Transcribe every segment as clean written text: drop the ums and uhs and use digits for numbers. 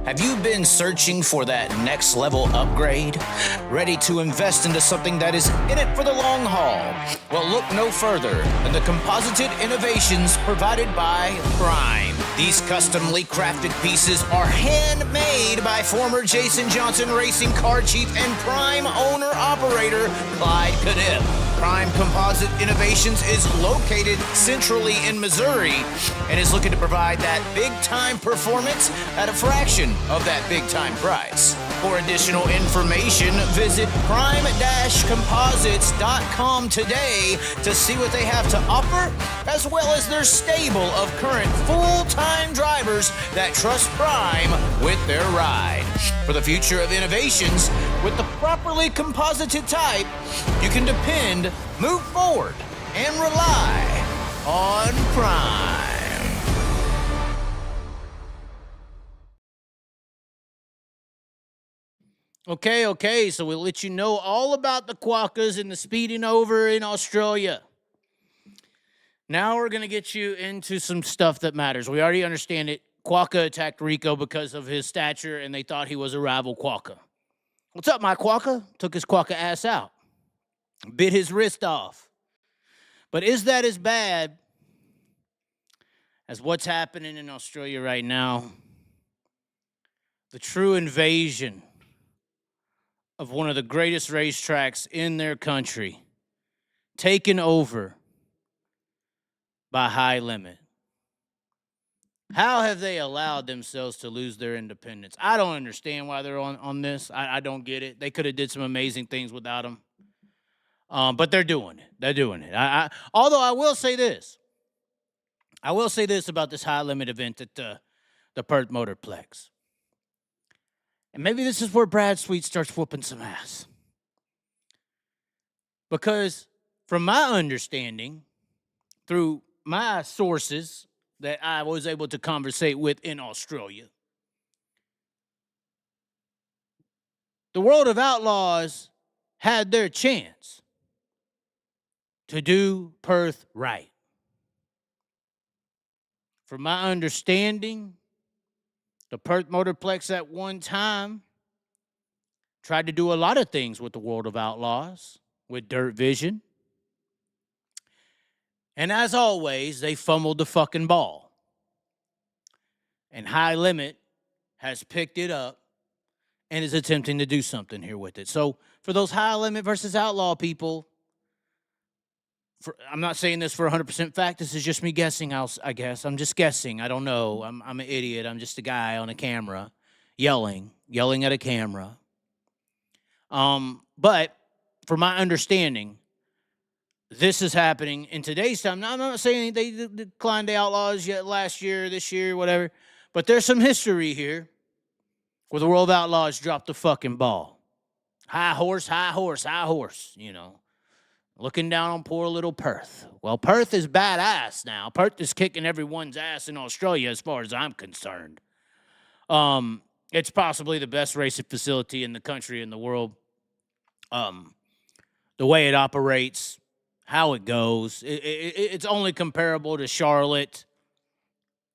Have you been searching for that next level upgrade? Ready to invest into something that is in it for the long haul? Well, look no further than the composited innovations provided by Prime. These customly crafted pieces are handmade by former Jason Johnson Racing car chief and Prime owner-operator Clyde Cadiff. Prime Composite Innovations is located centrally in Missouri and is looking to provide that big-time performance at a fraction of that big-time price. For additional information, visit prime-composites.com today to see what they have to offer, as well as their stable of current full-time drivers that trust Prime with their ride. For the future of innovations, with the properly composited type, you can depend, move forward, and rely on Prime. Okay, so we'll let you know all about the quokkas and the speeding over in Australia. Now we're going to get you into some stuff that matters. We already understand it. Quokka attacked Rico because of his stature, and they thought he was a rival quokka. What's up, my quokka? Took his quokka ass out. Bit his wrist off. But is that as bad as what's happening in Australia right now? The true invasion of one of the greatest racetracks in their country, taken over by High Limit. How have they allowed themselves to lose their independence? I don't understand why they're on this. I don't get it. They could have did some amazing things without them. But they're doing it. They're doing it. Although I will say this. I will say this about this High Limit event at the Perth Motorplex. And maybe this is where Brad Sweet starts whooping some ass. Because from my understanding, through my sources that I was able to conversate with in Australia, the World of Outlaws had their chance to do Perth right. From my understanding, the Perth Motorplex at one time tried to do a lot of things with the World of Outlaws, with Dirt Vision. And as always, they fumbled the fucking ball. And High Limit has picked it up and is attempting to do something here with it. So for those High Limit versus Outlaw people, I'm not saying this for 100% fact. This is just me guessing, I guess. I'm just guessing. I don't know. I'm an idiot. I'm just a guy on a camera yelling at a camera. But for my understanding, this is happening in today's time. Now, I'm not saying they declined the Outlaws yet last year, this year, whatever. But there's some history here where the World of Outlaws dropped the fucking ball. High horse, you know. Looking down on poor little Perth. Well, Perth is badass now. Perth is kicking everyone's ass in Australia as far as I'm concerned. It's possibly the best racing facility in the country, in the world. The way it operates, how it goes. It's only comparable to Charlotte,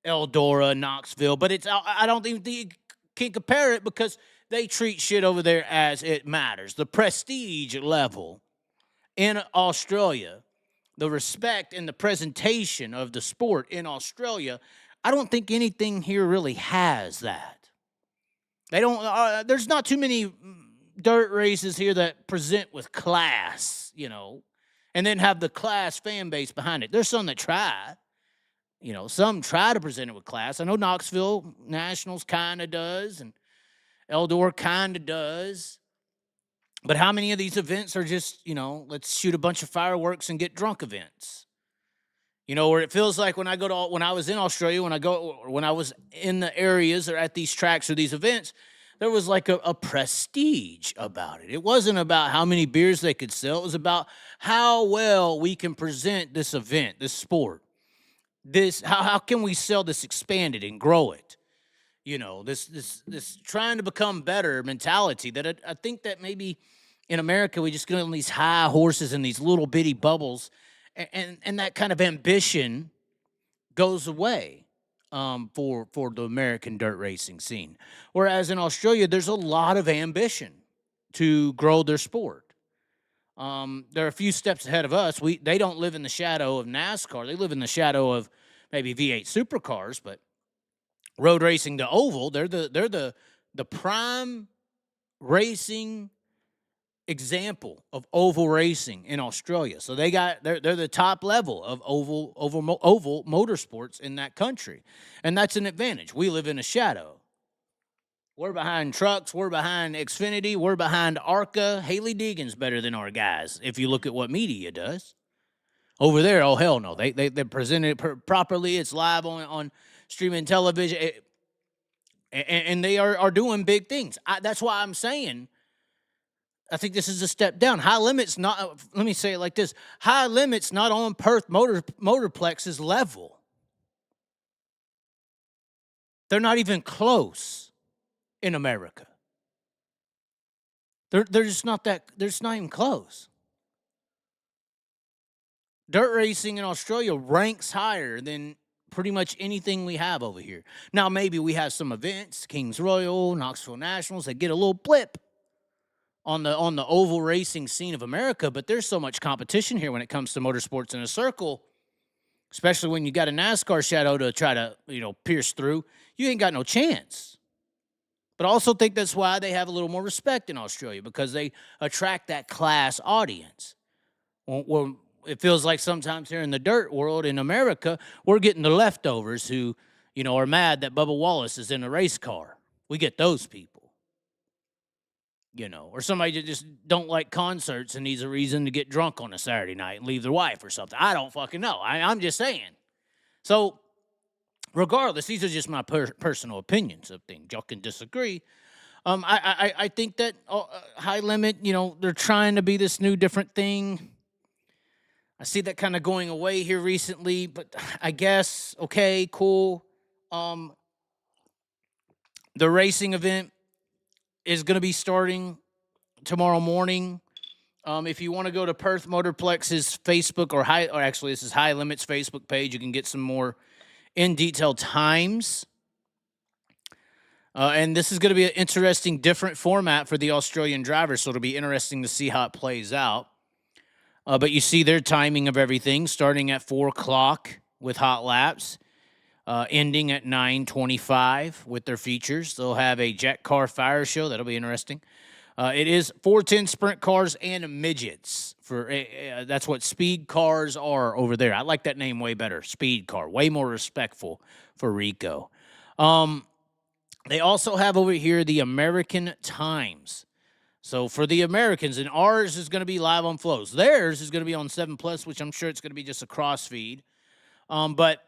Eldora, Knoxville. But I don't think you can compare it because they treat shit over there as it matters. The prestige level in Australia, the respect and the presentation of the sport in Australia, I don't think anything here really has that. They don't. There's not too many dirt races here that present with class, you know, and then have the class fan base behind it. There's some that try, you know, some try to present it with class. I know Knoxville Nationals kind of does, and Eldora kind of does. But how many of these events are just, you know, let's shoot a bunch of fireworks and get drunk events? You know, where it feels like when I was in Australia, when I was in the areas or at these tracks or these events, there was like a prestige about it. It wasn't about how many beers they could sell. It was about how well we can present this event, this sport. How can we sell this, expand it and grow it? You know, this trying to become better mentality that I think that maybe in America we just get on these high horses and these little bitty bubbles, and that kind of ambition goes away. for the American dirt racing scene. Whereas in Australia, there's a lot of ambition to grow their sport. They're a few steps ahead of us. They don't live in the shadow of NASCAR. They live in the shadow of maybe V8 supercars, but road racing to oval, they're the prime racing example of oval racing in Australia. So they're the top level of oval motorsports in that country, and that's an advantage. We live in a shadow. We're behind trucks. We're behind Xfinity. We're behind ARCA. Haley Deegan's better than our guys if you look at what media does. Over there, oh, hell no. They present it properly. It's live on streaming television. And they are doing big things. That's why I'm saying I think this is a step down. High Limit's not, let me say it like this. High Limit's not on Perth Motorplex's level. They're not even close in America. They're just not that, they're just not even close. Dirt racing in Australia ranks higher than pretty much anything we have over here. Now, maybe we have some events, Kings Royal, Knoxville Nationals, that get a little blip on the oval racing scene of America, but there's so much competition here when it comes to motorsports in a circle, especially when you got a NASCAR shadow to try to, pierce through. You ain't got no chance. But I also think that's why they have a little more respect in Australia, because they attract that class audience. Well, it feels like sometimes here in the dirt world in America, we're getting the leftovers who, are mad that Bubba Wallace is in a race car. We get those people. Or somebody that just don't like concerts and needs a reason to get drunk on a Saturday night and leave their wife or something. I don't fucking know. I'm just saying. So, regardless, these are just my personal opinions of things. Y'all can disagree. I think that High Limit, they're trying to be this new different thing. I see that kind of going away here recently, but I guess, okay, cool. The racing event is going to be starting tomorrow morning. If you want to go to Perth Motorplex's Facebook or actually this is High Limit's Facebook page, you can get some more in detail times. And this is going to be an interesting, different format for the Australian drivers, so it'll be interesting to see how it plays out. But you see their timing of everything, starting at 4 o'clock with hot laps, ending at 9:25 with their features. They'll have a Jack Car Fire Show. That'll be interesting. It is 410 sprint cars and midgets. That's what speed cars are over there. I like that name way better, speed car. Way more respectful for Rico. They also have over here the American Times. So for the Americans, and ours is going to be live on Flows. Theirs is going to be on 7+, which I'm sure it's going to be just a cross feed. But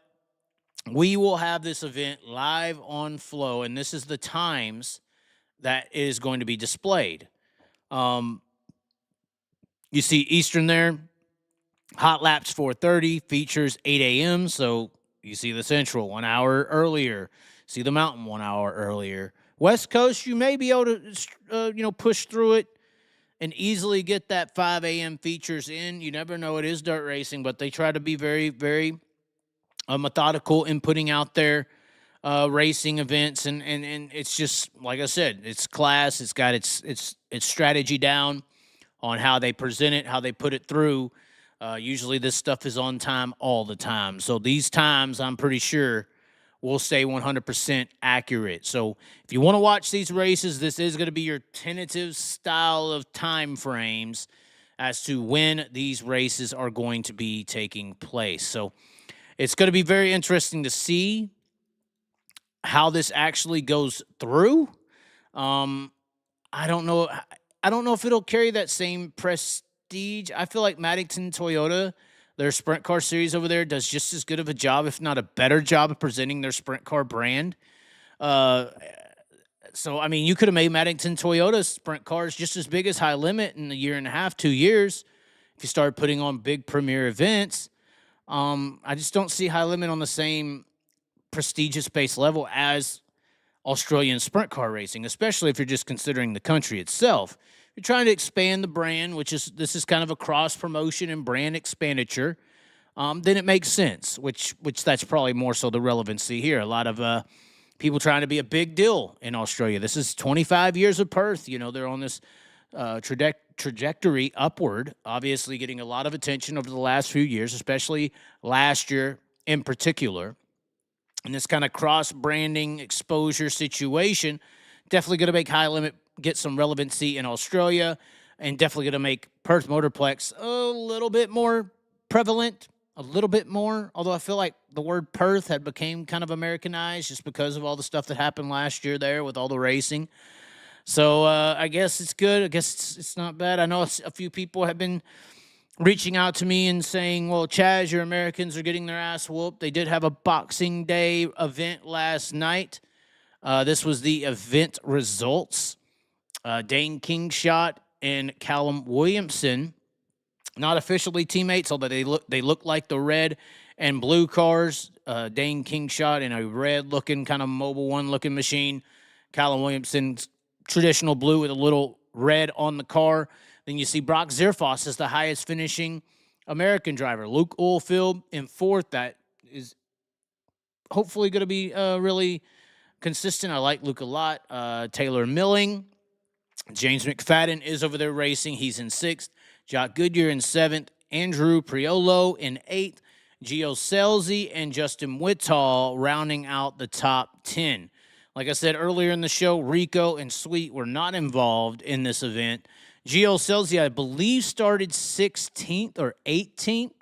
we will have this event live on Flow, and this is the times that is going to be displayed. You see Eastern there. Hot laps 4:30, features 8 a.m. So you see the Central 1 hour earlier. See the Mountain 1 hour earlier. West Coast, you may be able to, push through it and easily get that 5 a.m. features in. You never know. It is dirt racing, but they try to be very, very methodical in putting out their racing events. And it's just, like I said, it's class. It's got its strategy down on how they present it, how they put it through. Usually this stuff is on time all the time. So these times, I'm pretty sure, will stay 100% accurate. So if you want to watch these races, this is going to be your tentative style of time frames as to when these races are going to be taking place. So it's going to be very interesting to see how this actually goes through. I don't know if it'll carry that same prestige. I feel like Maddington Toyota, their sprint car series over there, does just as good of a job, if not a better job, of presenting their sprint car brand. So, I mean, you could have made Maddington Toyota sprint cars just as big as High Limit in a year and a half, 2 years, if you started putting on big premier events. I just don't see High Limit on the same prestigious base level as Australian sprint car racing, especially if you're just considering the country itself. You're trying to expand the brand, this is kind of a cross promotion and brand expenditure. then it makes sense, which that's probably more so the relevancy here. A lot of people trying to be a big deal in Australia. This is 25 years of Perth. You know, they're on this trajectory upward, obviously getting a lot of attention over the last few years, especially last year in particular. And this kind of cross-branding exposure situation definitely going to make High Limit get some relevancy in Australia, and definitely going to make Perth Motorplex a little bit more prevalent, a little bit more, although I feel like the word Perth had became kind of Americanized just because of all the stuff that happened last year there with all the racing. So I guess it's good. I guess it's not bad. I know a few people have been reaching out to me and saying, well, Chaz, your Americans are getting their ass whooped. They did have a Boxing Day event last night. This was the event results. Dane Kingshot and Callum Williamson, not officially teammates, although they look like the red and blue cars. Dane Kingshot in a red-looking, kind of Mobile One-looking machine. Callum Williamson's traditional blue with a little red on the car. Then you see Brock Zerfoss as the highest finishing American driver. Luke Oilfield in fourth. That is hopefully going to be really consistent. I like Luke a lot. Taylor Milling. James McFadden is over there racing. He's in sixth. Jock Goodyear in seventh. Andrew Priolo in eighth. Gio Selzy and Justin Whittall rounding out the top 10. Like I said earlier in the show, Rico and Sweet were not involved in this event. Gio Selzy, I believe, started 16th or 18th.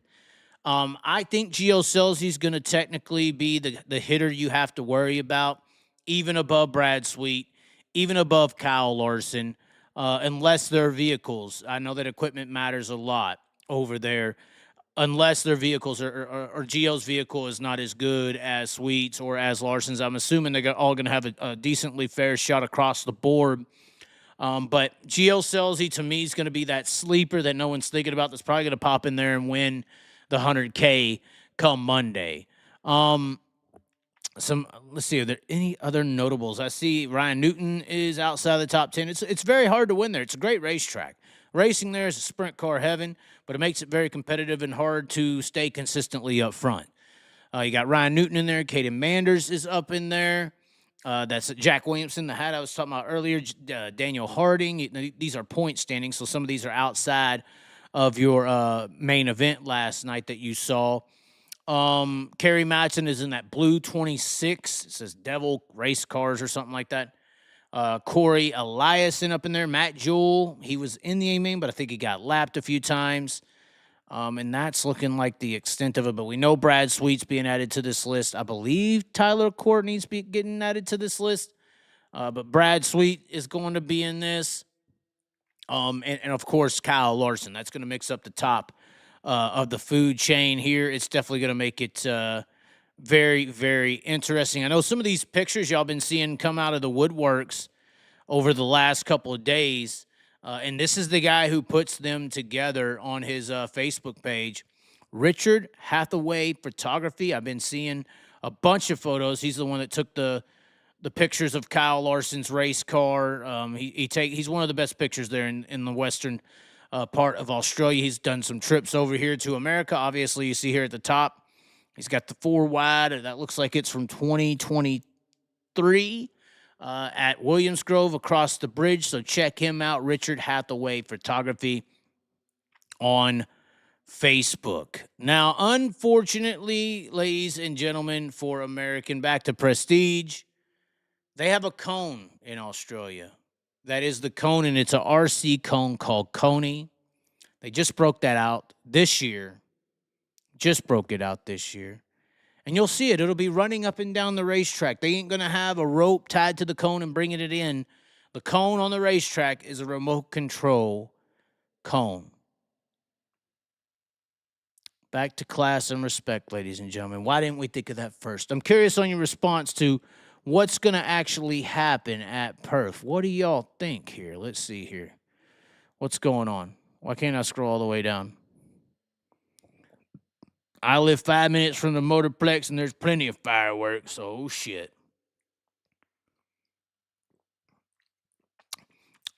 I think Gio Selzy is going to technically be the hitter you have to worry about, even above Brad Sweet, even above Kyle Larson, unless their vehicles. I know that equipment matters a lot over there. Unless their vehicles or Gio's vehicle is not as good as Sweet's or as Larson's. I'm assuming they're all going to have a decently fair shot across the board. But Gio Selzy, to me, is going to be that sleeper that no one's thinking about that's probably going to pop in there and win the 100K come Monday. Let's see, are there any other notables? I see Ryan Newton is outside the top 10. It's very hard to win there. It's a great racetrack. Racing there is a sprint car heaven, but it makes it very competitive and hard to stay consistently up front. You got Ryan Newton in there. Caden Manders is up in there. That's Jack Williamson, the hat I was talking about earlier. Daniel Harding. These are point standings, so some of these are outside of your main event last night that you saw. Kerry Matson is in that blue 26. It says Devil Race Cars or something like that. Corey Eliason up in there. Matt Jewell, he was in the A-main, but I think he got lapped a few times. And that's looking like the extent of it. But we know Brad Sweet's being added to this list. I believe Tyler Courtney's getting added to this list. But Brad Sweet is going to be in this. And of course, Kyle Larson. That's going to mix up the top of the food chain here. It's definitely going to make it very, very interesting. I know some of these pictures y'all been seeing come out of the woodworks over the last couple of days. And this is the guy who puts them together on his Facebook page. Richard Hathaway Photography. I've been seeing a bunch of photos. He's the one that took the pictures of Kyle Larson's race car. He's one of the best pictures there in the western part of Australia. He's done some trips over here to America. Obviously, you see here at the top, he's got the 4 wide. That looks like it's from 2023 at Williams Grove across the bridge. So check him out, Richard Hathaway Photography on Facebook. Now, unfortunately, ladies and gentlemen, for American, back to Prestige, they have a cone in Australia. That is the cone, and it's a RC cone called Coney. They just broke that out this year. Just broke it out this year. And you'll see it. It'll be running up and down the racetrack. They ain't going to have a rope tied to the cone and bringing it in. The cone on the racetrack is a remote control cone. Back to class and respect, ladies and gentlemen. Why didn't we think of that first? I'm curious on your response to what's going to actually happen at Perth. What do y'all think here? Let's see here. What's going on? Why can't I scroll all the way down? I live 5 minutes from the Motorplex, and there's plenty of fireworks, so oh shit.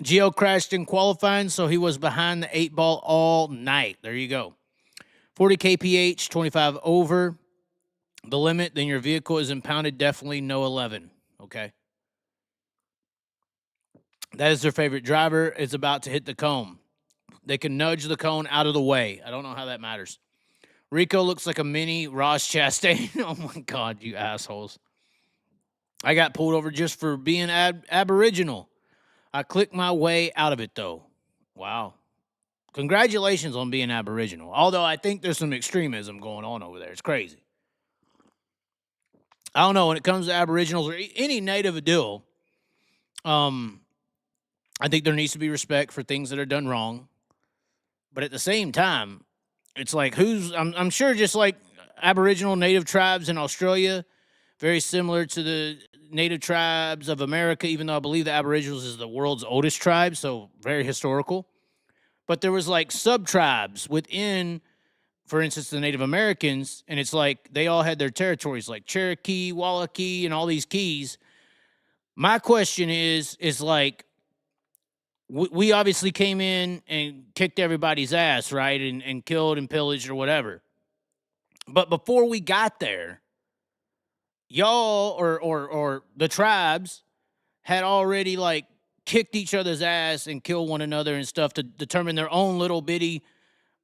Gio crashed in qualifying, so he was behind the 8 ball all night. There you go. 40 kph, 25 over the limit, then your vehicle is impounded. Definitely no 11. Okay. That is their favorite driver. Is about to hit the cone. They can nudge the cone out of the way. I don't know how that matters. Rico looks like a mini Ross Chastain. Oh, my God, you assholes. I got pulled over just for being Aboriginal. I clicked my way out of it, though. Wow. Congratulations on being Aboriginal. Although I think there's some extremism going on over there. It's crazy. I don't know. When it comes to Aboriginals or any native deal, I think there needs to be respect for things that are done wrong. But at the same time, it's like I'm sure just like Aboriginal native tribes in Australia, very similar to the native tribes of America, even though I believe the Aboriginals is the world's oldest tribe, so very historical. But there was like sub-tribes within, for instance, the Native Americans, and it's like they all had their territories like Cherokee, Wallachie, and all these keys. My question is like, we obviously came in and kicked everybody's ass, right, and killed and pillaged or whatever. But before we got there, y'all or the tribes had already, like, kicked each other's ass and killed one another and stuff to determine their own little bitty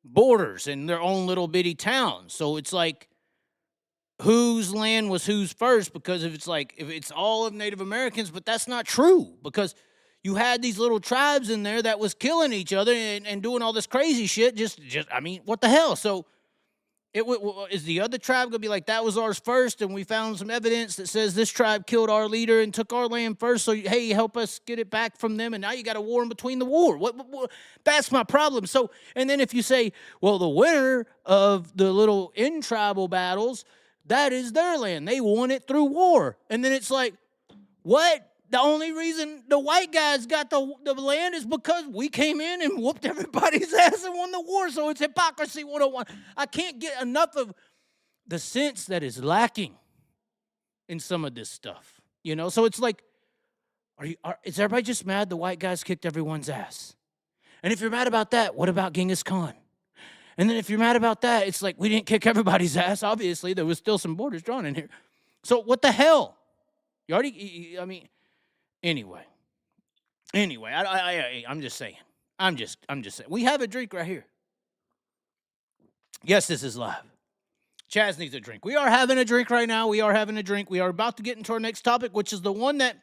borders and their own little bitty towns. So it's like, whose land was whose first? Because if it's all of Native Americans, but that's not true, because you had these little tribes in there that was killing each other and doing all this crazy shit. Just I mean, what the hell? So is the other tribe going to be like, that was ours first, and we found some evidence that says this tribe killed our leader and took our land first, so, hey, help us get it back from them, and now you got a war in between the war. What? That's my problem. So, and then if you say, well, the winner of the little in-tribal battles, that is their land. They won it through war. And then it's like, what? The only reason the white guys got the land is because we came in and whooped everybody's ass and won the war. So it's hypocrisy 101. I can't get enough of the sense that is lacking in some of this stuff. You know? So it's like, is everybody just mad the white guys kicked everyone's ass? And if you're mad about that, what about Genghis Khan? And then if you're mad about that, it's like, we didn't kick everybody's ass. Obviously, there was still some borders drawn in here. So what the hell? Anyway, I'm just saying. I'm just saying. We have a drink right here. Yes, this is live. Chaz needs a drink. We are having a drink right now. We are about to get into our next topic, which is the one that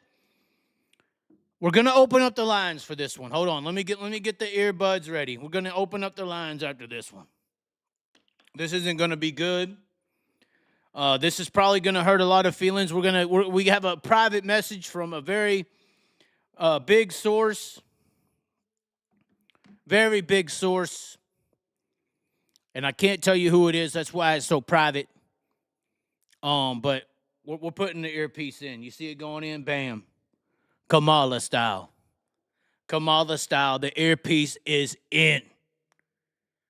we're going to open up the lines for this one. Hold on. Let me get the earbuds ready. We're going to open up the lines after this one. This isn't going to be good. This is probably going to hurt a lot of feelings. We have a private message from a very big source. Very big source. And I can't tell you who it is. That's why it's so private. But we're putting the earpiece in. You see it going in? Bam. Kamala style. The earpiece is in.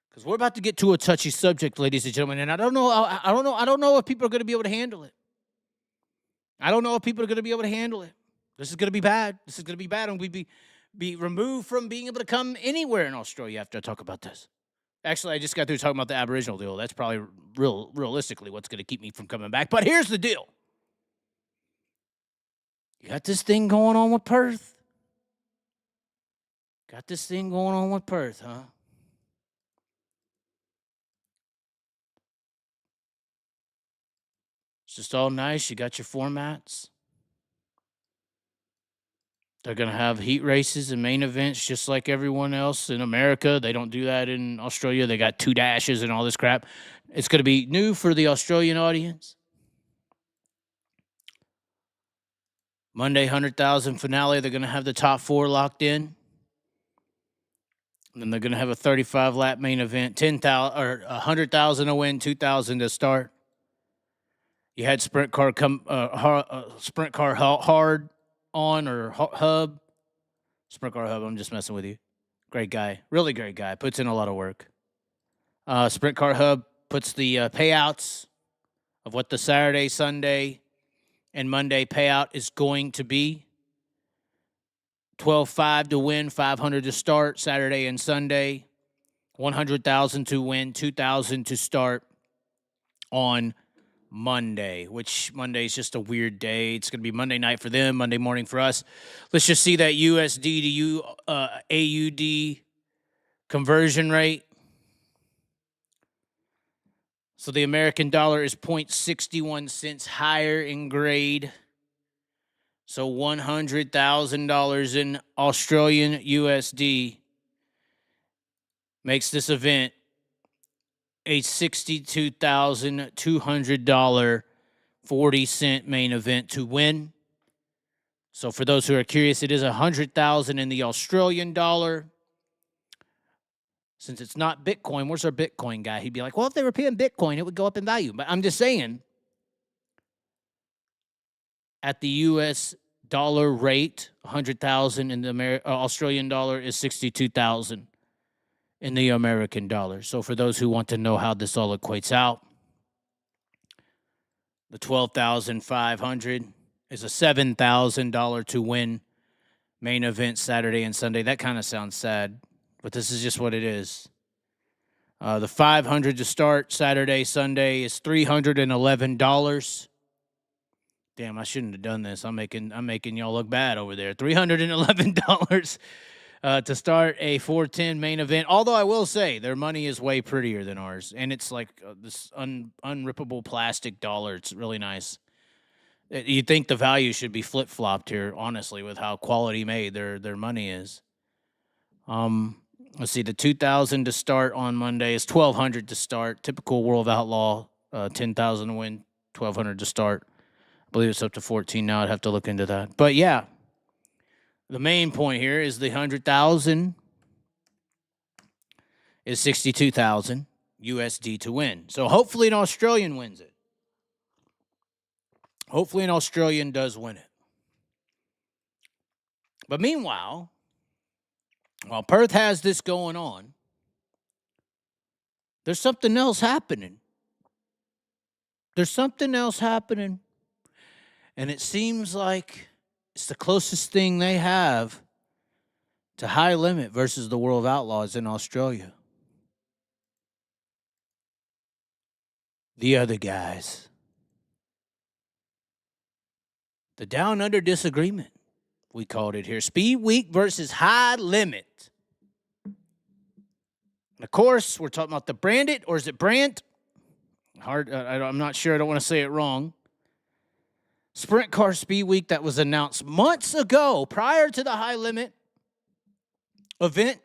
Because we're about to get to a touchy subject, ladies and gentlemen, and I don't know if people are going to be able to handle it. This is going to be bad. And we'd be removed from being able to come anywhere in Australia after I talk about this. Actually, I just got through talking about the Aboriginal deal. That's probably realistically what's going to keep me from coming back. But here's the deal. You got this thing going on with Perth. Huh? It's just all nice. You got your formats. They're going to have heat races and main events just like everyone else in America. They don't do that in Australia. They got 2 dashes and all this crap. It's going to be new for the Australian audience. Monday, 100,000 finale. They're going to have the top 4 locked in. And then they're going to have a 35-lap main event, 10,000 or 100,000 to win, 2,000 to start. You had Sprint Car Hard on or Hub. Sprint Car Hub, I'm just messing with you. Great guy. Really great guy. Puts in a lot of work. Sprint Car Hub puts the payouts of what the Saturday, Sunday, and Monday payout is going to be. 12.5 to win, 500 to start, Saturday and Sunday. $100,000 to win, $2,000 to start on Monday, which Monday is just a weird day. It's going to be Monday night for them, Monday morning for us. Let's just see that USD to AUD conversion rate. So the American dollar is 0.61 cents higher in grade. So $100,000 in Australian USD makes this event a $62,200 40-cent main event to win. So for those who are curious, it is $100,000 in the Australian dollar. Since it's not Bitcoin, where's our Bitcoin guy? He'd be like, well, if they were paying Bitcoin, it would go up in value. But I'm just saying, at the U.S. dollar rate, $100,000 in the Australian dollar is $62,000 in the American dollar. So for those who want to know how this all equates out, the $12,500 is a $7,000 to win main event Saturday and Sunday. That kind of sounds sad, but this is just what it is. The $500 to start Saturday, Sunday is $311. Damn, I shouldn't have done this. I'm making y'all look bad over there. $311 to start a 410 main event. Although I will say their money is way prettier than ours, and it's like this unrippable plastic dollar. It's really nice. You'd think the value should be flip-flopped here, honestly, with how quality made their money is. Let's see, the $2,000 to start on Monday is $1,200 to start. Typical World of Outlaw, $10,000 to win, $1,200 to start. I believe it's up to 14 now. I'd have to look into that. But yeah, the main point here is the $100,000 is $62,000 USD to win. So hopefully an Australian wins it. Hopefully an Australian does win it. But meanwhile, while Perth has this going on, there's something else happening. There's something else happening. And it seems like it's the closest thing they have to High Limit versus the World of Outlaws in Australia. The other guys. The Down Under Disagreement, we called it here. Speedweek versus High Limit. And of course, we're talking about the Brandit, or is it Brandt? I'm not sure. I don't want to say it wrong. Sprint Car Speedweek that was announced months ago prior to the High Limit event.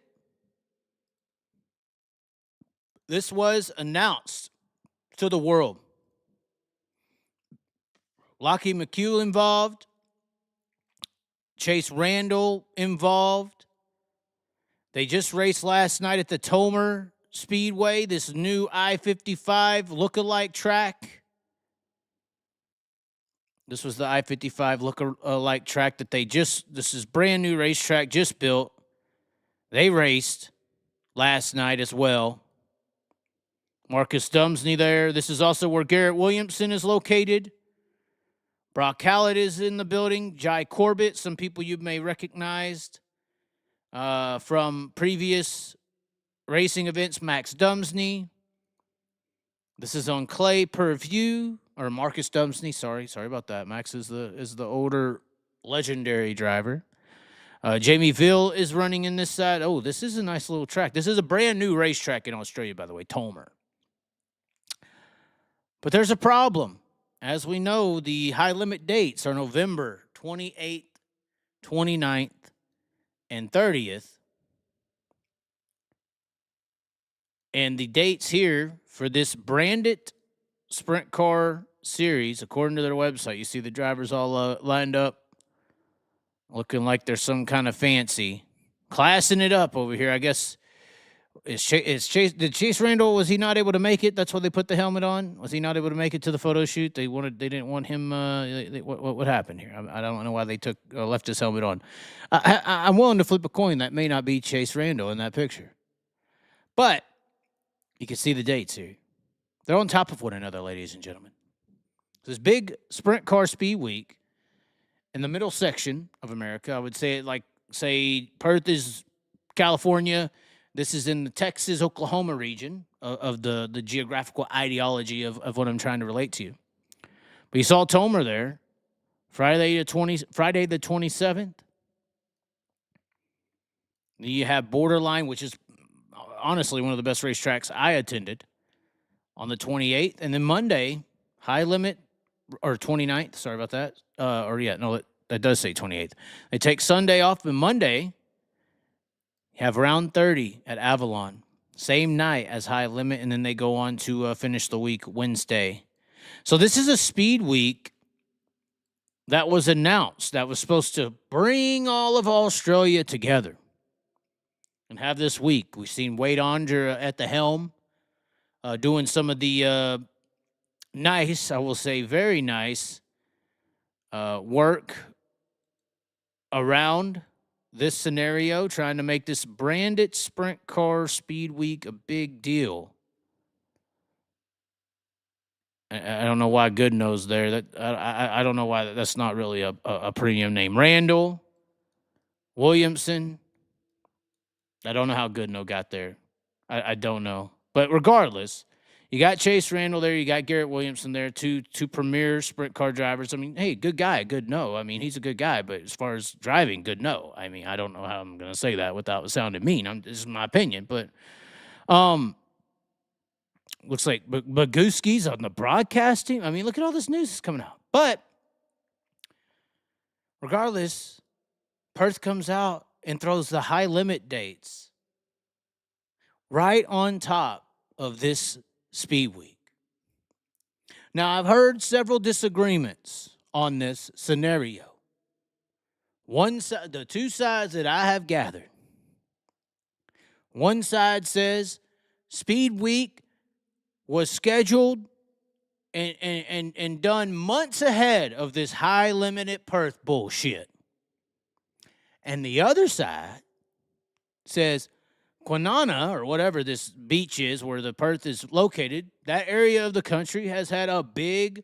This was announced to the world. Lockie McHugh involved. Chase Randall involved. They just raced last night at the Tolmer Speedway, this new I-55 lookalike track. This was the I-55 lookalike track that this is brand new racetrack just built. They raced last night as well. Marcus Dumsney there. This is also where Garrett Williamson is located. Brock Hallett is in the building. Jai Corbett, some people you may recognize from previous racing events. Max Dumsney. This is on Clay per view, or Marcus Dumsney. Sorry about that. Max is the older legendary driver. Jamie Ville is running in this side. Oh, this is a nice little track. This is a brand new racetrack in Australia, by the way, Tolmer. But there's a problem. As we know, the High Limit dates are November 28th, 29th, and 30th. And the dates here for this Brandit Sprint Car Series, according to their website, you see the drivers all lined up, looking like they're some kind of fancy. Classing it up over here, I guess. Did Chase Randall, was he not able to make it? That's why they put the helmet on? Was he not able to make it to the photo shoot? They didn't want him. What happened here? I don't know why they left his helmet on. I'm willing to flip a coin. That may not be Chase Randall in that picture. But you can see the dates here. They're on top of one another, ladies and gentlemen. This big Sprint Car Speed Week in the middle section of America. I would say Perth is California. This is in the Texas-Oklahoma region of the geographical ideology of what I'm trying to relate to you. But you saw Tolmer there, Friday the 27th. You have Borderline, which is honestly one of the best racetracks I attended, on the 28th. And then Monday, High Limit, or 29th, sorry about that. That does say 28th. They take Sunday off, and Monday, you have round 30 at Avalon. Same night as High Limit, and then they go on to finish the week Wednesday. So this is a speed week that was announced that was supposed to bring all of Australia together and have this week. We've seen Wade Ondra at the helm doing some of the nice, I will say very nice, work around this scenario, trying to make this branded sprint car speed week a big deal. I don't know why Goodnose there. That I don't know why that's not really a premium name. Randall Williamson. I don't know how Goodnow got there. I don't know. But regardless, you got Chase Randall there. You got Garrett Williamson there. Two premier sprint car drivers. I mean, hey, good guy, good no. I mean, he's a good guy. But as far as driving, good no. I mean, I don't know how I'm going to say that without sounding mean. This is my opinion. But looks like Bagooski's on the broadcasting. I mean, look at all this news that's coming out. But regardless, Perth comes out and throws the High Limit dates right on top of this speed week. Now, I've heard several disagreements on this scenario. One side, the two sides that I have gathered. One side says speed week was scheduled and done months ahead of this High Limit at Perth bullshit. And the other side says Kwinana, or whatever this beach is where the Perth is located, that area of the country has had a big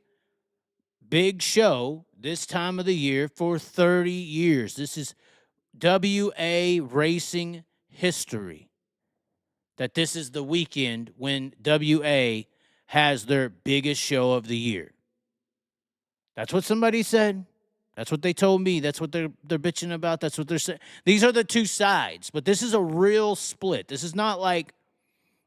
show this time of the year for 30 years. This is WA racing history. That this is the weekend when WA has their biggest show of the year. That's what somebody said. That's what they told me. That's what they're bitching about. That's what they're saying. These are the two sides, but this is a real split. This is not like,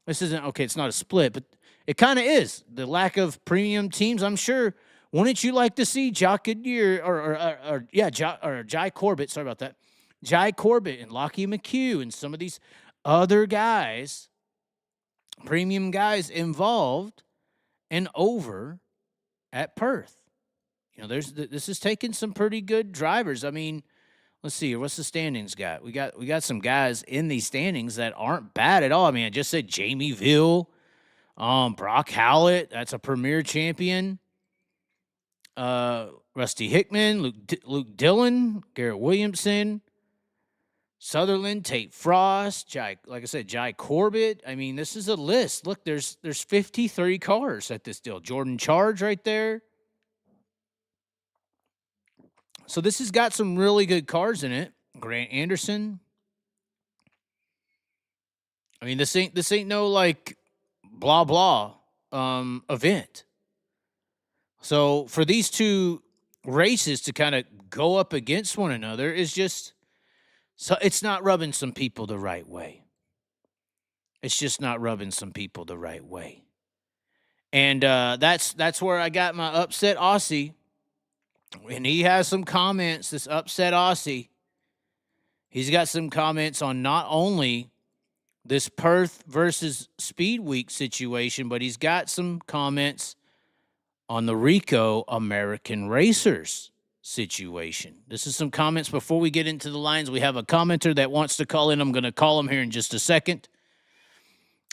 this isn't, okay, it's not a split, but it kind of is. The lack of premium teams, I'm sure. Wouldn't you like to see Jock Goodyear or Jai Corbett, sorry about that, Jai Corbett and Lockie McHugh and some of these other guys, premium guys involved and over at Perth? You know, this is taking some pretty good drivers. I mean, let's see here. What's the standings got? We got some guys in these standings that aren't bad at all. I mean, I just said Jamie Ville, Brock Howlett, that's a premier champion. Rusty Hickman, Luke Dillon, Garrett Williamson, Sutherland, Tate Frost, Jai Corbett. I mean, this is a list. Look, there's 53 cars at this deal. Jordan Charge right there. So this has got some really good cars in it. Grant Anderson. I mean, this ain't no like blah blah event. So for these two races to kind of go up against one another is just, so it's not rubbing some people the right way. It's just not rubbing some people the right way. And that's where I got my upset Aussie. And he has some comments, this upset Aussie. He's got some comments on not only this Perth versus Speed Week situation, but he's got some comments on the Rico American Racers situation. This is some comments before we get into the lines. We have a commenter that wants to call in. I'm going to call him here in just a second.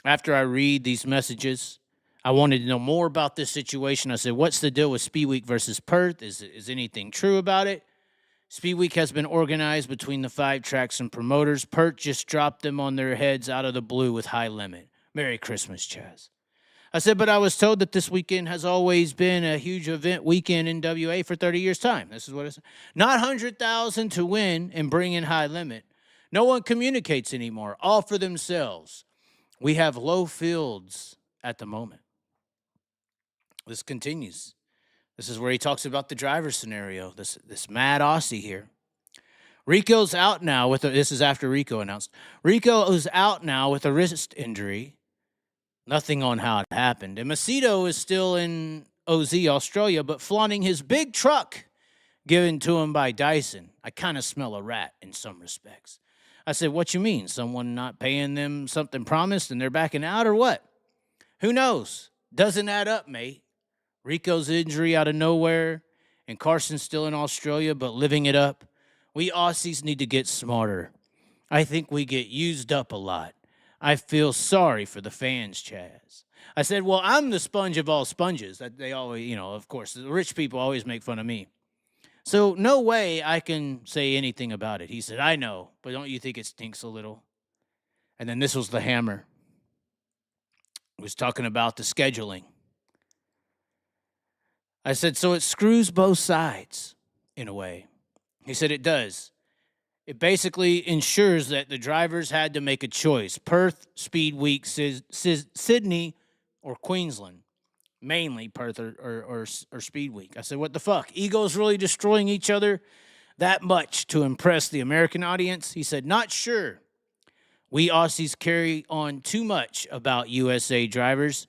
After I read these messages, I wanted to know more about this situation. I said, what's the deal with Speed Week versus Perth? Is anything true about it? Speed Week has been organized between the 5 tracks and promoters. Perth just dropped them on their heads out of the blue with High Limit. Merry Christmas, Chaz. I said, but I was told that this weekend has always been a huge event weekend in WA for 30 years' time. This is what I said. Not 100,000 to win and bring in High Limit. No one communicates anymore, all for themselves. We have low fields at the moment. This continues. This is where he talks about the driver scenario, this mad Aussie here. Rico's out now with this is after Rico announced. Rico is out now with a wrist injury. Nothing on how it happened. And Macedo is still in OZ, Australia, but flaunting his big truck given to him by Dyson. I kind of smell a rat in some respects. I said, what you mean? Someone not paying them something promised and they're backing out or what? Who knows? Doesn't add up, mate. Rico's injury out of nowhere, and Carson's still in Australia, but living it up. We Aussies need to get smarter. I think we get used up a lot. I feel sorry for the fans, Chaz. I said, well, I'm the sponge of all sponges. That they always, of course, the rich people always make fun of me. So no way I can say anything about it. He said, I know, but don't you think it stinks a little? And then this was the hammer. He was talking about the scheduling. I said, so it screws both sides in a way. He said it does. It basically ensures that the drivers had to make a choice. Perth, Speedweek, Sydney, or Queensland. Mainly Perth or Speedweek. I said, what the fuck? Egos really destroying each other that much to impress the American audience? He said, not sure. We Aussies carry on too much about USA drivers.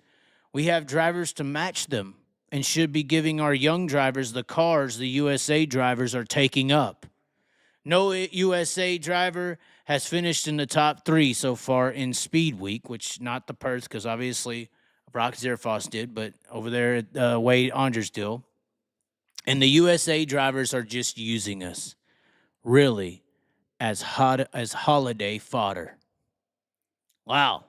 We have drivers to match them and should be giving our young drivers the cars the USA drivers are taking up. No USA driver has finished in the top 3 so far in Speed Week, which not the Perth, because obviously Brock Zerfoss did, but over there at Wade Andrersdale. And the USA drivers are just using us, really, as holiday fodder. Wow.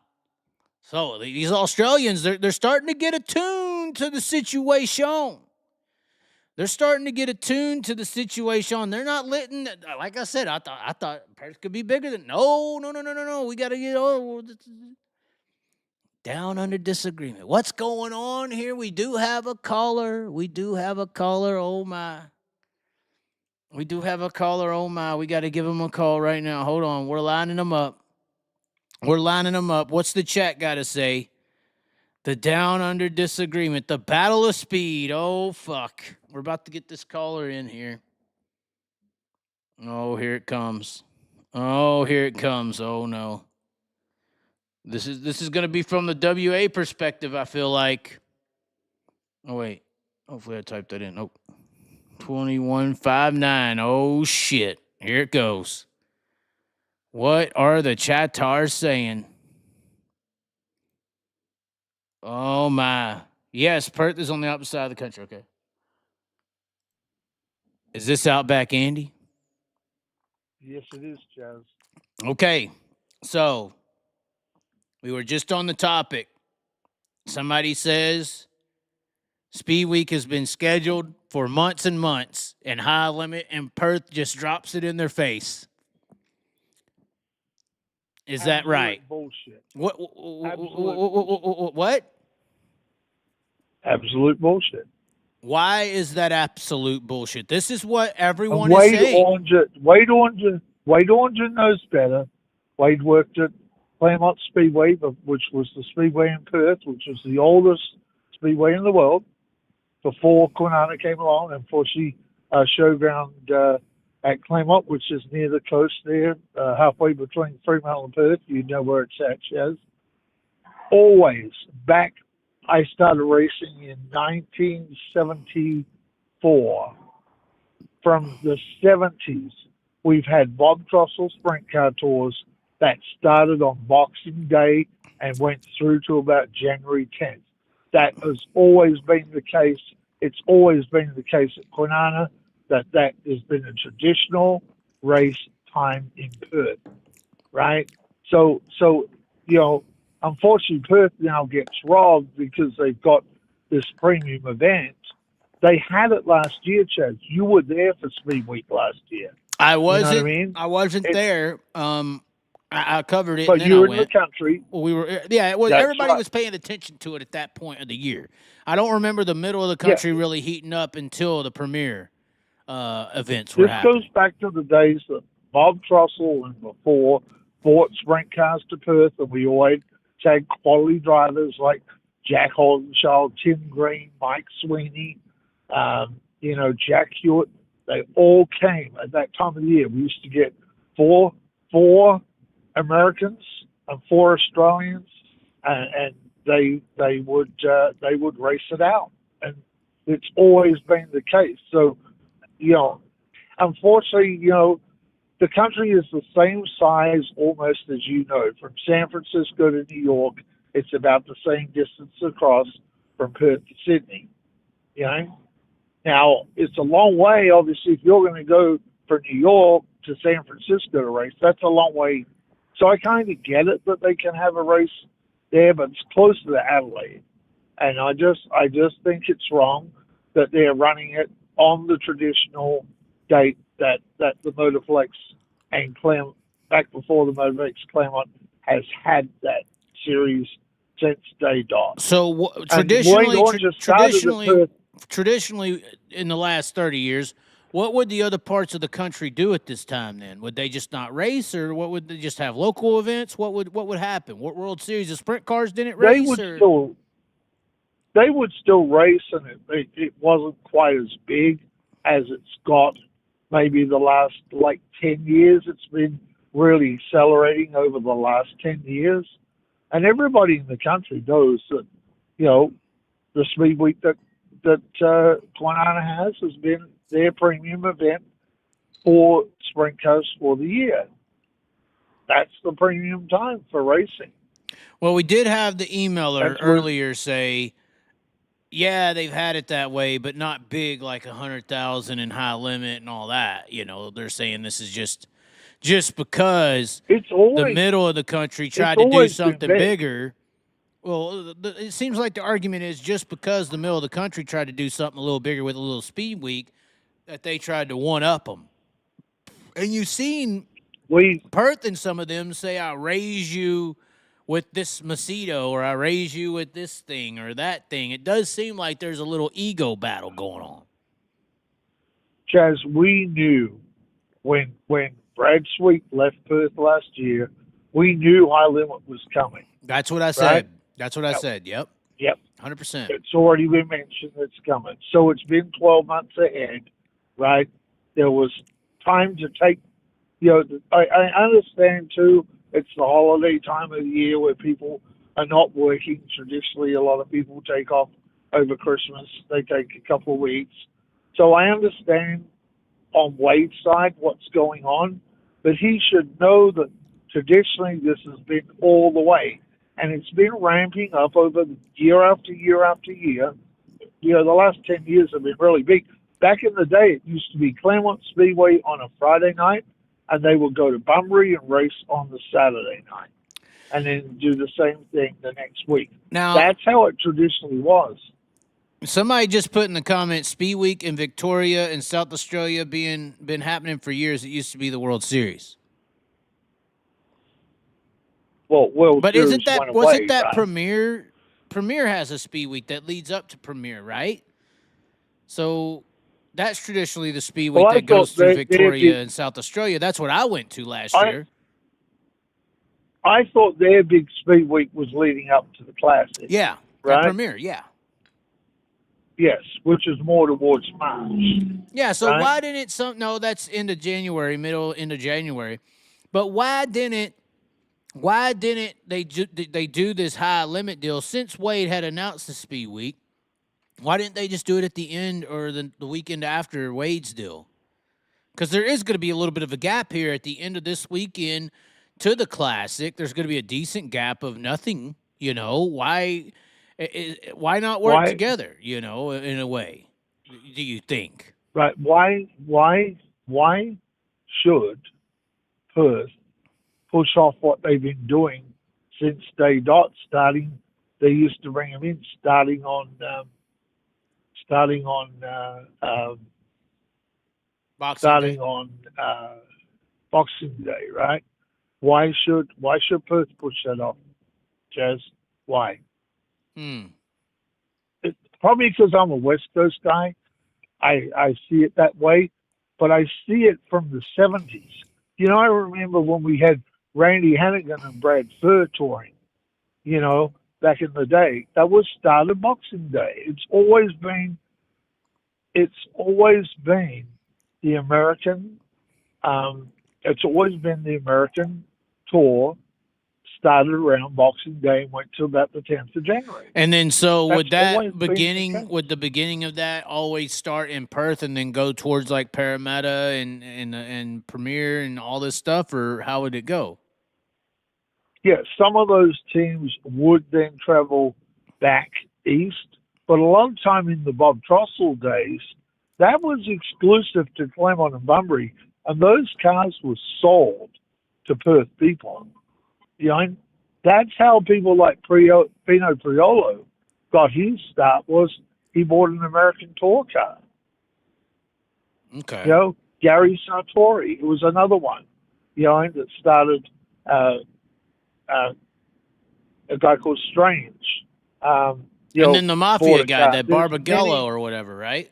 So these Australians, they're starting to get attuned to the situation. They're starting to get attuned to the situation. They're not letting, like I said, I thought Perth could be bigger than, no. We got to get down under disagreement. What's going on here? We do have a caller. Oh, my. We do have a caller. Oh, my. We got to give him a call right now. Hold on. We're lining them up. What's the chat got to say? The down under disagreement. The battle of speed. Oh, fuck. We're about to get this caller in here. Oh, here it comes. Oh, no. This is going to be from the WA perspective, I feel like. Oh, wait. Hopefully I typed that in. Oh, 2159. Oh, shit. Here it goes. What are the chattars saying? Oh, my. Yes, Perth is on the opposite side of the country. Okay. Is this Outback Andy? Yes, it is, Chaz. Okay. So, we were just on the topic. Somebody says Speed Week has been scheduled for months and months, and High Limit and Perth just drops it in their face. Is that right? Bullshit. What? Absolute bullshit. Why is that absolute bullshit? This is what everyone is saying. Wade Oranger knows better. Wade worked at Claremont Speedway, which was the speedway in Perth, which was the oldest speedway in the world, before Kwinana came along and before she showground at Claremont, which is near the coast there, halfway between Fremantle and Perth. You know where it's at, Chaz. Always back. I started racing in 1974. From the 70s, we've had Bob Crossell sprint car tours that started on Boxing Day and went through to about January 10th. That has always been the case. It's always been the case at Kwinana that has been a traditional race time in Perth, right? So unfortunately, Perth now gets robbed because they've got this premium event. They had it last year, Chaz. You were there for Speed Week last year. I wasn't. You know what I mean? I wasn't there. I covered it. But and you were in went. the country. Well, we were. Yeah, it was. That's Everybody right. was paying attention to it at that point of the year. I don't remember the middle of the country really heating up until the premier events were happening. This goes back to the days that Bob Trussell and before brought sprint cars to Perth, and we always had quality drivers like Jack Holdenshaw, Tim Green, Mike Sweeney, Jack Hewitt. They all came at that time of the year. We used to get four Americans and 4 Australians, and they would race it out, and it's always been the case. So, unfortunately, the country is the same size almost as from San Francisco to New York. It's about the same distance across from Perth to Sydney. Now it's a long way. Obviously, if you're going to go from New York to San Francisco to race, that's a long way. So I kind of get it that they can have a race there, but it's close to Adelaide, and I just think it's wrong that they're running it on the traditional date that the Motorflex and Claremont, back before the Motorflex Claremont, has had that series since day dot. So traditionally, in the last 30 years, what would the other parts of the country do at this time then? Would they just not race, or what would they just have local events? What would happen? What World Series of sprint cars didn't race? They would still race, and it wasn't quite as big as it's got maybe the last 10 years. It's been really accelerating over the last 10 years. And everybody in the country knows that, the Speedweek that Kwinana has been their premium event for sprint cars for the year. That's the premium time for racing. Well, we did have the emailer earlier say, yeah, they've had it that way, but not big like 100,000 in High Limit and all that. They're saying this is just because the middle of the country tried to do something bigger. Well, it seems like the argument is just because the middle of the country tried to do something a little bigger with a little Speed Week, that they tried to one-up them. And you've seen Perth and some of them say, I raise you with this Macedo, or I raise you with this thing or that thing. It does seem like there's a little ego battle going on. Chaz, we knew when Brad Sweet left Perth last year, we knew High Limit was coming. That's what I said. Right? That's what I said. Yep. 100%. It's already been mentioned it's coming. So it's been 12 months ahead, right? There was time to take, I understand too, it's the holiday time of the year where people are not working. Traditionally, a lot of people take off over Christmas. They take a couple of weeks. So I understand on Wade's side what's going on, but he should know that traditionally this has been all the way. And it's been ramping up over year after year after year. The last 10 years have been really big. Back in the day, it used to be Claremont Speedway on a Friday night, and they would go to Bunbury and race on the Saturday night, and then do the same thing the next week. Now, that's how it traditionally was. Somebody just put in the comments, Speed Week in Victoria and South Australia been happening for years. It used to be the World Series. Well, but Series isn't that wasn't right? that Premier? Premier has a Speed Week that leads up to Premier, right? So that's traditionally the Speed Week that goes through Victoria and South Australia. That's what I went to last year. I thought their big Speed Week was leading up to the Classic. Yeah, right? Premier, yeah. Yes, which is more towards March. Yeah, so why didn't no, that's end of January, end of January. But why didn't they do this High Limit deal since Wade had announced the Speed Week? Why didn't they just do it at the end or the weekend after Wade's deal? Because there is going to be a little bit of a gap here at the end of this weekend to the Classic. There's going to be a decent gap of nothing. Why not work together? In a way, do you think? Right? Why should Perth push off what they've been doing since day dot? They used to bring them in starting on Boxing Day, right? Why should Perth push that off, Chaz? Why? It's probably because I'm a West Coast guy. I see it that way, but I see it from the 70s. I remember when we had Randy Hannigan and Brad Furr touring, back in the day. That was started Boxing Day. It's always been the American. It's always been the American tour started around Boxing Day and went to about the 10th of January. And then so That's would that always been the case. would the beginning of that always start in Perth and then go towards like Parramatta and Premier and all this stuff, or how would it go? Yeah, some of those teams would then travel back east, but a lot of time in the Bob Trossel days, that was exclusive to Claremont and Bunbury, and those cars were sold to Perth people. And that's how people like Pino Priolo got his start. Was he bought an American tour car? Okay. Gary Sartori, it was another one. That started. A guy called Strange. And then the Mafia guy, that There's Barbagallo many- or whatever, right?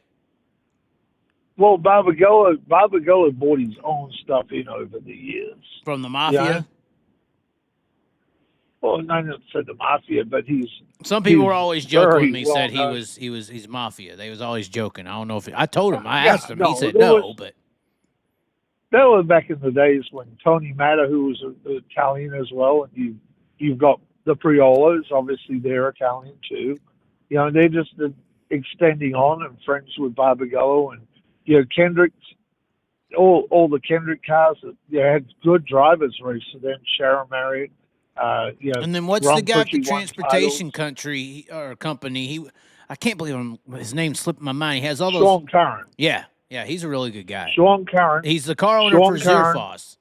Well, Barbagallo bought his own stuff in over the years. From the Mafia? Well, not said the Mafia, but Some people were always joking with me, said well-known. he's Mafia. They was always joking. I don't know if I told him. I Yeah, asked him. no, he said there no, was- but That was back in the days when Tony Matta, who was Italian as well, and you've got the Priolos, obviously they're Italian too. They're just extending on and friends with Barbagallo and Kendrick's. All the Kendrick cars that had good drivers race for them. Sharon Marriott. and then what's Ron the guy at Pritchie the won transportation titles. country or company? I can't believe his name slipped my mind. He has all those. Sean Curran. Yeah, he's a really good guy. Sean Curran. He's the car owner Sean for Curran. Zerfoss.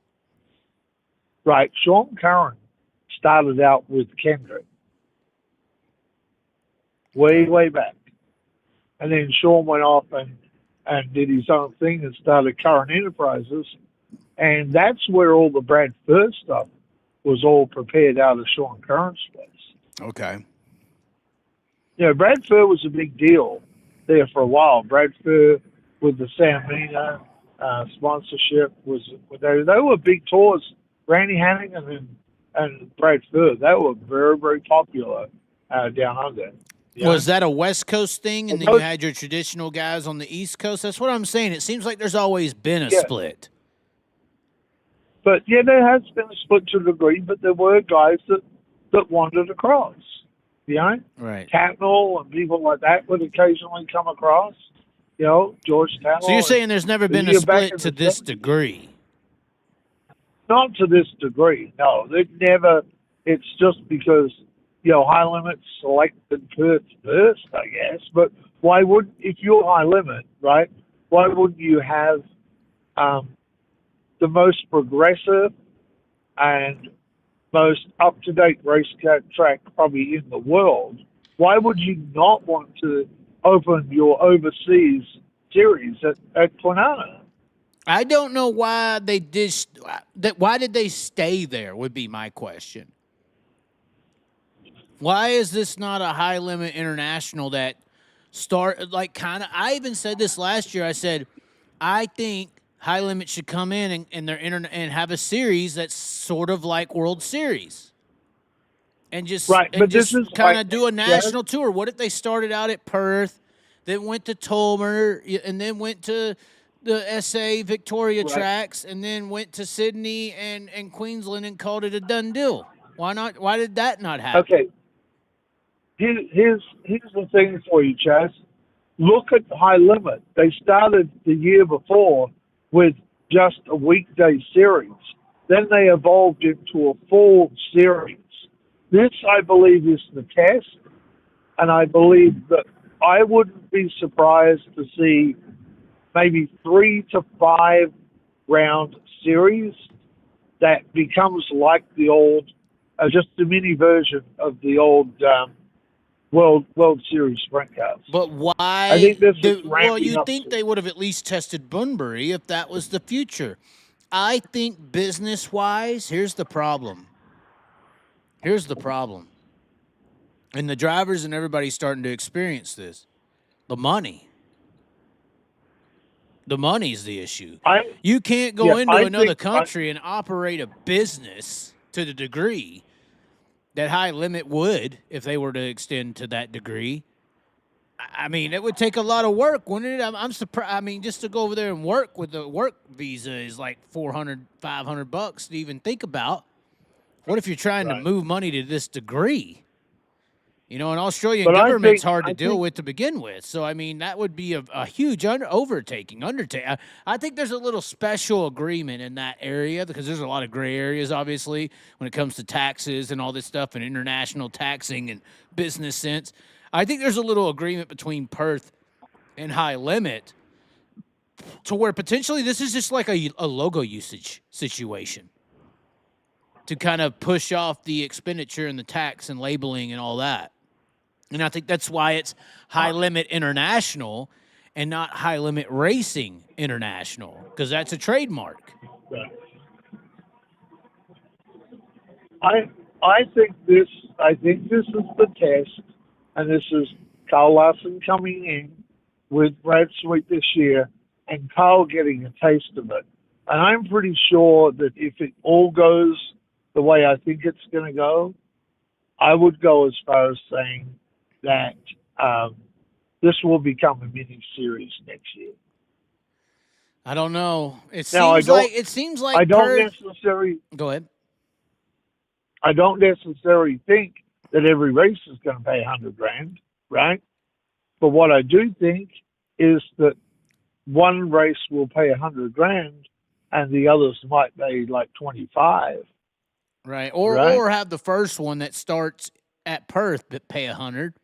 Right. Sean Curran started out with Kendrick. Way back. And then Sean went off and did his own thing and started Curran Enterprises. And that's where all the Brad Furr stuff was all prepared out of Sean Curran's place. Okay. Brad Furr was a big deal there for a while. Brad Furr with the Sam Mina sponsorship they were big tours. Randy Hannigan and Brad Furr, they were very, very popular down under. Was that a West Coast thing, and then you had your traditional guys on the East Coast? That's what I'm saying. It seems like there's always been a split. But there has been a split to a degree, but there were guys that wandered across. Right. Tatnall and people like that would occasionally come across. George Tatnall. So you're saying there's never been a split to this degree? Not to this degree, no. It's just because, High Limit selected Perth first, I guess. But why wouldn't, if you're High Limit, right, why wouldn't you have the most progressive and most up-to-date race track probably in the world? Why would you not want to open your overseas series at Kwinana? I don't know why they did that. Why did they stay there? Would be my question. Why is this not a High Limit International that start like kind of? I even said this last year. I said I think High Limit should come in and and have a series that's sort of like World Series, and just kind of do a national tour. What if they started out at Perth, then went to Tolmer, and then went to the SA Victoria tracks, and then went to Sydney and Queensland and called it a done deal? Why not? Why did that not happen? Okay. Here's the thing for you, Chaz. Look at High Limit. They started the year before with just a weekday series. Then they evolved into a full series. This, I believe, is the test, and I believe that I wouldn't be surprised to see maybe 3 to 5 round series that becomes like the old, just a mini version of the old World Series sprint cars. But why? I think this is well, you up think to- they would have at least tested Bunbury if that was the future. I think business-wise, here's the problem. And the drivers and everybody's starting to experience this. The money. The money's the issue. I You can't go into I another think country and operate a business to the degree that High Limit would if they were to extend to that degree. I mean, it would take a lot of work, wouldn't it? I'm surprised. I mean, just to go over there and work with the work visa is like $400, $500 to even think about. What if you're trying to move money to this degree? You know, an Australian But government's hard to I deal think- with to begin with. So, I mean, that would be a huge undertaking. I think there's a little special agreement in that area because there's a lot of gray areas, obviously, when it comes to taxes and all this stuff and international taxing and business sense. I think there's a little agreement between Perth and High Limit to where potentially this is just like a logo usage situation to kind of push off the expenditure and the tax and labeling and all that. And I think that's why it's High Limit International and not High Limit Racing International, because that's a trademark. I think this is the test, and this is Carl Larson coming in with Brad Sweet this year, and Carl getting a taste of it. And I'm pretty sure that if it all goes the way I think it's going to go, I would go as far as saying that this will become a mini series next year. I don't know. It seems like I don't Perth. necessarily. Go ahead. I don't necessarily think that every race is going to pay $100,000, right? But what I do think is that one race will pay $100,000 and the others might pay like 25. Right. Or have the first one that starts at Perth but pay 100.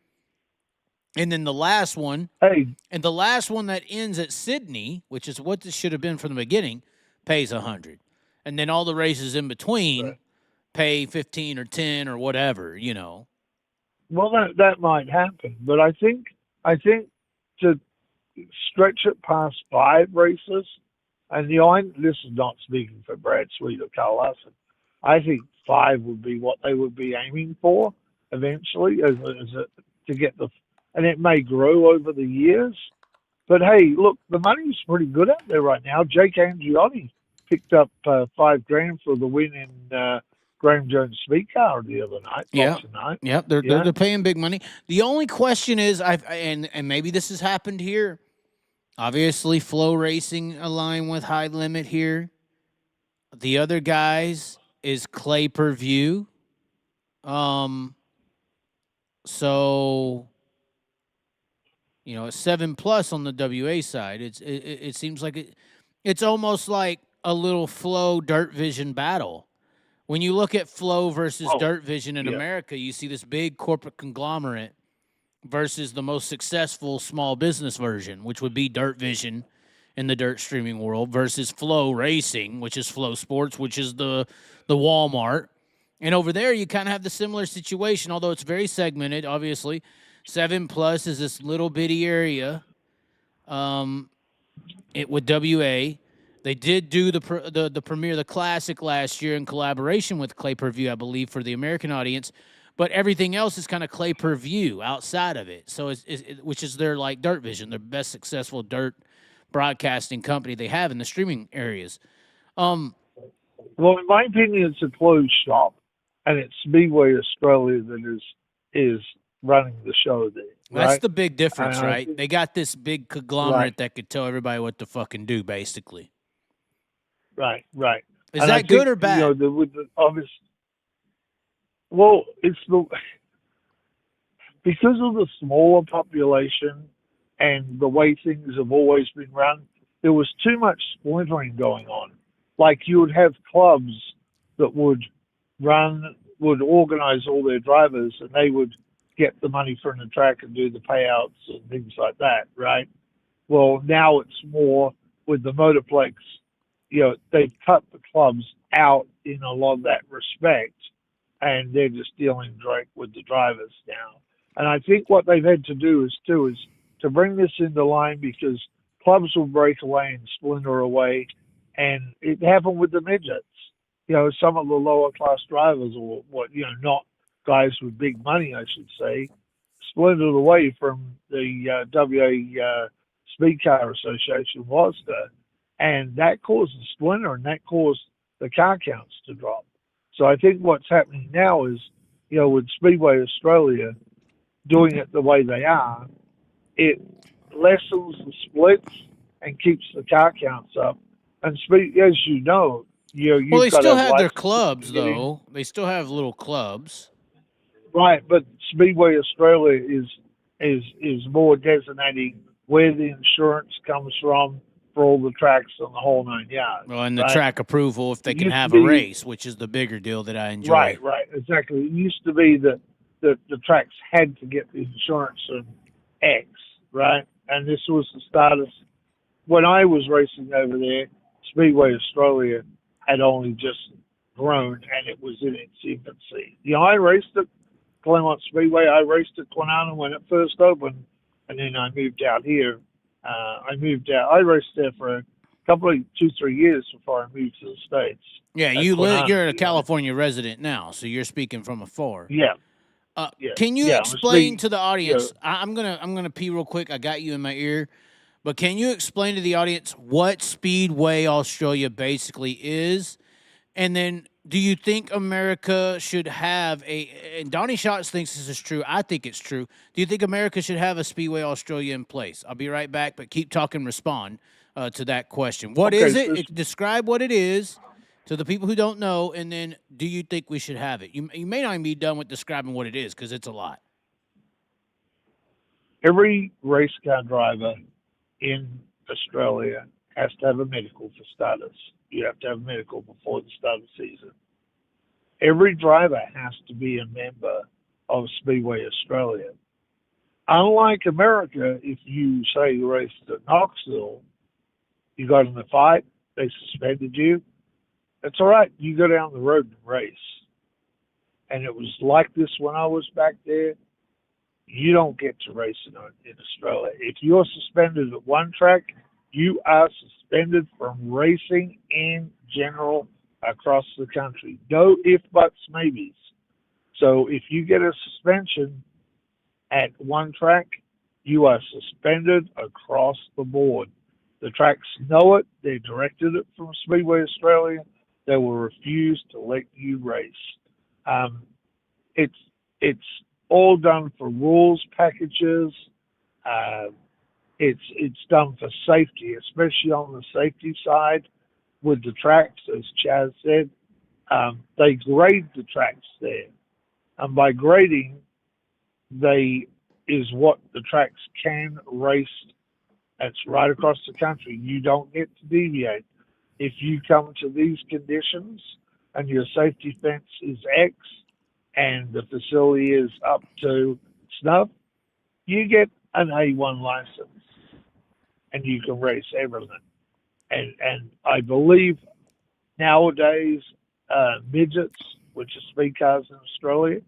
And then the last one, and the last one that ends at Sydney, which is what this should have been from the beginning, pays 100. And then all the races in between pay 15 or 10 or whatever, you know. Well, that might happen, but I think to stretch it past 5 races, and this is not speaking for Brad Sweet or Carl Larson. I think 5 would be what they would be aiming for eventually, to get and it may grow over the years. But hey, look, the money's pretty good out there right now. Jake Angioni picked up $5,000 for the win in Graham Jones Speed Car the other night. Yeah, they're paying big money. The only question is, and maybe this has happened here. Obviously, Flow Racing aligned with High Limit here. The other guys is Clay Per View. So, you know, it's 7+ on the WA side. It seems like it's almost like a little Flow Dirt Vision battle. When you look at Flow versus Dirt Vision in America, you see this big corporate conglomerate versus the most successful small business version, which would be Dirt Vision in the dirt streaming world, versus Flow Racing, which is Flow Sports, which is the Walmart. And over there, you kind of have the similar situation, although it's very segmented, obviously. 7+ is this little bitty area with WA. They did do the premiere of the Classic last year in collaboration with Clay Per View, I believe, for the American audience. But everything else is kind of Clay Per View outside of it. So which is their like Dirt Vision, their best successful dirt broadcasting company they have in the streaming areas. Well, in my opinion, it's a closed shop, and it's Speedway Australia that is running the show there. Right? That's the big difference, right? They got this big conglomerate that could tell everybody what to fucking do, basically. Right. Is that good or bad? You know, with the obvious. Well, it's because of the smaller population and the way things have always been run. There was too much splintering going on. Like you would have clubs that would organize all their drivers, and they would get the money from the track and do the payouts and things like that, right? Well, now it's more with the Motorplex. You know, they've cut the clubs out in a lot of that respect, and they're just dealing direct with the drivers now. And I think what they've had to do is to bring this into line, because clubs will break away and splinter away, and it happened with the midgets. You know, some of the lower class drivers, or not guys with big money, I should say, splintered away from the WA Speed Car Association was there, and that caused a splinter, and that caused the car counts to drop. So I think what's happening now is, with Speedway Australia doing it the way they are, it lessens the splits and keeps the car counts up. And as you know, you've Well, they got to still have have their licenses clubs, to get in. though. They still have little clubs. Right, but Speedway Australia is more designating where the insurance comes from for all the tracks on the whole 9 yards. Well, and the right? track approval if they It can used to have a be- race, which is the bigger deal that I enjoy. Right, exactly. It used to be that the tracks had to get the insurance from X, right? And this was the status. When I was racing over there, Speedway Australia had only just grown and it was in its infancy. I raced at Claremont Speedway. I raced at Kwinana when it first opened, and then I moved out here. I raced there for a couple of 2-3 years before I moved to the States. Yeah, you're a California resident now, so you're speaking from afar. Yeah. Can you explain to the audience? Yeah. I'm gonna pee real quick. I got you in my ear, but can you explain to the audience what Speedway Australia basically is, and then do you think America should have and Donnie Schatz thinks this is true. I think it's true. Do you think America should have a Speedway Australia in place? I'll be right back, but keep talking. Respond to that question. What is it? Describe what it is to the people who don't know, and then do you think we should have it? You may not even be done with describing what it is because it's a lot. Every race car driver in Australia has to have a medical for starters. You have to have a medical before the start of the season. Every driver has to be a member of Speedway Australia. Unlike America, if you say you raced at Knoxville, you got in a fight, they suspended you, it's all right. You go down the road and race. And it was like this when I was back there. You don't get to race in Australia. If you're suspended at one track, you are suspended from racing in general across the country. No if, buts, maybes. So if you get a suspension at one track, you are suspended across the board. The tracks know it. They directed it from Speedway Australia. They will refuse to let you race. It's all done for rules packages. It's done for safety, especially on the safety side with the tracks, as Chaz said. They grade the tracks there. And by grading, is what the tracks can race. That's right across the country. You don't get to deviate. If you come to these conditions and your safety fence is X and the facility is up to snuff, you get an A1 license and you can race everything. And I believe nowadays midgets, which are speed cars in Australia,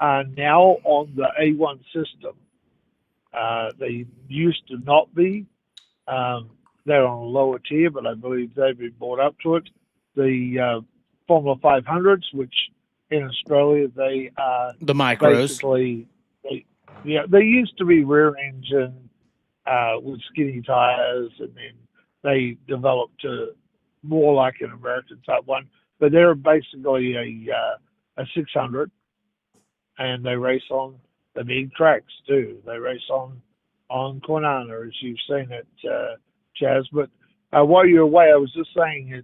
are now on the A1 system. They used to not be. They're on a lower tier, but I believe they've been brought up to it. The Formula 500s, which in Australia they are the micros. Basically, they used to be rear engine with skinny tires, and then they developed to more like an American type one. But they're basically a 600, and they race on the big tracks too. They race on Kwinana, as you've seen it, Chaz. But while you're away, I was just saying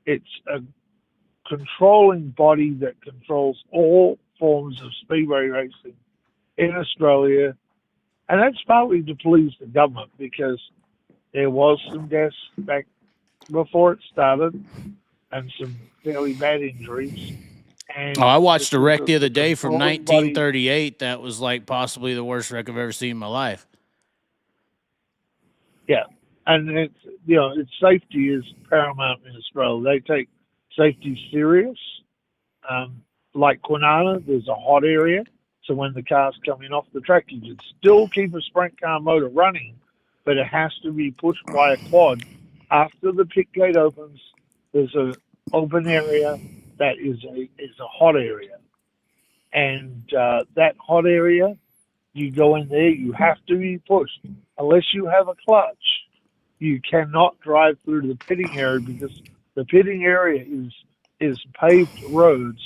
it's a controlling body that controls all forms of speedway racing in Australia, and that's partly to please the government because there was some deaths back before it started and some fairly bad injuries. And I watched a wreck the other day from 1938 that was like possibly the worst wreck I've ever seen in my life. Yeah, and it's safety is paramount in Australia. They take safety serious. Like Kwinana, there's a hot area, so when the car's coming off the track, you can still keep a sprint car motor running, but it has to be pushed by a quad. After the pit gate opens, there's an open area that is a hot area, and that hot area You go in there, you have to be pushed. Unless you have a clutch, you cannot drive through the pitting area because the pitting area is paved roads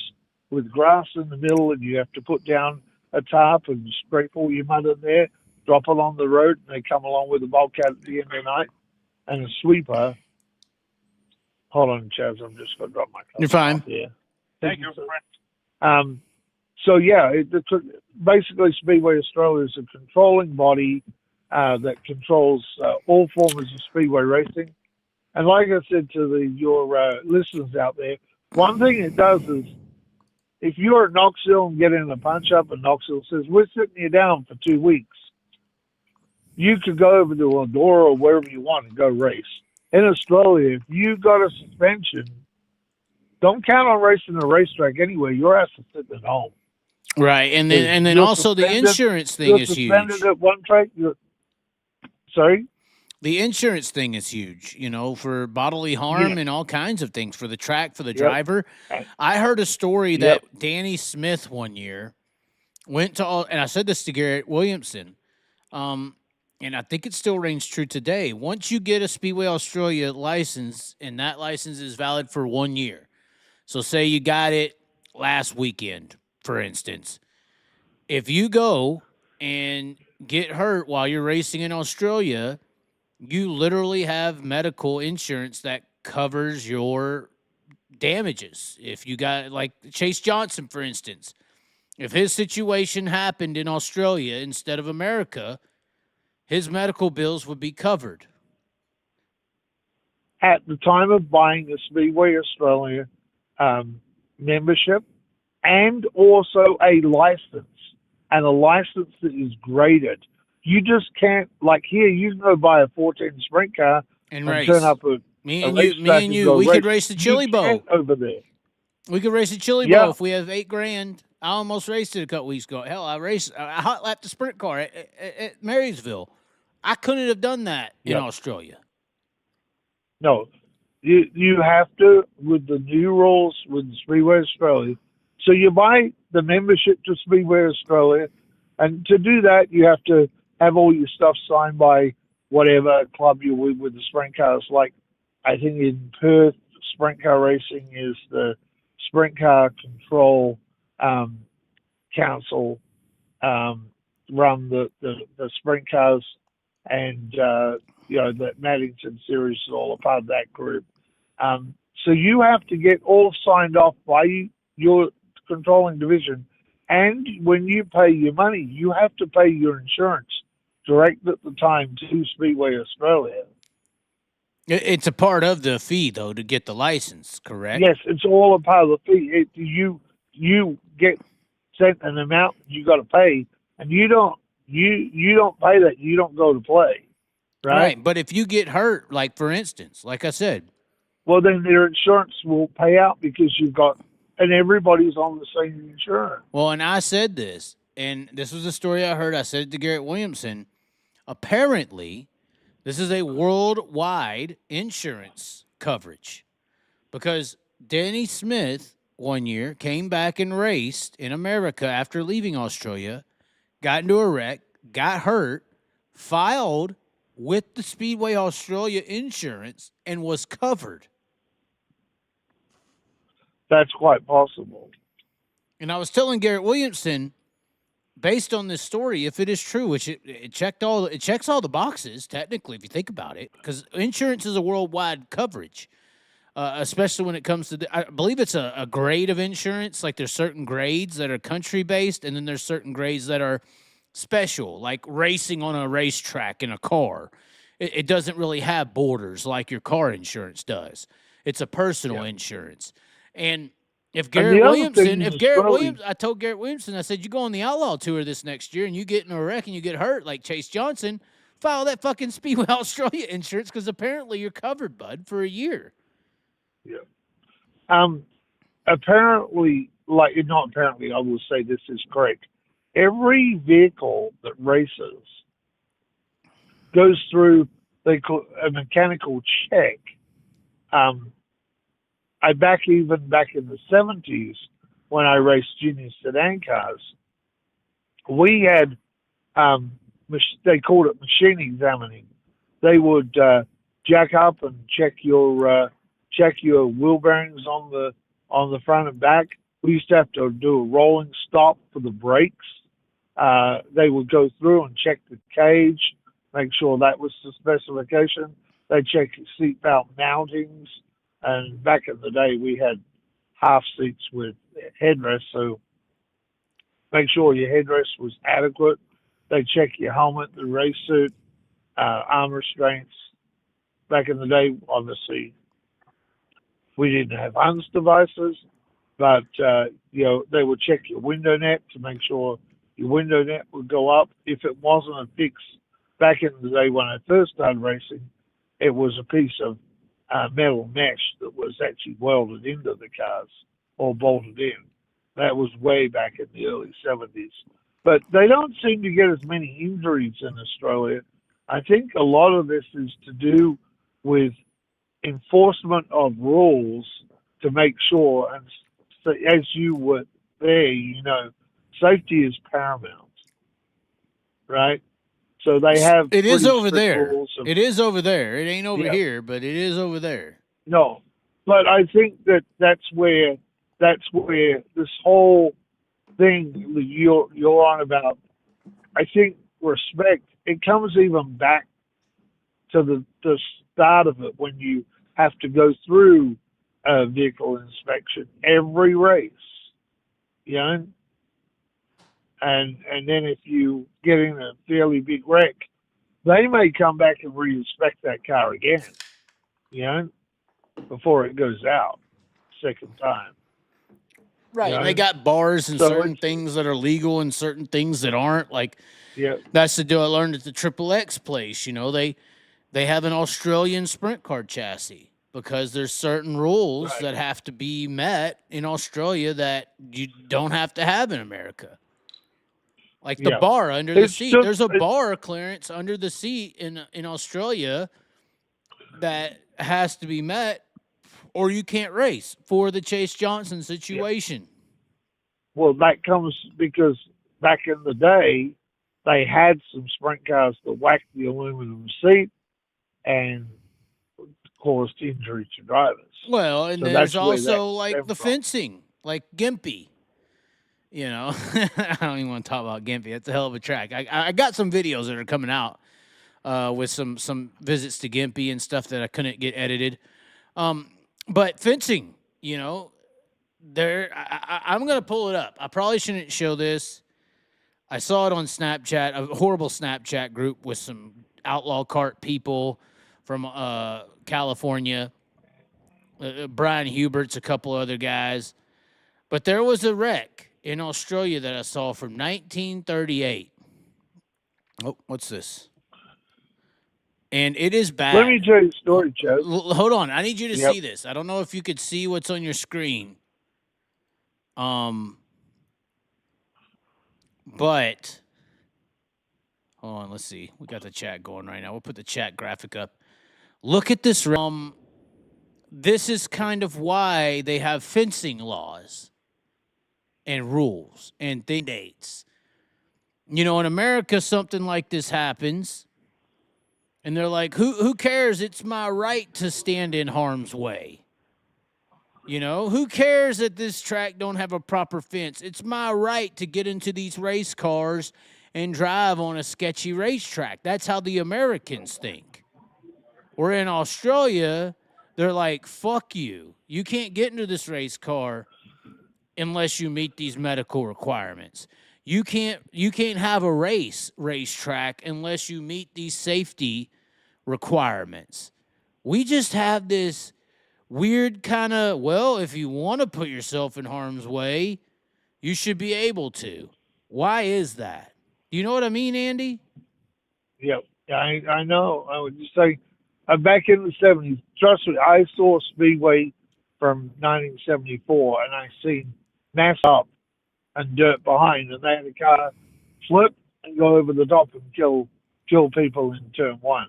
with grass in the middle, and you have to put down a tarp and scrape all your mud in there, drop it on the road, and they come along with a bulkhead at the end of the night and a sweeper. Hold on, Chaz, I'm just going to drop my cup. You're fine. Yeah. Thank you, friend. So yeah, basically Speedway Australia is a controlling body that controls all forms of speedway racing. And like I said to your listeners out there, one thing it does is if you're at Knoxville and get in a punch up and Knoxville says, we're sitting you down for 2 weeks, you could go over to Eldora or wherever you want and go race. In Australia, if you got a suspension, don't count on racing a racetrack anyway. Your ass is sitting at home. Right, and then also the insurance thing is huge. At one track, sorry? The insurance thing is huge, for bodily harm and all kinds of things for the track, for the driver. I heard a story that Danny Smith one year went to and I said this to Garrett Williamson, and I think it still reigns true today. Once you get a Speedway Australia license, and that license is valid for 1 year, so say you got it last weekend, for instance, if you go and get hurt while you're racing in Australia, you literally have medical insurance that covers your damages. If you got, like Chase Johnson, for instance, if his situation happened in Australia instead of America, his medical bills would be covered. At the time of buying the Speedway Australia membership, and also a license, and a license that is graded. You just can't, like here, you can go buy a 14 sprint car and race. Turn up me and you, we could race the Chili Bowl over there. We could race the Chili Bowl if we have $8,000. I almost raced it a couple weeks ago. Hell, I hot lapped the sprint car at Marysville. I couldn't have done that in Australia. No, you have to, with the new rules with Speedway Australia. So you buy the membership to Speedway Australia, and to do that, you have to have all your stuff signed by whatever club you're with the sprint cars. Like, I think in Perth, sprint car racing is the Sprint Car Control Council, run the sprint cars, and the Maddington series is all a part of that group. So you have to get all signed off by your controlling division, and when you pay your money, you have to pay your insurance direct at the time to Speedway Australia. It's a part of the fee, though, to get the license, correct? Yes, it's all a part of the fee. You get sent an amount you got to pay, and you don't pay that, you don't go to play, right? But if you get hurt, like for instance, like I said, well, then their insurance will pay out because you've got, and everybody's on the same insurance. Well, and I said this, and this was a story I heard. I said it to Garrett Williamson. Apparently, this is a worldwide insurance coverage because Danny Smith one year came back and raced in America after leaving Australia, got into a wreck, got hurt, filed with the Speedway Australia insurance, and was covered. That's quite possible. And I was telling Garrett Williamson, based on this story, if it is true, which it checks all the boxes, technically, if you think about it, because insurance is a worldwide coverage, especially when it comes to, I believe it's a grade of insurance. Like there's certain grades that are country-based, and then there's certain grades that are special, like racing on a racetrack in a car. It doesn't really have borders like your car insurance does. It's a personal insurance. And if Garrett Williamson, I told Garrett Williamson, I said, you go on the Outlaw Tour this next year and you get in a wreck and you get hurt like Chase Johnson, file that fucking Speedway Australia insurance because apparently you're covered, bud, for a year. Yeah. Apparently, not apparently, I will say this is correct. Every vehicle that races goes through a mechanical check. Back in the 70s when I raced junior sedan cars, we had they called it machine examining. They would jack up and check your wheel bearings on the front and back. We used to have to do a rolling stop for the brakes. They would go through and check the cage, make sure that was the specification. They check your seatbelt mountings, and back in the day we had half seats with headrests, so make sure your headrest was adequate. They check your helmet, the race suit, arm restraints. Back in the day, obviously, we didn't have HUNS devices, but they would check your window net to make sure your window net would go up. If it wasn't a fix, back in the day when I first started racing, it was a piece of metal mesh that was actually welded into the cars or bolted in. That was way back in the early 70s. But they don't seem to get as many injuries in Australia. I think a lot of this is to do with enforcement of rules to make sure, and so as you were there, safety is paramount, right? So they have. It is over there. It is over there. It ain't over here, but it is over there. No, but I think that's where this whole thing that you're on about. I think respect. It comes even back to the start of it when you have to go through a vehicle inspection every race, and then if you get in a fairly big wreck, they may come back and re-inspect that car again, before it goes out second time. Right. They got bars and certain things that are legal and certain things that aren't. Like, that's the deal I learned at the Triple X place. They have an Australian sprint car chassis because there's certain rules that have to be met in Australia that you don't have to have in America. Like the bar under the seat. There's a bar clearance under the seat in Australia that has to be met, or you can't race for the Chase Johnson situation. Well, that comes because back in the day, they had some sprint cars that whacked the aluminum seat and caused injury to drivers. Well, and so there's also like the fencing, like Gimpy. I don't even want to talk about Gimpy. That's a hell of a track. I got some videos that are coming out with some visits to Gimpy and stuff that I couldn't get edited. But fencing, I'm going to pull it up. I probably shouldn't show this. I saw it on Snapchat, a horrible Snapchat group with some outlaw cart people from California. Brian Hubert's, a couple other guys. But there was a wreck in Australia that I saw from 1938. Oh, what's this? And it is bad. Let me tell you a story, Chaz. Hold on. I need you to see this. I don't know if you could see what's on your screen. But hold on, let's see. We got the chat going right now. We'll put the chat graphic up. Look at this. This is kind of why they have fencing laws and rules and dates. In America, something like this happens, and they're like, who cares? It's my right to stand in harm's way. Who cares that this track don't have a proper fence? It's my right to get into these race cars and drive on a sketchy racetrack. That's how the Americans think. Or in Australia, they're like, fuck you. You can't get into this race car unless you meet these medical requirements. You can't have a racetrack unless you meet these safety requirements. We just have this weird kind of, if you want to put yourself in harm's way, you should be able to. Why is that? Do you know what I mean, Andy? Yeah, I know. I would just say, back in the 70s, trust me, I saw Speedway from 1974, and I seen mass up and dirt behind, and they had a car flip and go over the top and kill people in turn one.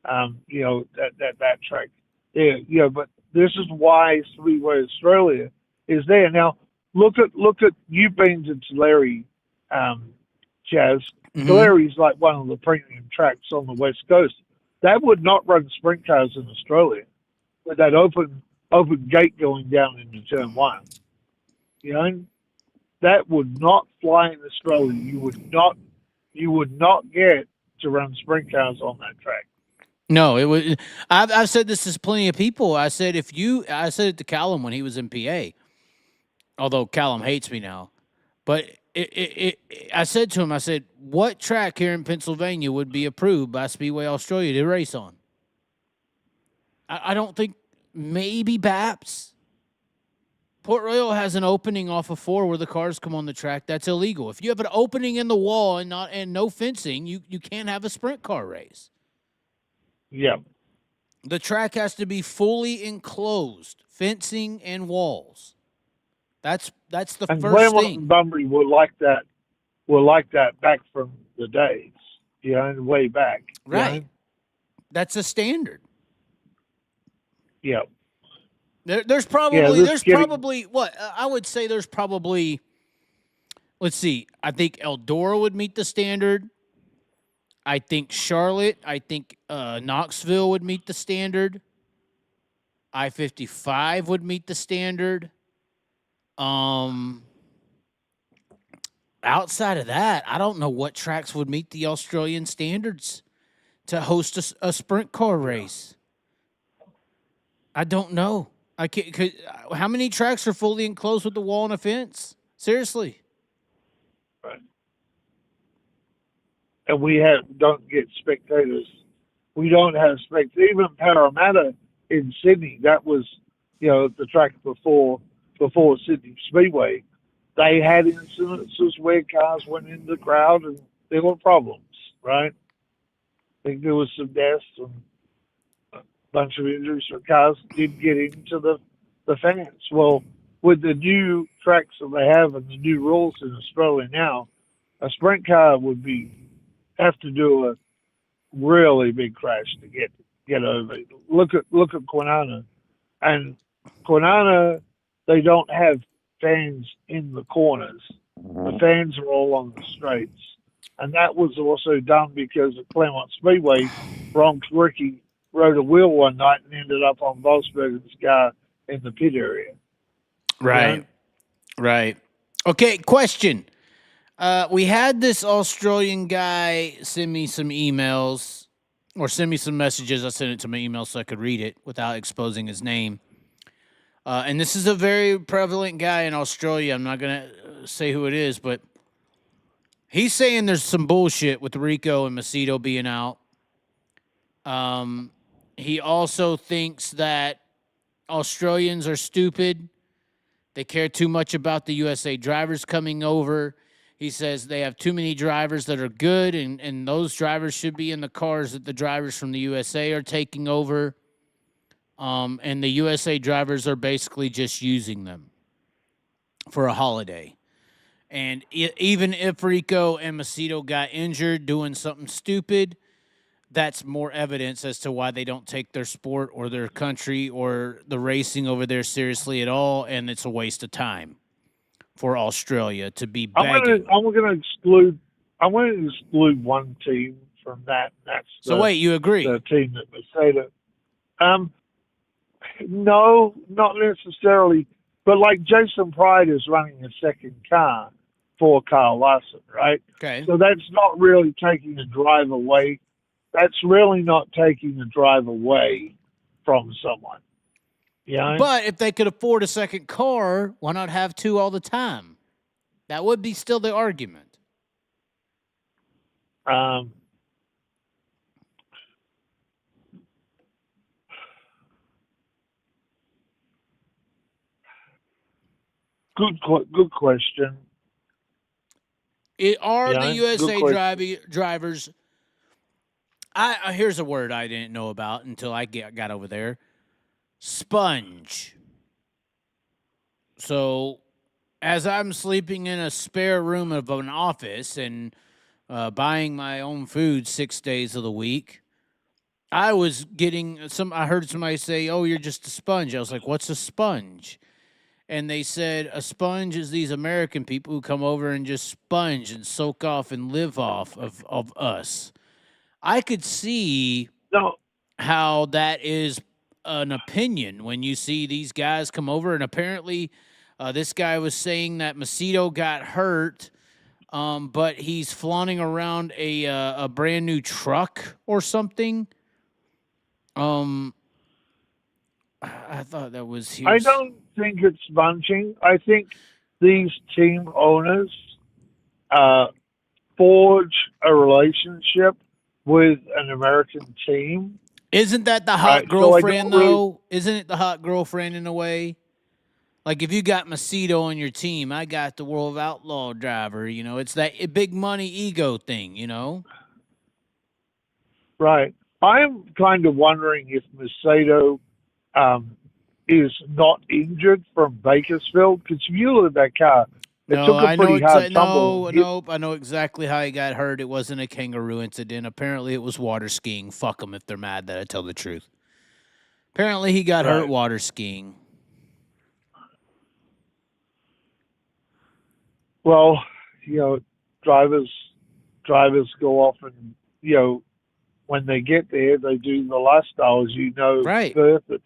That track there. But this is why Speedway Australia is there. Now, look at you've been to Tulare Chaz. Mhm. Kalari's like one of the premium tracks on the West Coast. That would not run sprint cars in Australia with that open gate going down into turn one. You know, that would not fly in Australia. You would not get to run sprint cars on that track. No, it was. I've said this to plenty of people. I said I said it to Callum when he was in PA. Although Callum hates me now, but I said to him, I said, what track here in Pennsylvania would be approved by Speedway Australia to race on? I don't think, maybe Baps. Port Royal has an opening off of 4 where the cars come on the track. That's illegal. If you have an opening in the wall and no fencing, you can't have a sprint car race. Yeah. The track has to be fully enclosed, fencing and walls. That's the and first Claremont thing. And Bunbury were like that. Back from the days, way back. Right. That's a standard. Yeah. There's probably what I would say. There's probably, let's see. I think Eldora would meet the standard. I think Charlotte. I think Knoxville would meet the standard. I-55 would meet the standard. Outside of that, I don't know what tracks would meet the Australian standards to host a sprint car race. I don't know. I can't. How many tracks are fully enclosed with the wall and a fence? Seriously. Right. And don't get spectators. We don't have spectators. Even Parramatta in Sydney, that was, the track before Sydney Speedway. They had incidences where cars went in the crowd and there were problems, right? I think there was some deaths and a bunch of injuries for cars did get into the fans. Well, with the new tracks that they have and the new rules in Australia now, a sprint car would have to do a really big crash to get over. Look at Kwinana. And Kwinana, they don't have fans in the corners. The fans are all on the straights. And that was also done because at Claremont Speedway, Ron Ricky rode a wheel one night and ended up on Volkswagen's car in the pit area. Right. Right. Okay, question. We had this Australian guy send me some emails or send me some messages. I sent it to my email so I could read it without exposing his name. And this is a very prevalent guy in Australia. I'm not going to say who it is, but he's saying there's some bullshit with Rico and Macedo being out. He also thinks that Australians are stupid. They care too much about the USA drivers coming over. He says they have too many drivers that are good, and those drivers should be in the cars that the drivers from the USA are taking over. And the USA drivers are basically just using them for a holiday. And even if Rico and Macedo got injured doing something stupid, that's more evidence as to why they don't take their sport or their country or the racing over there seriously at all, and it's a waste of time for Australia to be begging. I'm going to exclude one team from that. Wait, you agree? The team that Macedo. No, not necessarily. But like Jason Pride is running a second car for Carl Larson, right? Okay. So that's not really taking the drive away. That's really not taking the drive away from someone. Yeah. But if they could afford a second car, why not have two all the time? That would be still the argument. Good question. Are the USA drivers? Here's a word I didn't know about until I got over there. Sponge. So, as I'm sleeping in a spare room of an office and buying my own food 6 days of the week, I was getting I heard somebody say, "Oh, you're just a sponge." I was like, "What's a sponge?" and they said a sponge is these American people who come over and just sponge and soak off and live off of us. I could see how that is an opinion when you see these guys come over, and apparently this guy was saying that Macedo got hurt, but he's flaunting around a brand new truck or something. I thought that was. I don't think it's bunching. I think these team owners forge a relationship with an American team. Isn't that the hot girlfriend, though? Isn't it the hot girlfriend in a way? Like, if you got Macedo on your team, I got the World of Outlaw driver. You know, it's that big money ego thing, you know? Right. I'm kind of wondering if Macedo is not injured from Bakersfield, because if you look at that car, it took a pretty hard tumble. Nope, I know exactly how he got hurt. It wasn't a kangaroo incident. Apparently, it was water skiing. Fuck them if they're mad that I tell the truth. Apparently, he got hurt water skiing. Well, you know, drivers go off and, you know, when they get there, they do the lifestyle, as you know, right. Perth. It's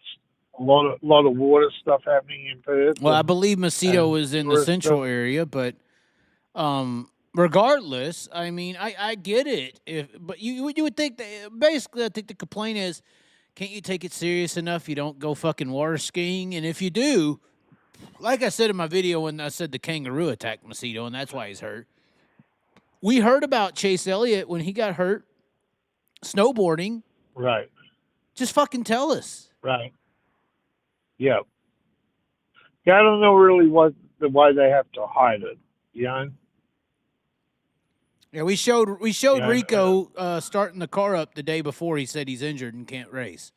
a lot of water stuff happening in Perth. Well, I believe Macedo was in the central area, but regardless, I mean, I get it. But you would think that basically, I think the complaint is, can't you take it serious enough? You don't go fucking water skiing, and if you do, like I said in my video when I said the kangaroo attacked Macedo, and that's why he's hurt. We heard about Chase Elliott when he got hurt snowboarding. Right. Just fucking tell us. Right. Yeah. Yeah, I don't know really why they have to hide it. You know? Yeah, we showed Rico starting the car up the day before. He said he's injured and can't race.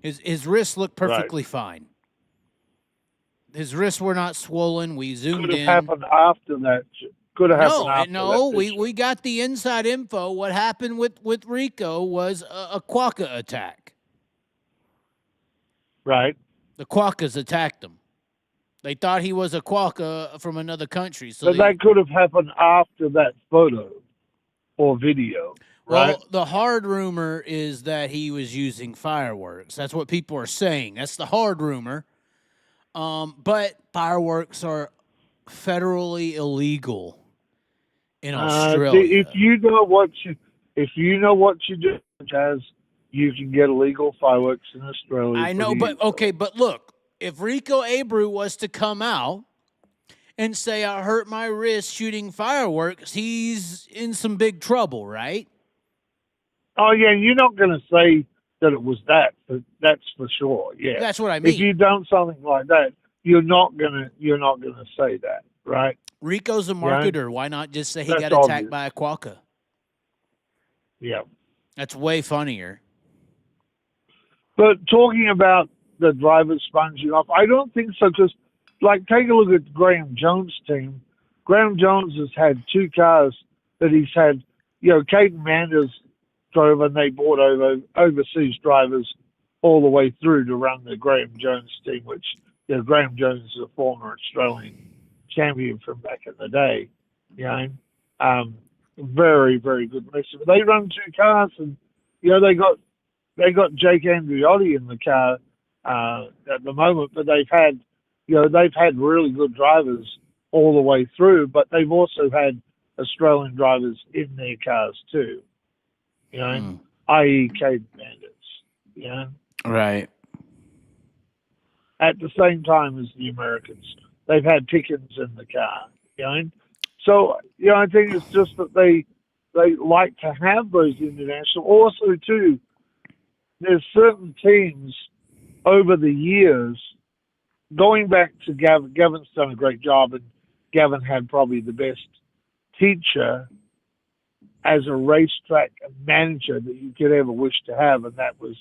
His wrists look perfectly fine. His wrists were not swollen. We zoomed in. Could have happened after that. Could have happened after no. That we got the inside info. What happened with Rico was a quokka attack. Right. The quokkas attacked him. They thought he was a quokka from another country. So that could have happened after that photo or video. Right? Well, the hard rumor is that he was using fireworks. That's what people are saying. That's the hard rumor. But fireworks are federally illegal in Australia. If you know what you do, Chaz, you can get illegal fireworks in Australia. I know, but look, if Rico Abreu was to come out and say, I hurt my wrist shooting fireworks, he's in some big trouble, right? Oh, yeah, you're not going to say that it was that, but that's for sure. Yeah, that's what I mean. If you've done something like that, you're not gonna say that, right? Rico's a marketer. Right? Why not just say he got attacked by a quokka? Yeah, that's way funnier. But talking about the drivers sponging off, I don't think so. Because, like, take a look at Graham Jones' team. Graham Jones has had two cars that he's had. You know, Caden Manders drove, and they brought overseas drivers all the way through to run the Graham Jones team, which, you know, Graham Jones is a former Australian champion from back in the day. You know, very, very good racer. But they run two cars, and, you know, they got Jake Andreotti in the car at the moment, but they've had really good drivers all the way through, but they've also had Australian drivers in their cars too. You know, i.e. Caden Manders, you know? Right. At the same time as the Americans. They've had Pickens in the car, you know? So, you know, I think it's just that they like to have those international. Also, too, there's certain teams over the years, going back to Gavin. Gavin's done a great job, and Gavin had probably the best teacher as a racetrack manager that you could ever wish to have, and that was,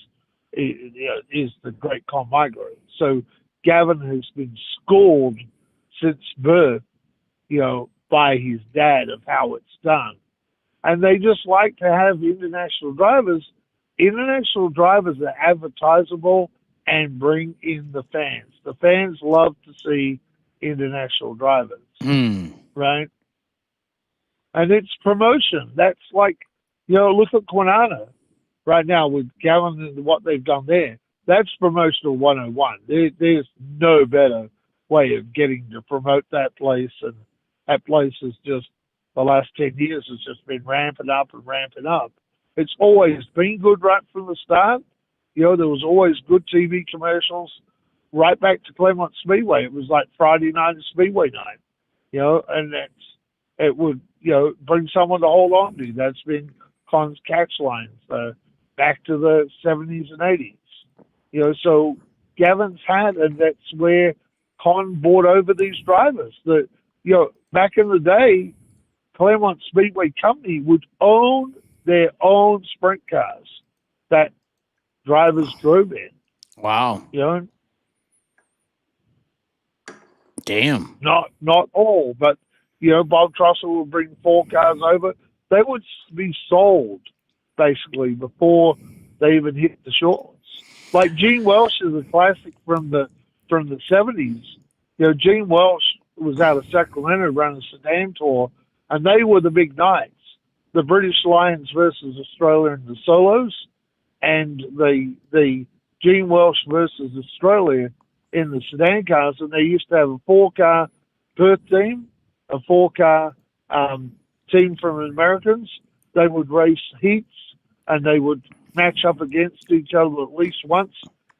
is the great Con Migro. So Gavin has been schooled since birth, you know, by his dad of how it's done. And they just like to have international drivers. International drivers are advertisable and bring in the fans. The fans love to see international drivers, Hmm. right? And it's promotion. That's like, look at Quinana right now with Gavin and what they've done there. That's promotional 101. There's no better way of getting to promote that place. And that place is just, the last 10 years has just been ramping up and ramping up. It's always been good right from the start. There was always good TV commercials right back to Claremont Speedway. It was like Friday night and Speedway night, and it would, bring someone to hold on to. That's been Con's catch lines back to the 70s and 80s. So Gavin's had, and that's where Con brought over these drivers. That, back in the day, Claremont Speedway Company would own their own sprint cars that drivers drove in. Wow. Damn. Not all, but Bob Trussell would bring 4 cars over. They would be sold basically before they even hit the shorts. Like Gene Welsh is a classic from the 70s. Gene Welsh was out of Sacramento running a sedan tour, and they were the big nights. The British Lions versus Australia in the solos, and the Gene Welsh versus Australia in the sedan cars. And they used to have a 4-car Perth team, a 4-car team from Americans. They would race heats, and they would match up against each other at least once.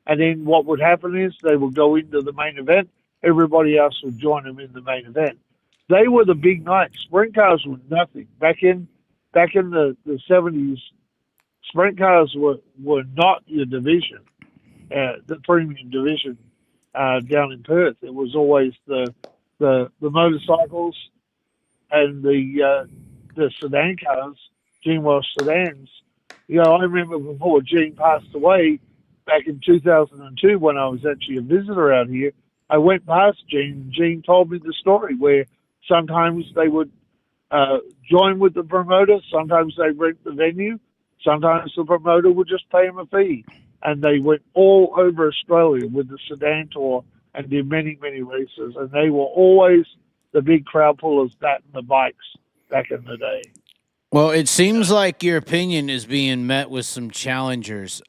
And then what would happen is they would go into the main event. Everybody else would join them in the main event. They were the big nights. Sprint cars were nothing. Back in the 70s, sprint cars were not your division, the premium division down in Perth. It was always the motorcycles and the sedan cars, Gene Welsh sedans. I remember before Gene passed away back in 2002 when I was actually a visitor out here, I went past Gene, and Gene told me the story where sometimes they would join with the promoter, sometimes they rent the venue, sometimes the promoter would just pay them a fee. And they went all over Australia with the sedan tour and did many, many races. And they were always the big crowd pullers, that and the bikes back in the day. Well, it seems like your opinion is being met with some challengers.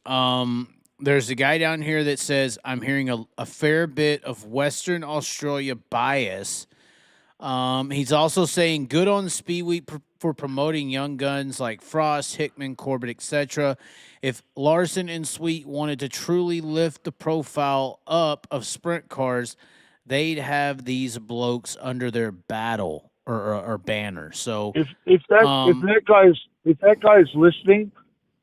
There's a guy down here that says, I'm hearing a fair bit of Western Australia bias. He's also saying good on Speedweek for promoting young guns like Frost, Hickman, Corbett, etc. If Larson and Sweet wanted to truly lift the profile up of sprint cars, they'd have these blokes under their battle or banner. So if that guy's listening,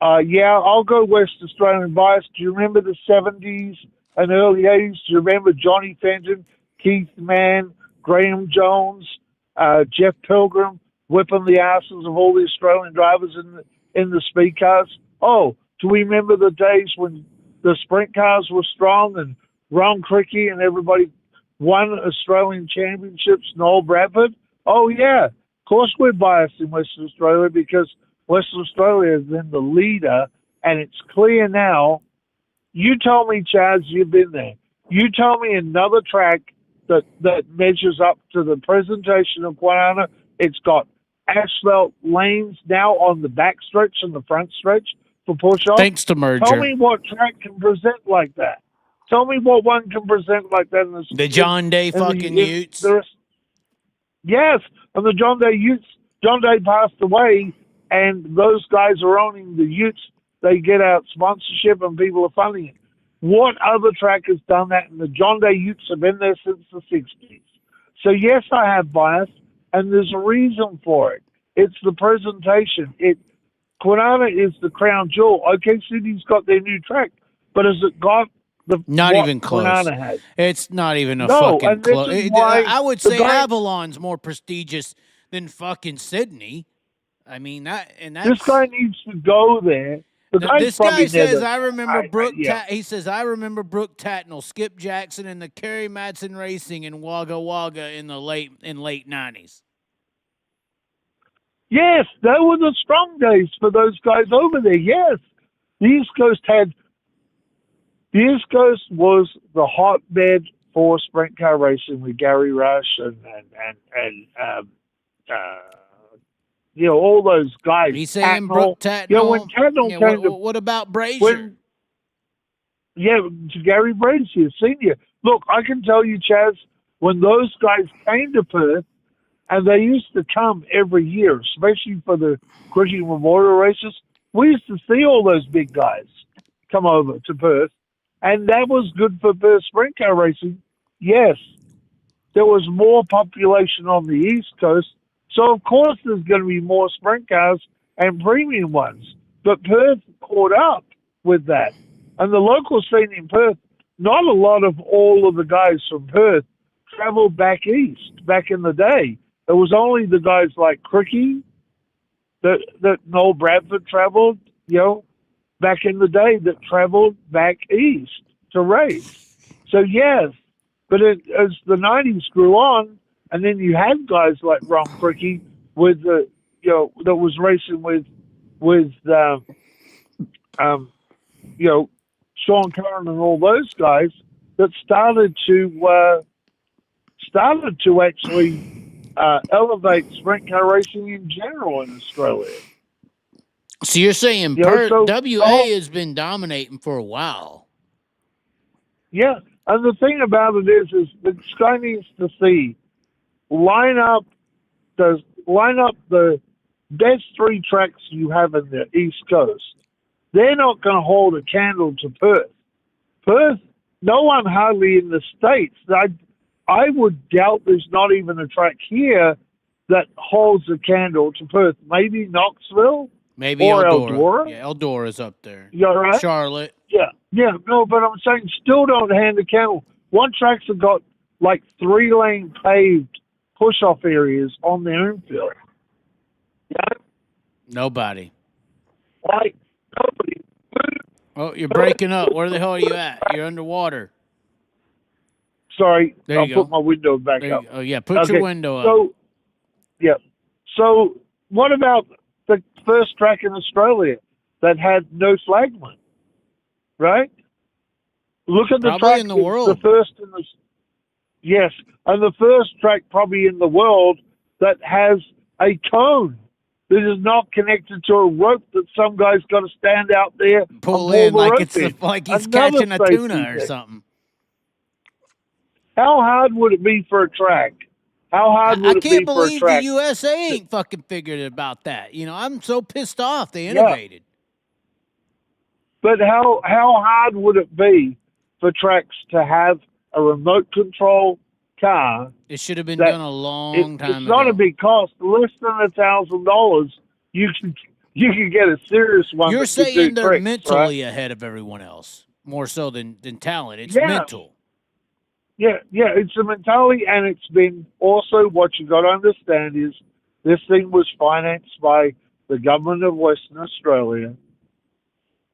I'll go West Australian bias. Do you remember the 70s and early 80s? Do you remember Johnny Fenton, Keith Mann, Graham Jones, Jeff Pilgrim whipping the asses of all the Australian drivers in the speed cars? Oh, do we remember the days when the sprint cars were strong and Ron Cricky and everybody won Australian championships, Noel Bradford? Oh, yeah. Of course we're biased in Western Australia because Western Australia is then the leader, and it's clear now. You tell me, Chaz, you've been there. You tell me another track that measures up to the presentation of Quinana. It's got asphalt lanes now on the back stretch and the front stretch for push-off. Thanks to merger. Tell me what track can present like that. Tell me what one can present like that. The John Day fucking Utes. Yes, and the John Day Utes. John Day passed away, and those guys are owning the Utes. They get out sponsorship, and people are funding it. What other track has done that? And the John Day Utes have been there since the 60s. So, yes, I have bias, and there's a reason for it. It's the presentation. Quinana is the crown jewel. Okay, Sydney's got their new track, but has it got not even close? Quinana has? It's not even a fucking close. I would say guy, Avalon's more prestigious than fucking Sydney. I mean, this guy needs to go there. This guy says, I remember Brooke. He says, I remember Brooke Tatnell, Skip Jackson, and the Kerry Madsen Racing in Wagga Wagga in late 90s. Yes, they were the strong days for those guys over there. Yes, the East Coast was the hotbed for sprint car racing with Gary Rush and all those guys. He's saying Tatnall. Brooke Tatnall. You know, when Tatnall came to... What about Brazier? To Gary Brazier, Senior. Look, I can tell you, Chaz, when those guys came to Perth, and they used to come every year, especially for the Cricket Memorial races, we used to see all those big guys come over to Perth, and that was good for Perth sprint car racing. Yes, there was more population on the East Coast, so of course there's going to be more sprint cars and premium ones. But Perth caught up with that. And the local scene in Perth, not a lot of all of the guys from Perth traveled back east back in the day. It was only the guys like Cricky that Noel Bradford traveled, back in the day that traveled back east to race. So, yes, but as the 90s grew on, and then you had guys like Ron Cricky with that was racing with Sean Curran and all those guys that started to actually elevate sprint car racing in general in Australia. So you're saying WA has been dominating for a while. Yeah, and the thing about it is the Sky needs to see line up the best 3 tracks you have in the East Coast. They're not going to hold a candle to Perth. Perth, no one hardly in the States. I would doubt there's not even a track here that holds a candle to Perth. Maybe Knoxville? Maybe or Eldora. Yeah, Eldora's up there. Yeah, right? Charlotte. Yeah. No, but I'm saying still don't hand a candle. One track's have got like 3-lane paved push-off areas on their infield. Yeah? Nobody. Like, nobody. Oh, you're breaking up. Where the hell are you at? You're underwater. Sorry, I'll put my window back up. Oh, yeah, put your window up. So what about the first track in Australia that had no flagman, right? Look at the probably track in the world. The first in the... Yes, and the first track probably in the world that has a cone that is not connected to a rope that some guy's got to stand out there pull and in pull like it's like he's catching a tuna or something. How hard would it be for a track? How hard would it be for a track? I can't believe the USA ain't fucking figured about that. I'm so pissed off. They innovated. But how hard would it be for tracks to have a remote control car? It should have been done a long time ago. It's not a big cost. Less than $1,000, you can get a serious one. You're saying they're tricks, mentally right? ahead of everyone else, more so than talent. It's mental. Yeah, it's a mentality, and it's been also what you got to understand is this thing was financed by the government of Western Australia,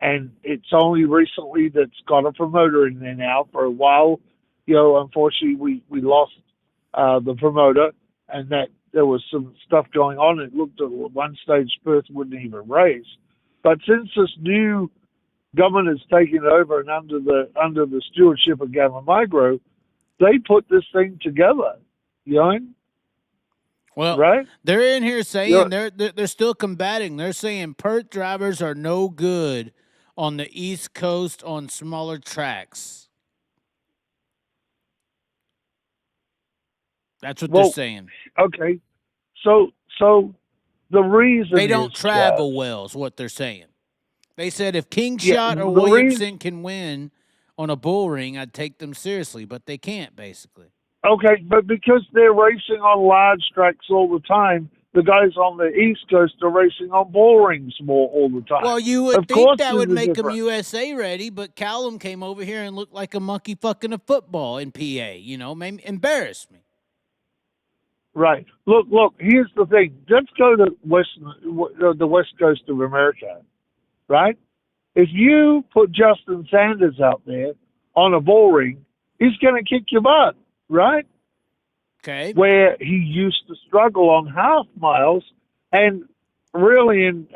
and it's only recently that's got a promoter in there now. For a while, unfortunately, we lost the promoter, and that there was some stuff going on. It looked at one stage Perth wouldn't even race, but since this new government has taken over and under the stewardship of Gavin Migro, they put this thing together, Well, right? They're in here saying they're still combating. They're saying Perth drivers are no good on the East Coast on smaller tracks. That's what they're saying. Okay, so the reason they don't travel well is what they're saying. They said if Kingshot or Williamson can win on a bull ring, I'd take them seriously, but they can't, basically. Okay, but because they're racing on large tracks all the time, the guys on the East Coast are racing on bull rings more all the time. Well, you would think that would make them USA ready, but Callum came over here and looked like a monkey fucking a football in PA, maybe embarrassed me. Right. Look, here's the thing. Let's go to the West Coast of America, right? If you put Justin Sanders out there on a bull ring, he's going to kick your butt, right? Okay. Where he used to struggle on half miles, and really in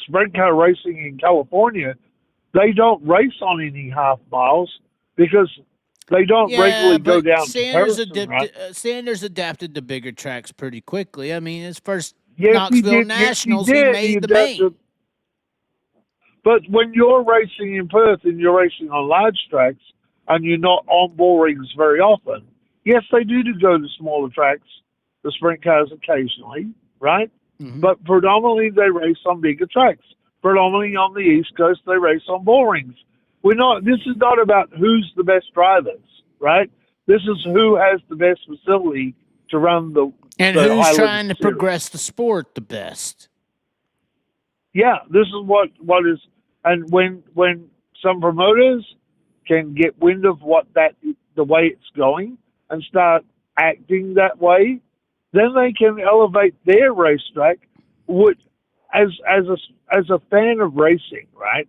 sprint car racing in California, they don't race on any half miles because They don't regularly go down to Pedersen, right? Sanders adapted to bigger tracks pretty quickly. I mean, his first Yes, he Knoxville did. Nationals, Yes, he he did. made the main. But when you're racing in Perth and you're racing on large tracks and you're not on bull rings very often, yes, they do go to smaller tracks, the sprint cars occasionally, right? Mm-hmm. But predominantly they race on bigger tracks. Predominantly on the East Coast, they race on bull rings. This is not about who's the best drivers, right? This is who has the best facility to run the who's trying to progress the sport the best. Yeah, this is what is, and when some promoters can get wind of the way it's going and start acting that way, then they can elevate their racetrack. As a fan of racing, right?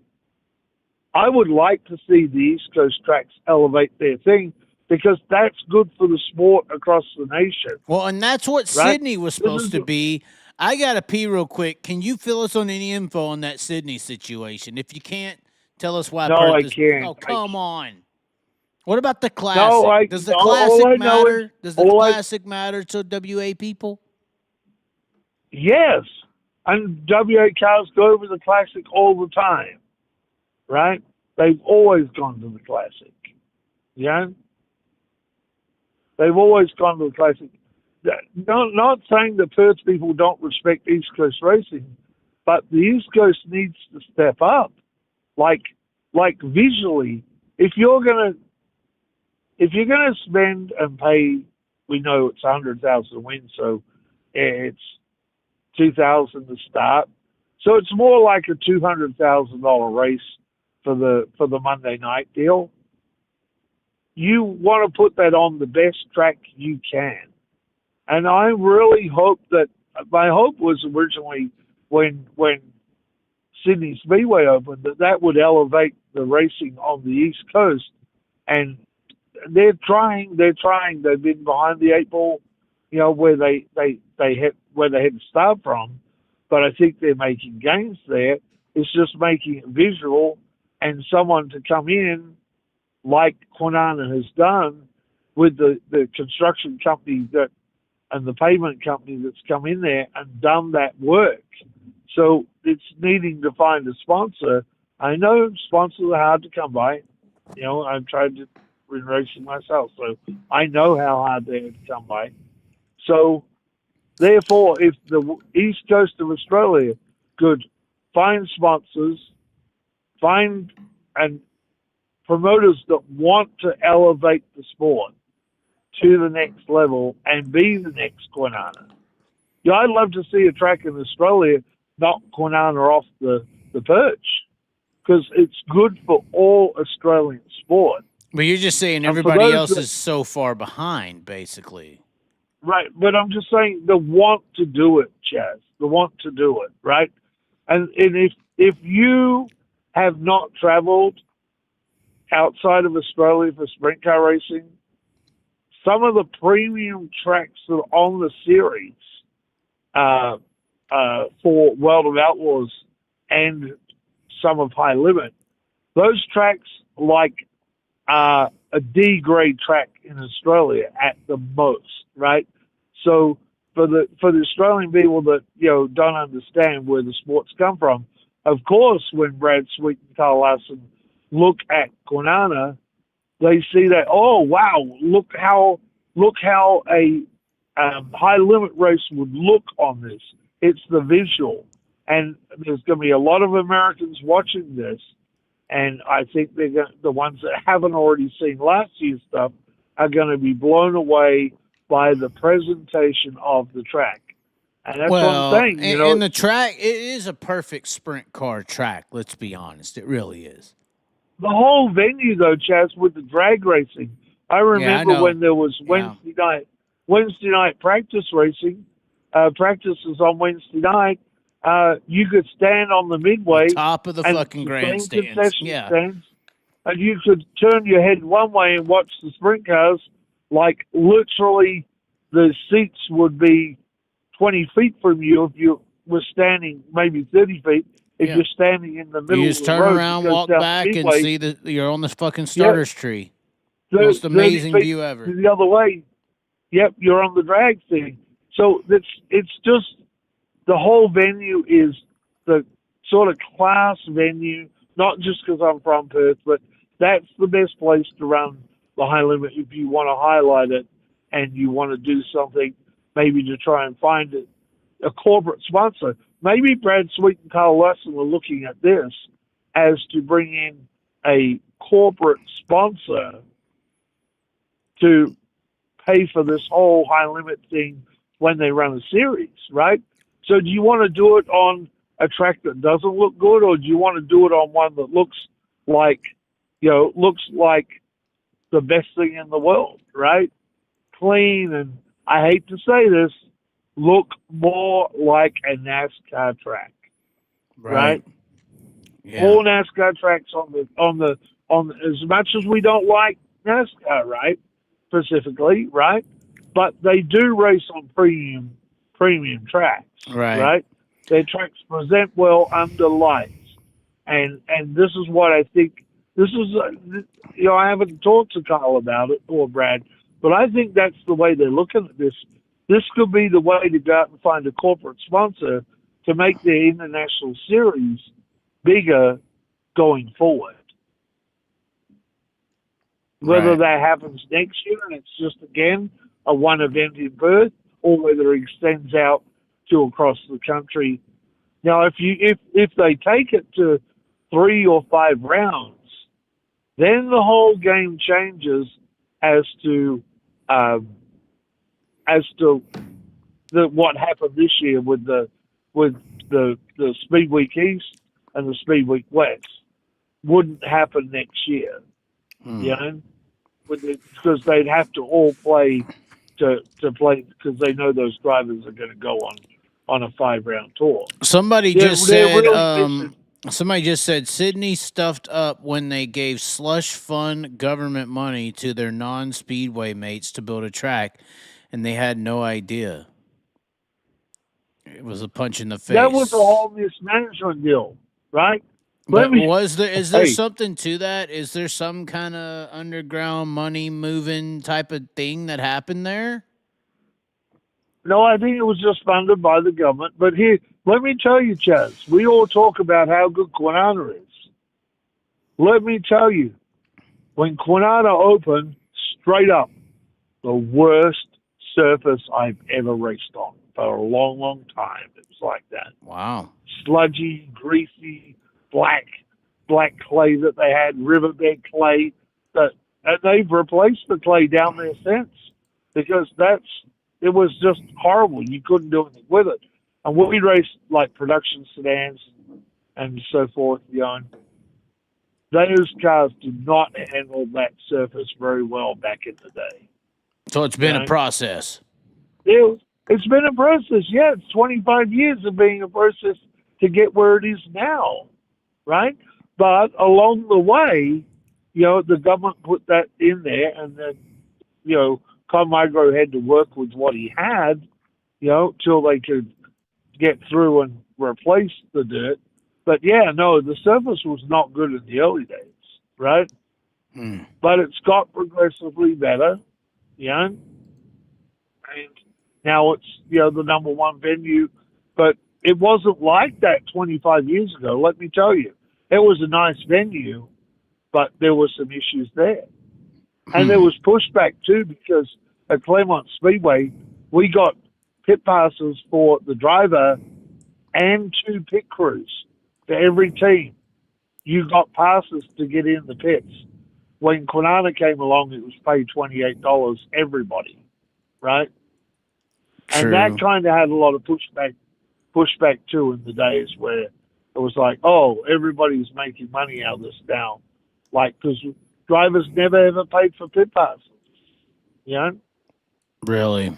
I would like to see the East Coast tracks elevate their thing because that's good for the sport across the nation. Well, and that's what Sydney was supposed to be. I got to pee real quick. Can you fill us on any info on that Sydney situation? If you can't, tell us why. No, I can't. Oh, come on. What about the Classic? No, Does the Classic matter? Does the Classic matter to WA people? Yes. And WA cars go over the Classic all the time, right? They've always gone to the Classic. Yeah? They've always gone to the Classic. Not saying the Perth people don't respect East Coast racing, but the East Coast needs to step up. Like visually, if you're gonna spend and pay, we know it's 100,000 to win, so it's 2,000 to start. So it's more like a $200,000 race for the Monday night deal. You want to put that on the best track you can. And I really hope my hope was originally when Sydney Speedway opened that would elevate the racing on the East Coast. And they're trying. They've been behind the eight ball, where they had to start from. But I think they're making gains there. It's just making it visual and someone to come in like Kwinana has done with the construction company and the pavement company that's come in there and done that work. So it's needing to find a sponsor. I know sponsors are hard to come by. I've tried to win racing myself, so I know how hard they are to come by. So therefore, if the East Coast of Australia could find sponsors, find and promoters that want to elevate the sport to the next level and be the next Kwinana. I'd love to see a track in Australia knock Kwinana off the perch because it's good for all Australian sport. But you're just saying everybody else is so far behind, basically. Right, but I'm just saying the want to do it, Chaz. The want to do it, right? And if you have not traveled outside of Australia for sprint car racing, some of the premium tracks that are on the series for World of Outlaws and some of High Limit, those tracks a D grade track in Australia at the most, right? So for the Australian people that don't understand where the sports come from, of course, when Brad Sweet and Carl Larson look at Kwinana, they see that, oh wow, look how a high limit race would look on this. It's the visual, and there's going to be a lot of Americans watching this, and I think the ones that haven't already seen last year's stuff are going to be blown away by the presentation of the track. And that's what I'm saying. And the track, it is a perfect sprint car track, let's be honest. It really is. The whole venue, though, Chaz, with the drag racing, I remember when there was Wednesday night practice racing, practices on Wednesday night, you could stand on the midway. The top of the fucking grandstands. Yeah. Stands, and you could turn your head one way and watch the sprint cars. Like, literally, the seats would be 20 feet from you if you were standing maybe 30 feet. If you're standing in the middle of the road. You just turn around, walk back, and see you're on the fucking starter's tree. Most 30 amazing feet view ever. the other way. Yep, you're on the drag thing. So it's just the whole venue is the sort of class venue, not just because I'm from Perth, but that's the best place to run the high limit if you want to highlight it and you want to do something maybe to try and find it, a corporate sponsor. Maybe Brad Sweet and Carl Lesson were looking at this as to bring in a corporate sponsor to pay for this whole high limit thing when they run a series, right? So do you want to do it on a track that doesn't look good, or do you want to do it on one that looks like, looks like the best thing in the world, right? Clean, and I hate to say this, look more like a NASCAR track, right? Yeah. All NASCAR tracks on the as much as we don't like NASCAR, right? Specifically, right? But they do race on premium tracks, right? Their tracks present well under lights, and this is what I think. This is I haven't talked to Carl about it or Brad, but I think that's the way they're looking at this. This could be the way to go out and find a corporate sponsor to make their international series bigger going forward. Whether that happens next year and it's just, again, a one event in Perth, or whether it extends out to across the country. Now, if they take it to 3 or 5 rounds, then the whole game changes as to what happened this year with the Speedweek East and the Speedweek West. Wouldn't happen next year, because they'd have to all play to play, because they know those drivers are going to go on a 5-round tour. Somebody just said Sydney stuffed up when they gave slush fund government money to their non-speedway mates to build a track, and they had no idea. It was a punch in the face. That was a whole mismanagement deal, right? Is there something to that? Is there some kind of underground money moving type of thing that happened there? No, I think it was just funded by the government. But here, let me tell you, Chaz, we all talk about how good Kwinana is. Let me tell you, when Kwinana opened, straight up, the worst surface I've ever raced on for a long, long time. It was like that. Wow. Sludgy, greasy, black clay that they had, riverbed clay. And they've replaced the clay down there since, because it was just horrible. You couldn't do anything with it. And we raced like production sedans and so forth, those cars did not handle that surface very well back in the day. So it's been a process. It's been a process, yeah. It's 25 years of being a process to get where it is now, right? But along the way, the government put that in there, and then, Carmigro had to work with what he had, till they could get through and replace the dirt. But the surface was not good in the early days, right? But it's got progressively better, and now it's, the number one venue. But it wasn't like that 25 years ago, let me tell you. It was a nice venue, but there were some issues there. And there was pushback too, because at Claremont Speedway, we got pit passes for the driver and 2 pit crews for every team. You got passes to get in the pits. When Kwinana came along, it was paid $28 everybody, right? True. And that kind of had a lot of pushback too in the days where it was like, oh, everybody's making money out of this now. Like, because drivers never ever paid for pit passes, Really?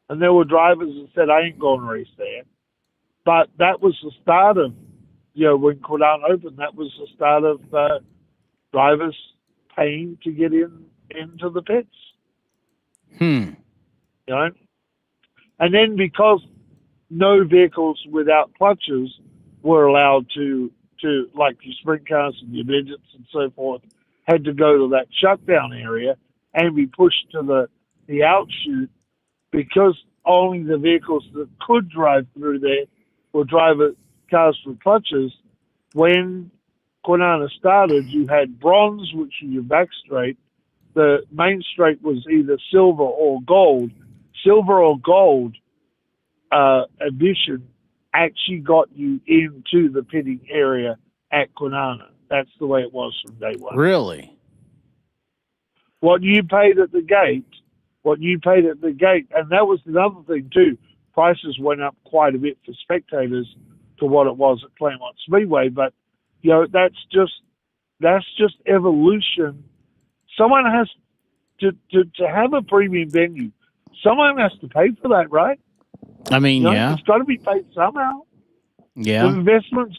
And there were drivers that said, I ain't going to race there. But that was the start of, when Kwinana opened, that was the start of drivers paying to get into the pits. And then because no vehicles without clutches were allowed to like your sprint cars and your midgets and so forth, had to go to that shutdown area and be pushed to the outshoot because only the vehicles that could drive through there were cars with clutches. When Kwinana started, you had bronze, which was your back straight. The main straight was either silver or gold. Silver or gold addition actually got you into the pitting area at Kwinana. That's the way it was from day one. Really? What you paid at the gate, and that was another thing too. Prices went up quite a bit for spectators to what it was at Claremont Speedway, but that's just evolution. Someone has to have a premium venue. Someone has to pay for that, right? I mean, yeah, it's got to be paid somehow. Yeah, The investments,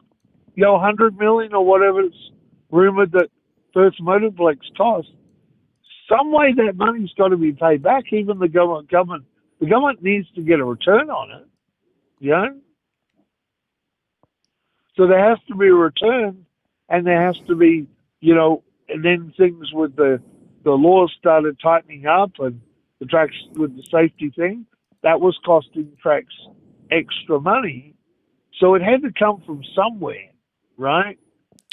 $100 million or whatever it's rumored that Perth Motorplex cost. Some way that money's got to be paid back. Even the government needs to get a return on it. So there has to be a return, and there has to be, and then things with the laws started tightening up, and the tracks with the safety thing, that was costing tracks extra money. So it had to come from somewhere, right?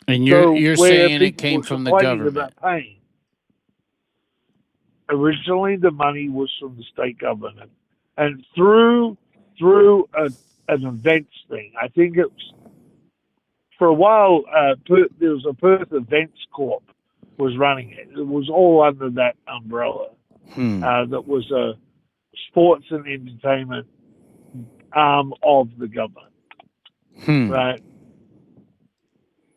And you're saying it came from the government. About paying. Originally, the money was from the state government, and through an events thing. I think it was for a while. There was a Perth Events Corp was running it. It was all under that umbrella. That was a sports and entertainment arm of the government, right?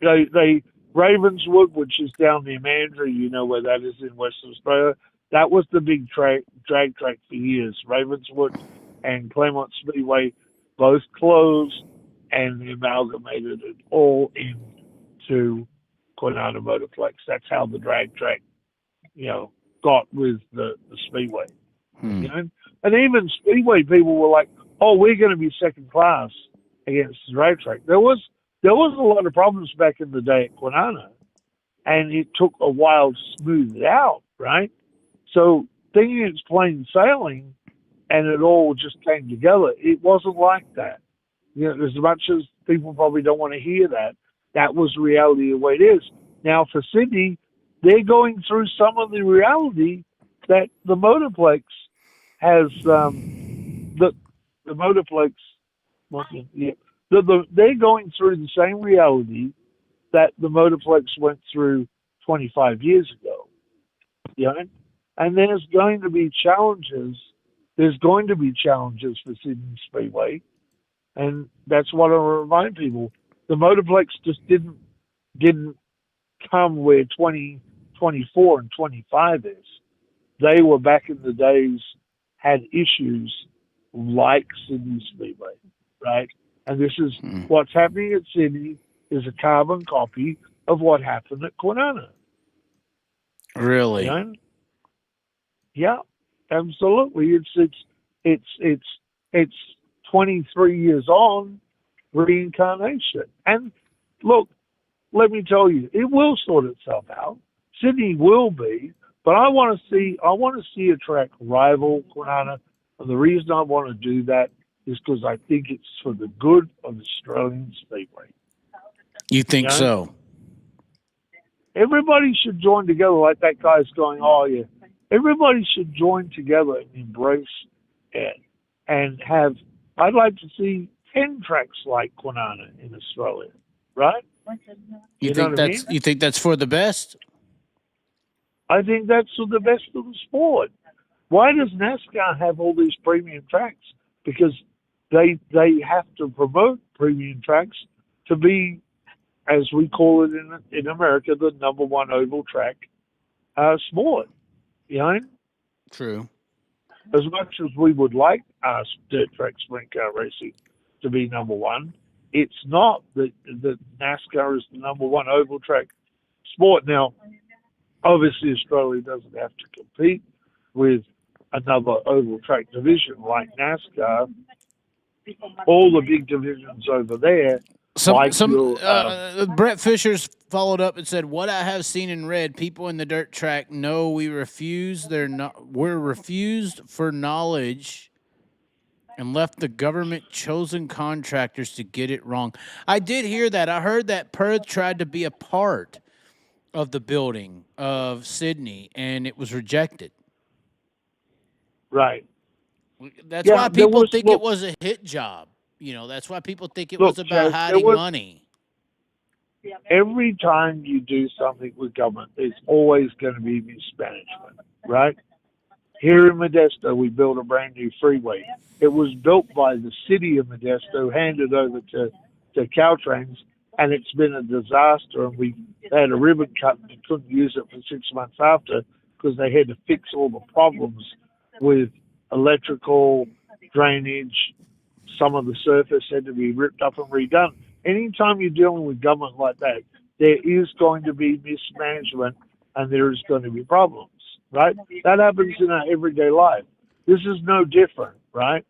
They Ravenswood, which is down near Mandurah, where that is in Western Australia. That was the big drag track for years. Ravenswood and Claremont Speedway both closed, and they amalgamated it all into Kwinana Motorplex. That's how the drag track, got with the Speedway. And even Speedway people were like, "Oh, we're going to be second class against the drag track." There was a lot of problems back in the day at Kwinana, and it took a while to smooth it out, right? So thinking it's plain sailing and it all just came together, it wasn't like that. As much as people probably don't want to hear that, that was reality the way it is. Now for Sydney, they're going through some of the reality that the Motorplex has, the Motorplex, they're going through the same reality that the Motorplex went through 25 years ago. And there's going to be challenges. There's going to be challenges for Sydney Speedway, and that's what I remind people. The Motorplex just didn't come where 2024 and 25 is. They were back in the days had issues like Sydney Speedway, right? And this is what's happening at Sydney is a carbon copy of what happened at Kwinana. Really? Yeah, absolutely. It's 23 years on reincarnation. And look, let me tell you, it will sort itself out. Sydney will be, but I want to see a track rival Kwinana, and the reason I want to do that is because I think it's for the good of Australian Speedway. You think so? Everybody should join together like that guy's going, oh, yeah. Everybody should join together and embrace it and have, I'd like to see 10 tracks like Kwinana in Australia, right? You think that's for the best? I think that's for the best of the sport. Why does NASCAR have all these premium tracks? Because they have to promote premium tracks to be, as we call it in America, the number one oval track sport. True. As much as we would like our dirt track sprint car racing to be number one, it's not that NASCAR is the number one oval track sport. Now, obviously, Australia doesn't have to compete with another oval track division like NASCAR. All the big divisions over there Brett Fisher's followed up and said, "What I have seen and read, people in the dirt track know we're refused for knowledge and left the government chosen contractors to get it wrong." I did hear that. I heard that Perth tried to be a part of the building of Sydney and it was rejected. Right. That's why people think it was a hit job. That's why people think it was about hiding money. Every time you do something with government, there's always going to be mismanagement, right? Here in Modesto, we built a brand new freeway. It was built by the city of Modesto, handed over to Caltrans, and it's been a disaster. And we had a ribbon cut and couldn't use it for 6 months after because they had to fix all the problems with electrical, drainage. Some of the surface had to be ripped up and redone. Anytime you're dealing with government like that, there is going to be mismanagement and there is going to be problems, right? That happens in our everyday life. This is no different, right?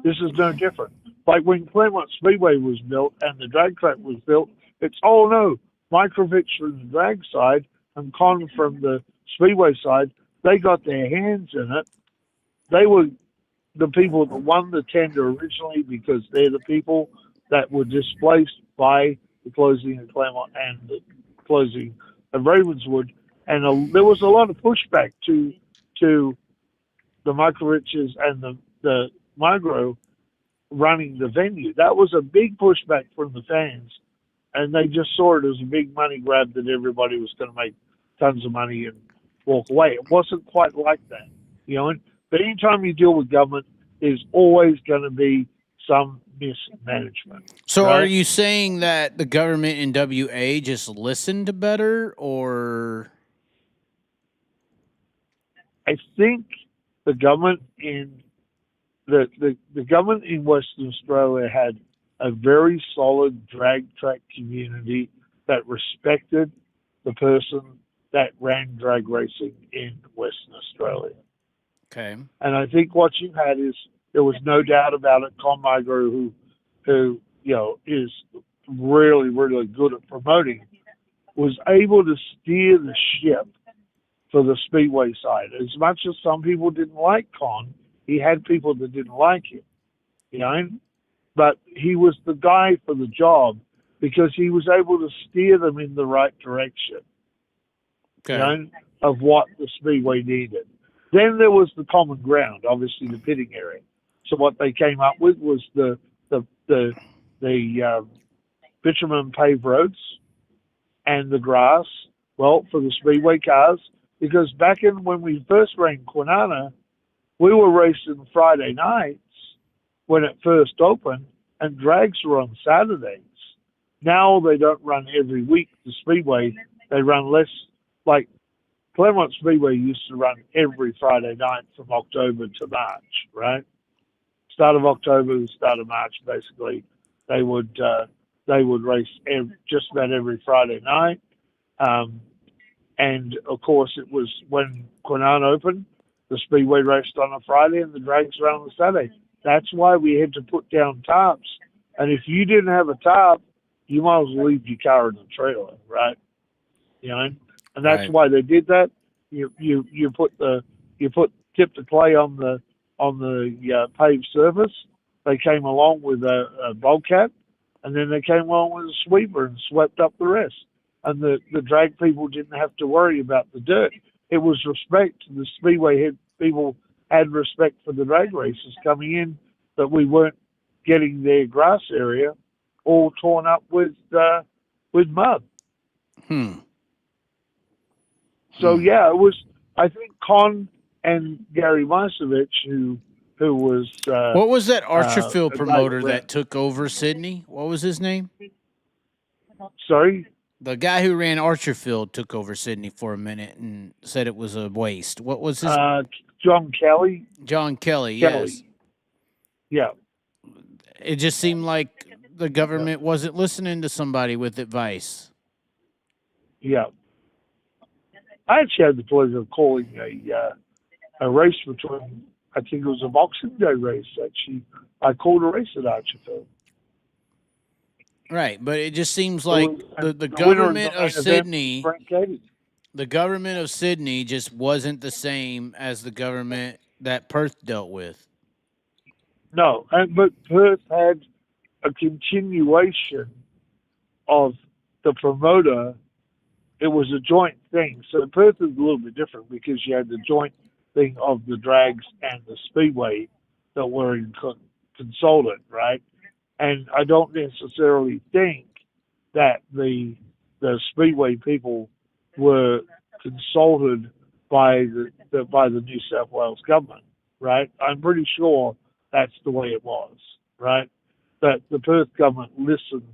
This is no different. Like when Claremont Speedway was built and the drag track was built, it's, oh no, Microvich from the drag side and Con from the Speedway side, they got their hands in it. They were the people that won the tender originally because they're the people that were displaced by the closing of Claremont and the closing of Ravenswood. And there was a lot of pushback to the Microviches and the Migro running the venue. That was a big pushback from the fans. And they just saw it as a big money grab that everybody was going to make tons of money and walk away. It wasn't quite like that, But anytime you deal with government, there's always going to be some mismanagement. So right? Are you saying that the government in WA just listened better, or? I think the government in the government in Western Australia had a very solid drag track community that respected the person that ran drag racing in Western Australia. Okay. And I think what you had is there was no doubt about it. Con Migro, who is really, really good at promoting, was able to steer the ship for the Speedway side. As much as some people didn't like Con, he had people that didn't like him, But he was the guy for the job because he was able to steer them in the right direction, of what the Speedway needed. Then there was the common ground, obviously the pitting area. So what they came up with was the bitumen paved roads and the grass. Well, for the Speedway cars, because back when we first ran Kwinana, we were racing Friday nights when it first opened, and drags were on Saturdays. Now they don't run every week. The Speedway, they run less. Like Claremont Speedway used to run every Friday night from October to March, right? Start of October, start of March, basically, they would race just about every Friday night. And of course, it was when Kwinana opened, the Speedway raced on a Friday and the drags ran on a Saturday. That's why we had to put down tarps. And if you didn't have a tarp, you might as well leave your car in the trailer, right? And that's why they did that. You tip the clay on the paved surface. They came along with a bobcat, and then they came along with a sweeper and swept up the rest. And the drag people didn't have to worry about the dirt. It was respect. The Speedway people had respect for the drag races coming in, that we weren't getting their grass area all torn up with mud. So yeah, it was. I think Con and Gary Masevich, who was what was that Archerfield promoter that took over Sydney? What was his name? Sorry, the guy who ran Archerfield took over Sydney for a minute and said it was a waste. What was his? John Kelly. John Kelly. Yes. Yeah. It just seemed like the government wasn't listening to somebody with advice. Yeah. I actually had the pleasure of calling a race between, I think it was a Boxing Day race, actually. I called a race at Archerfield. Right, but it just seems like the winner government the main of event Sydney, was Frank Katie. the government of Sydney just wasn't the same as the government that Perth dealt with. No, but Perth had a continuation of the promoter. It was a joint thing. So Perth is a little bit different because you had the joint thing of the drags and the speedway that were consulted, right? And I don't necessarily think that the speedway people were consulted by the New South Wales government, right? I'm pretty sure that's the way it was, right? That the Perth government listened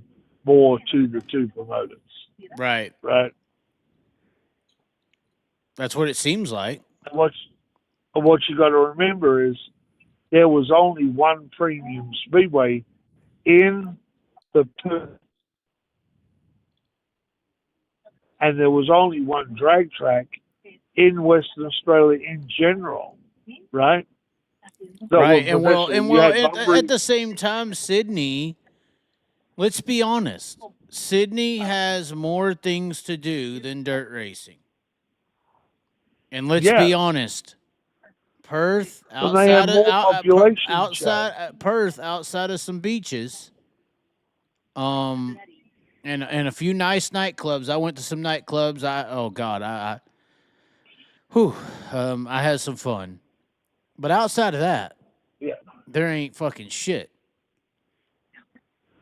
more to the two promoters, Right. right? That's what it seems like. And what you got to remember is there was only one premium speedway in the Perth, and there was only one drag track in Western Australia in general, right? Right, and at the same time, Sydney. Let's be honest. Sydney has more things to do than dirt racing. And let's be honest. Perth, outside of Perth, outside of some beaches, and a few nice nightclubs. I went to some nightclubs. I had some fun. But outside of that, there ain't fucking shit.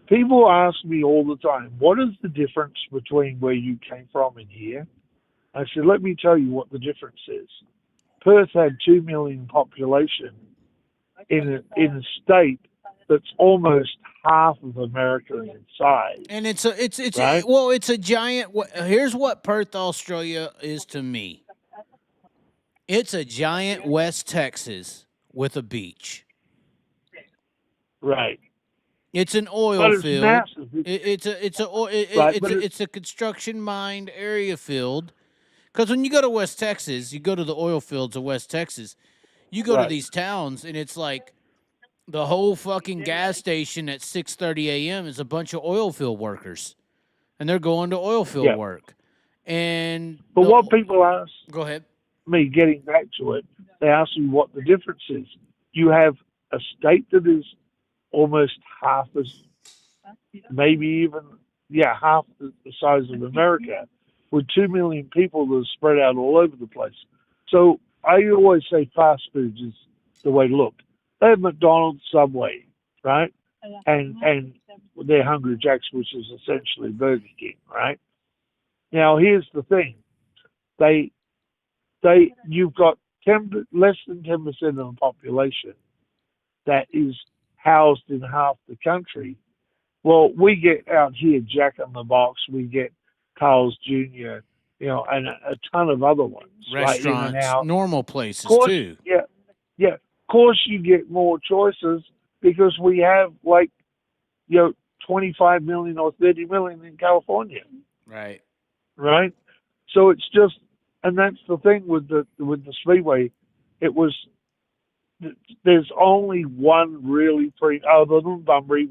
People ask me all the time, what is the difference between where you came from and here? I said, let me tell you what the difference is. Perth had 2 million population in a state that's almost half of America in size. And it's a giant. Here's what Perth, Australia is to me. It's a giant West Texas with a beach. Right. It's an oil field. It's it's a construction mined area field. Because when you go to West Texas, you go to the oil fields of West Texas. You go to these towns, and it's like the whole fucking gas station at 6:30 a.m. is a bunch of oil field workers, and they're going to oil field work. But what people ask, go ahead. Me getting back to it, they ask me what the difference is. You have a state that is almost half as, maybe even, half the size of America, with 2 million people that are spread out all over the place. So I always say fast foods is the way to look. They have McDonald's, Subway, right? And their Hungry Jacks, which is essentially Burger King, right? Now here's the thing. You've got less than 10% of the population that is housed in half the country. Well, we get out here Jack in the Box, we get Carl's Jr., and a ton of other ones. Restaurants, right, normal places too. Yeah. Of course you get more choices because we have 25 million or 30 million in California. Right. Right? So it's just, and that's the thing with the Speedway. There's only one really other than Bunbury,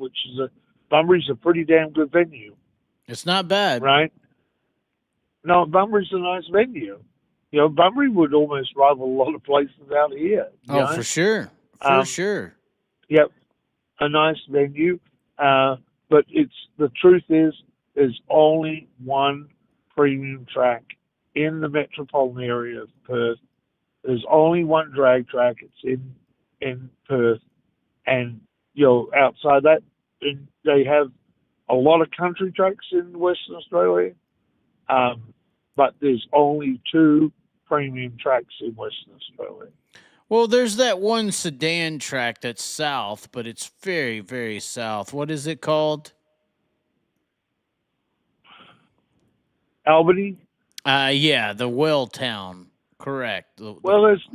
Bunbury's a pretty damn good venue. It's not bad. Right? No, Bunbury's a nice venue. Bunbury would almost rival a lot of places out here. For sure. For sure. Yep. A nice venue. But the truth is, there's only one premium track in the metropolitan area of Perth. There's only one drag track. It's in Perth. And, outside that, they have a lot of country tracks in Western Australia. But there's only 2 premium tracks in Western Australia. Well, there's that one sedan track that's south, but it's very, very south. What is it called? Albany? The Well Town. Correct. There's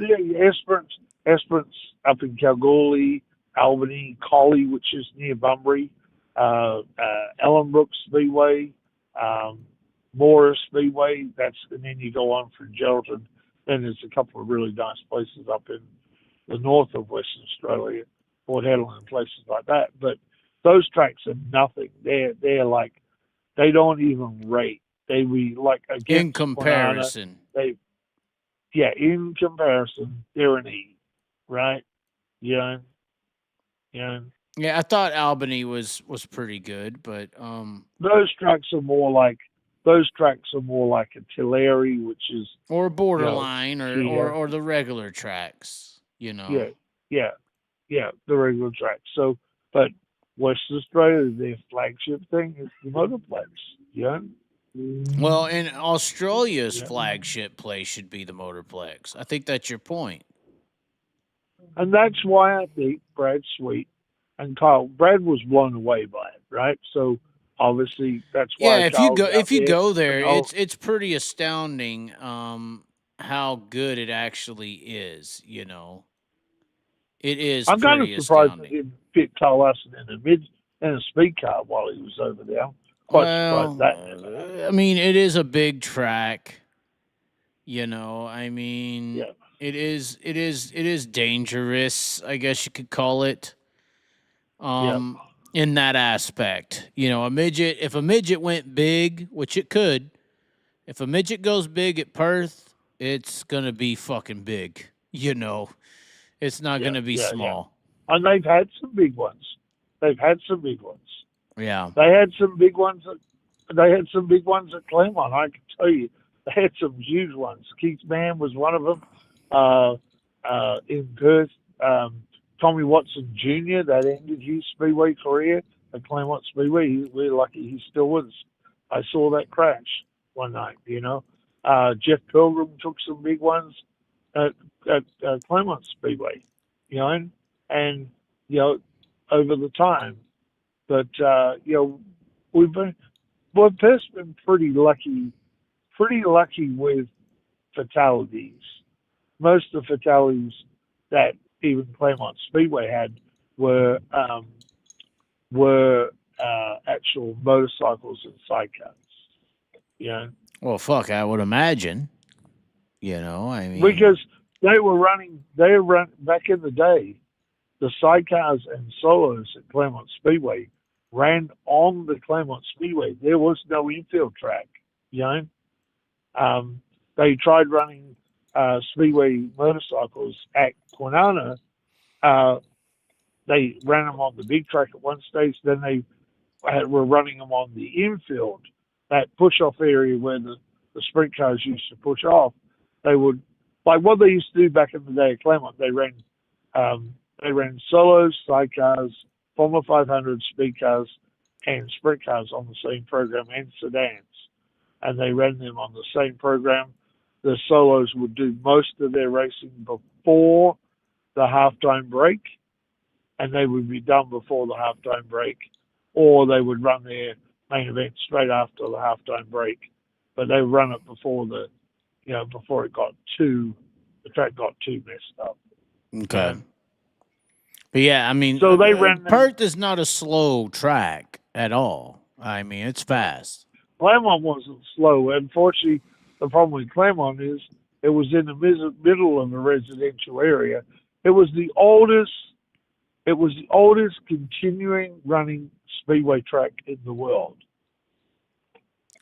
Esperance up in Kalgoorlie, Albany, Collie, which is near Bunbury, Ellenbrook Speedway, Morris Speedway, and then you go on from Geraldton. Then there's a couple of really nice places up in the north of Western Australia, Port Hedland and places like that. But those tracks are nothing. They're like, they don't even rate. They be like against in comparison. In comparison, they're an E, right? Yeah. Yeah, I thought Albany was pretty good, but those tracks are more like a Tulare, which is or borderline, you know, or the regular tracks, you know. Yeah, the regular tracks. So, but Western Australia, their flagship thing is the Motorplex. Yeah. Well, in Australia's flagship place should be the Motorplex. I think that's your point. And that's why I think Brad Sweet and Brad was blown away by it, right? So obviously that's why. Yeah, if you go there, it's pretty astounding how good it actually is. You know, it is. I'm kind of pretty surprised astounding. they didn't fit Carl Larson in a speed car while he was over there. Quite surprised that never happened. I mean, it is a big track. You know, I mean, it is dangerous, I guess you could call it. In that aspect, you know, if a midget went big, which it could, if a midget goes big at Perth, it's gonna be fucking big. You know, it's not gonna be small. Yeah. And they've had some big ones. Yeah, they had some big ones. At Claremont. I can tell you, they had some huge ones. Keith Mann was one of them. In Perth, Tommy Watson Jr. that ended his Speedway career at Claremont Speedway. We're lucky he's still with us. I saw that crash one night. You know, Jeff Pilgrim took some big ones at Claremont Speedway. You know, and you know, over the time. But you know, Perth's been pretty lucky with fatalities. Most of the fatalities that even Claremont Speedway had were actual motorcycles and sidecars. You know. Well, fuck, I would imagine. You know, I mean, because they ran back in the day. The sidecars and solos at Claremont Speedway ran on the Claremont Speedway. There was no infield track. You know. They tried running Speedway motorcycles at Kwinana. They ran them on the big track at one stage. Then they were running them on the infield, that push-off area where the sprint cars used to push off. They would, like what they used to do back in the day at Claremont, they ran solos, sidecars, Formula 500 speed cars, and sprint cars on the same program, and sedans. And they ran them on the same program. The solos would do most of their racing before the halftime break, and they would be done before the halftime break, or they would run their main event straight after the halftime break. But they would run it before before the track got too messed up. Okay. But yeah, I mean, so they ran. Perth is not a slow track at all. I mean, it's fast. Claremont wasn't slow. Unfortunately, the problem with Claremont is it was in the middle of a residential area. It was the oldest continuing running speedway track in the world.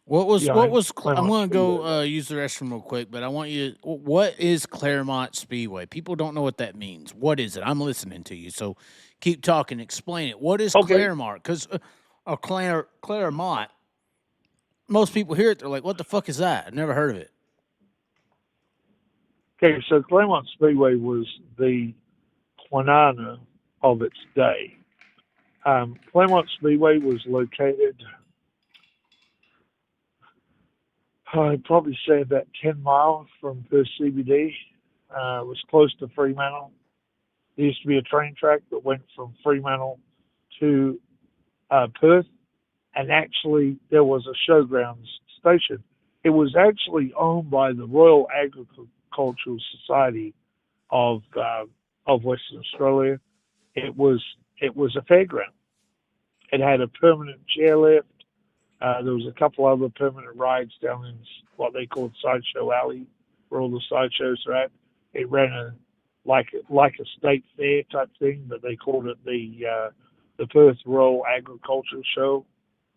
I'm going to go use the restroom real quick, but I want you. What is Claremont Speedway? People don't know what that means. What is it? I'm listening to you, so keep talking. Explain it. What is Claremont? Because Claremont, most people hear it, they're like, "What the fuck is that?" I've never heard of it. Okay, so Claremont Speedway was the Kwinana of its day. Claremont Speedway was located, I'd probably say about 10 miles from Perth CBD. It was close to Fremantle. There used to be a train track that went from Fremantle to Perth, and actually there was a showgrounds station. It was actually owned by the Royal Agricultural Society of Western Australia. It was a fairground. It had a permanent chairlift. There was a couple other permanent rides down in what they called Sideshow Alley, where all the sideshows are at. It ran like a state fair type thing, but they called it the the Perth Royal Agricultural Show,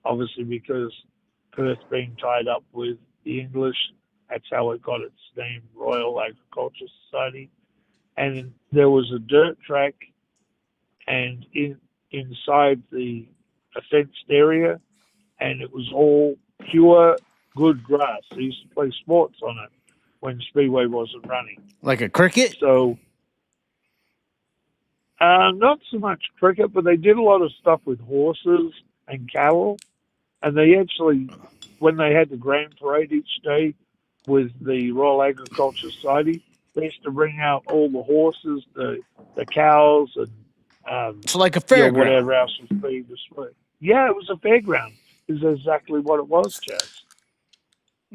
obviously because Perth being tied up with the English, that's how it got its name, Royal Agricultural Society. And there was a dirt track, and inside the fenced area, and it was all pure good grass. They used to play sports on it when Speedway wasn't running. Like a cricket? So, not so much cricket, but they did a lot of stuff with horses and cattle. And they actually, when they had the grand parade each day with the Royal Agriculture Society, they used to bring out all the horses, the cows, and it's like a fairground. Whatever else was being displayed. Yeah, it was a fairground. Is exactly what it was, Chaz.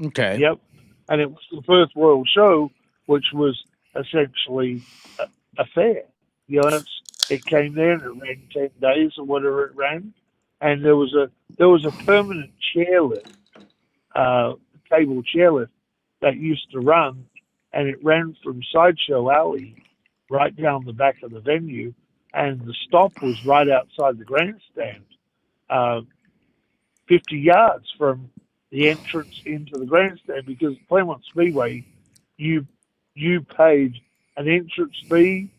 Okay. Yep. And it was the Perth Royal Show, which was essentially a fair. You know, it came there and it ran 10 days or whatever it ran, and there was a permanent chairlift, cable chairlift that used to run, and it ran from Sideshow Alley right down the back of the venue, and the stop was right outside the grandstand, 50 yards from the entrance into the grandstand, because Claremont Speedway, you paid an entrance fee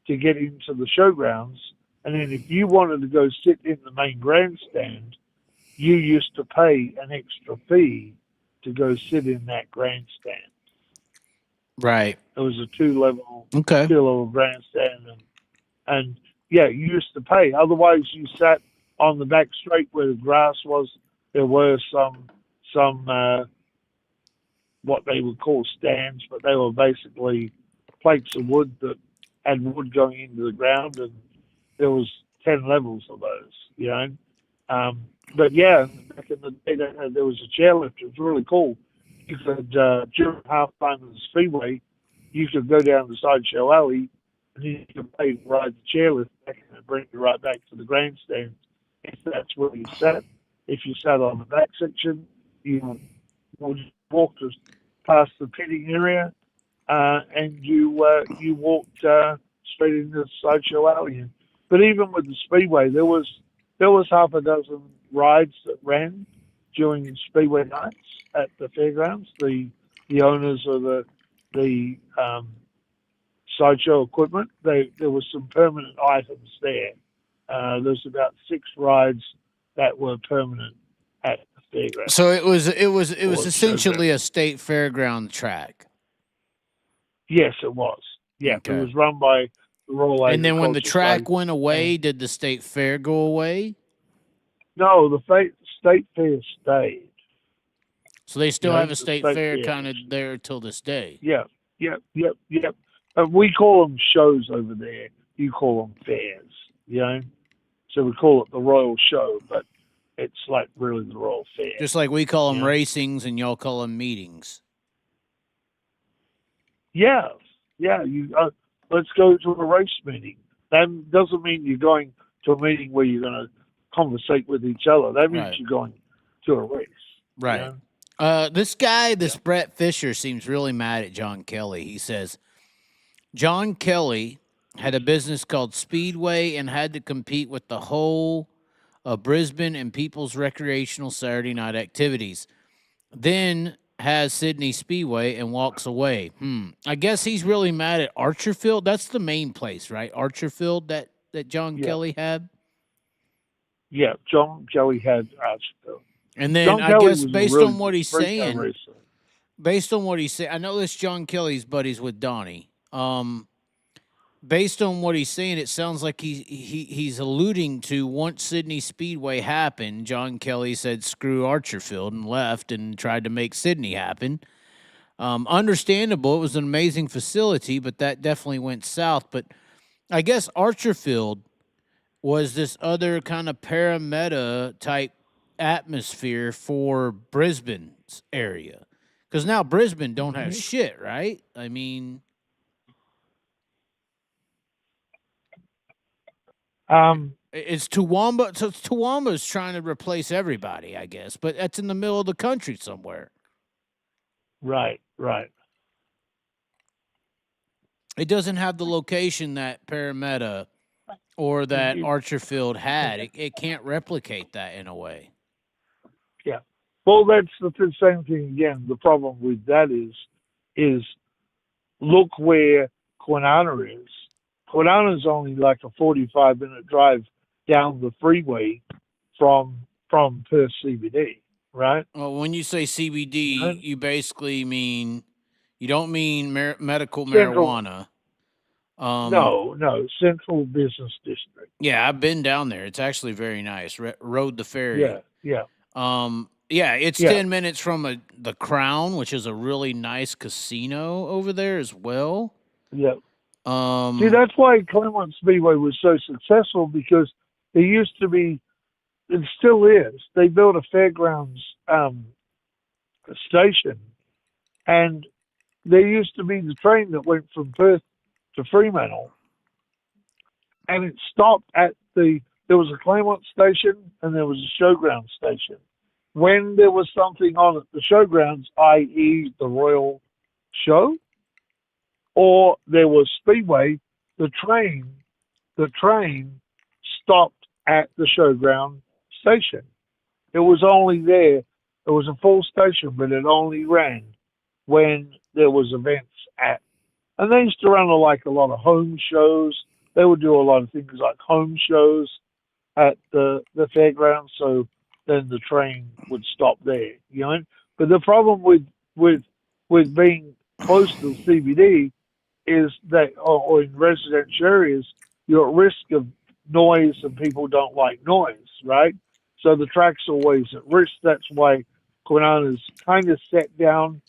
to get into the showgrounds, and then if you wanted to go sit in the main grandstand, you used to pay an extra fee to go sit in that grandstand. Right. It was a two-level grandstand, and yeah, you used to pay. Otherwise, you sat on the back straight where the grass was. There were some what they would call stands, but they were basically plates of wood that had wood going into the ground, and there was 10 levels of those, you know. But yeah, back in the day, there was a chairlift. It was really cool. You could, during halftime of the Speedway, you could go down the Sideshow Alley, and you could pay to ride the chairlift back and bring you right back to the grandstand if that's where you sat. If you sat on the back section, you walked past the pitting area, and you walked straight into the Sideshow Alley. But even with the Speedway, there was half a dozen rides that ran during Speedway nights at the fairgrounds. The owners of the sideshow equipment, there was some permanent items there. There's about 6 rides that were permanent at the fairgrounds. So it was essentially a state fairground track. Yes, it was. Yeah, okay. It was run by the Royal Agriculture. And then when the track went away, did the state fair go away? No, the state fair stayed. So they still have a state fair kind of there till this day. Yeah. We call them shows over there. You call them fairs, you know? So we call it the Royal Show, but it's like really the Royal Fair. Just like we call them racings and y'all call them meetings. Yeah. Let's go to a race meeting. That doesn't mean you're going to a meeting where you're going to conversate with each other. That means you're going to a race. Right. You know? This guy, Brett Fisher, seems really mad at John Kelly. He says, John Kelly had a business called Speedway and had to compete with the whole of Brisbane and people's recreational Saturday night activities. Then has Sydney Speedway and walks away. I guess he's really mad at Archerfield. That's the main place, right? Archerfield that John Kelly had? Yeah, John Kelly had Archerfield. And then I guess based on what he's saying, I know this John Kelly's buddies with Donnie. Based on what he's saying, it sounds like he's alluding to once Sydney Speedway happened, John Kelly said, screw Archerfield, and left and tried to make Sydney happen. Understandable. It was an amazing facility, but that definitely went south. But I guess Archerfield was this other kind of parameta type atmosphere for Brisbane's area. Because now Brisbane don't have shit, right? I mean... it's Toowoomba. So Toowoomba's trying to replace everybody, I guess, but that's in the middle of the country somewhere. Right. It doesn't have the location that Parramatta or that Archerfield had. It can't replicate that in a way. Yeah. Well, that's the same thing again. The problem with that is look where Kwinana is. Kwinana is only like a 45-minute drive down the freeway from Perth CBD, right? Well, when you say CBD, you basically mean, you don't mean medical Central, marijuana. No, Central Business District. Yeah, I've been down there. It's actually very nice. Rode the ferry. Yeah. It's 10 minutes from the Crown, which is a really nice casino over there as well. Yeah. See, that's why Claremont Speedway was so successful, because there used to be, it still is, they built a fairgrounds station, and there used to be the train that went from Perth to Fremantle, and it stopped at there was a Claremont station and there was a showground station. When there was something on at the showgrounds, i.e. the Royal Show, or there was Speedway, the train stopped at the showground station. It was only there. It was a full station, but it only ran when there was events at. And they used to run a lot of home shows. They would do a lot of things like home shows at the fairgrounds. So then the train would stop there, you know. But the problem with being close to the CBD is that, or in residential areas, you're at risk of noise, and people don't like noise, right? So the track's always at risk. That's why Kwinana's kind of set down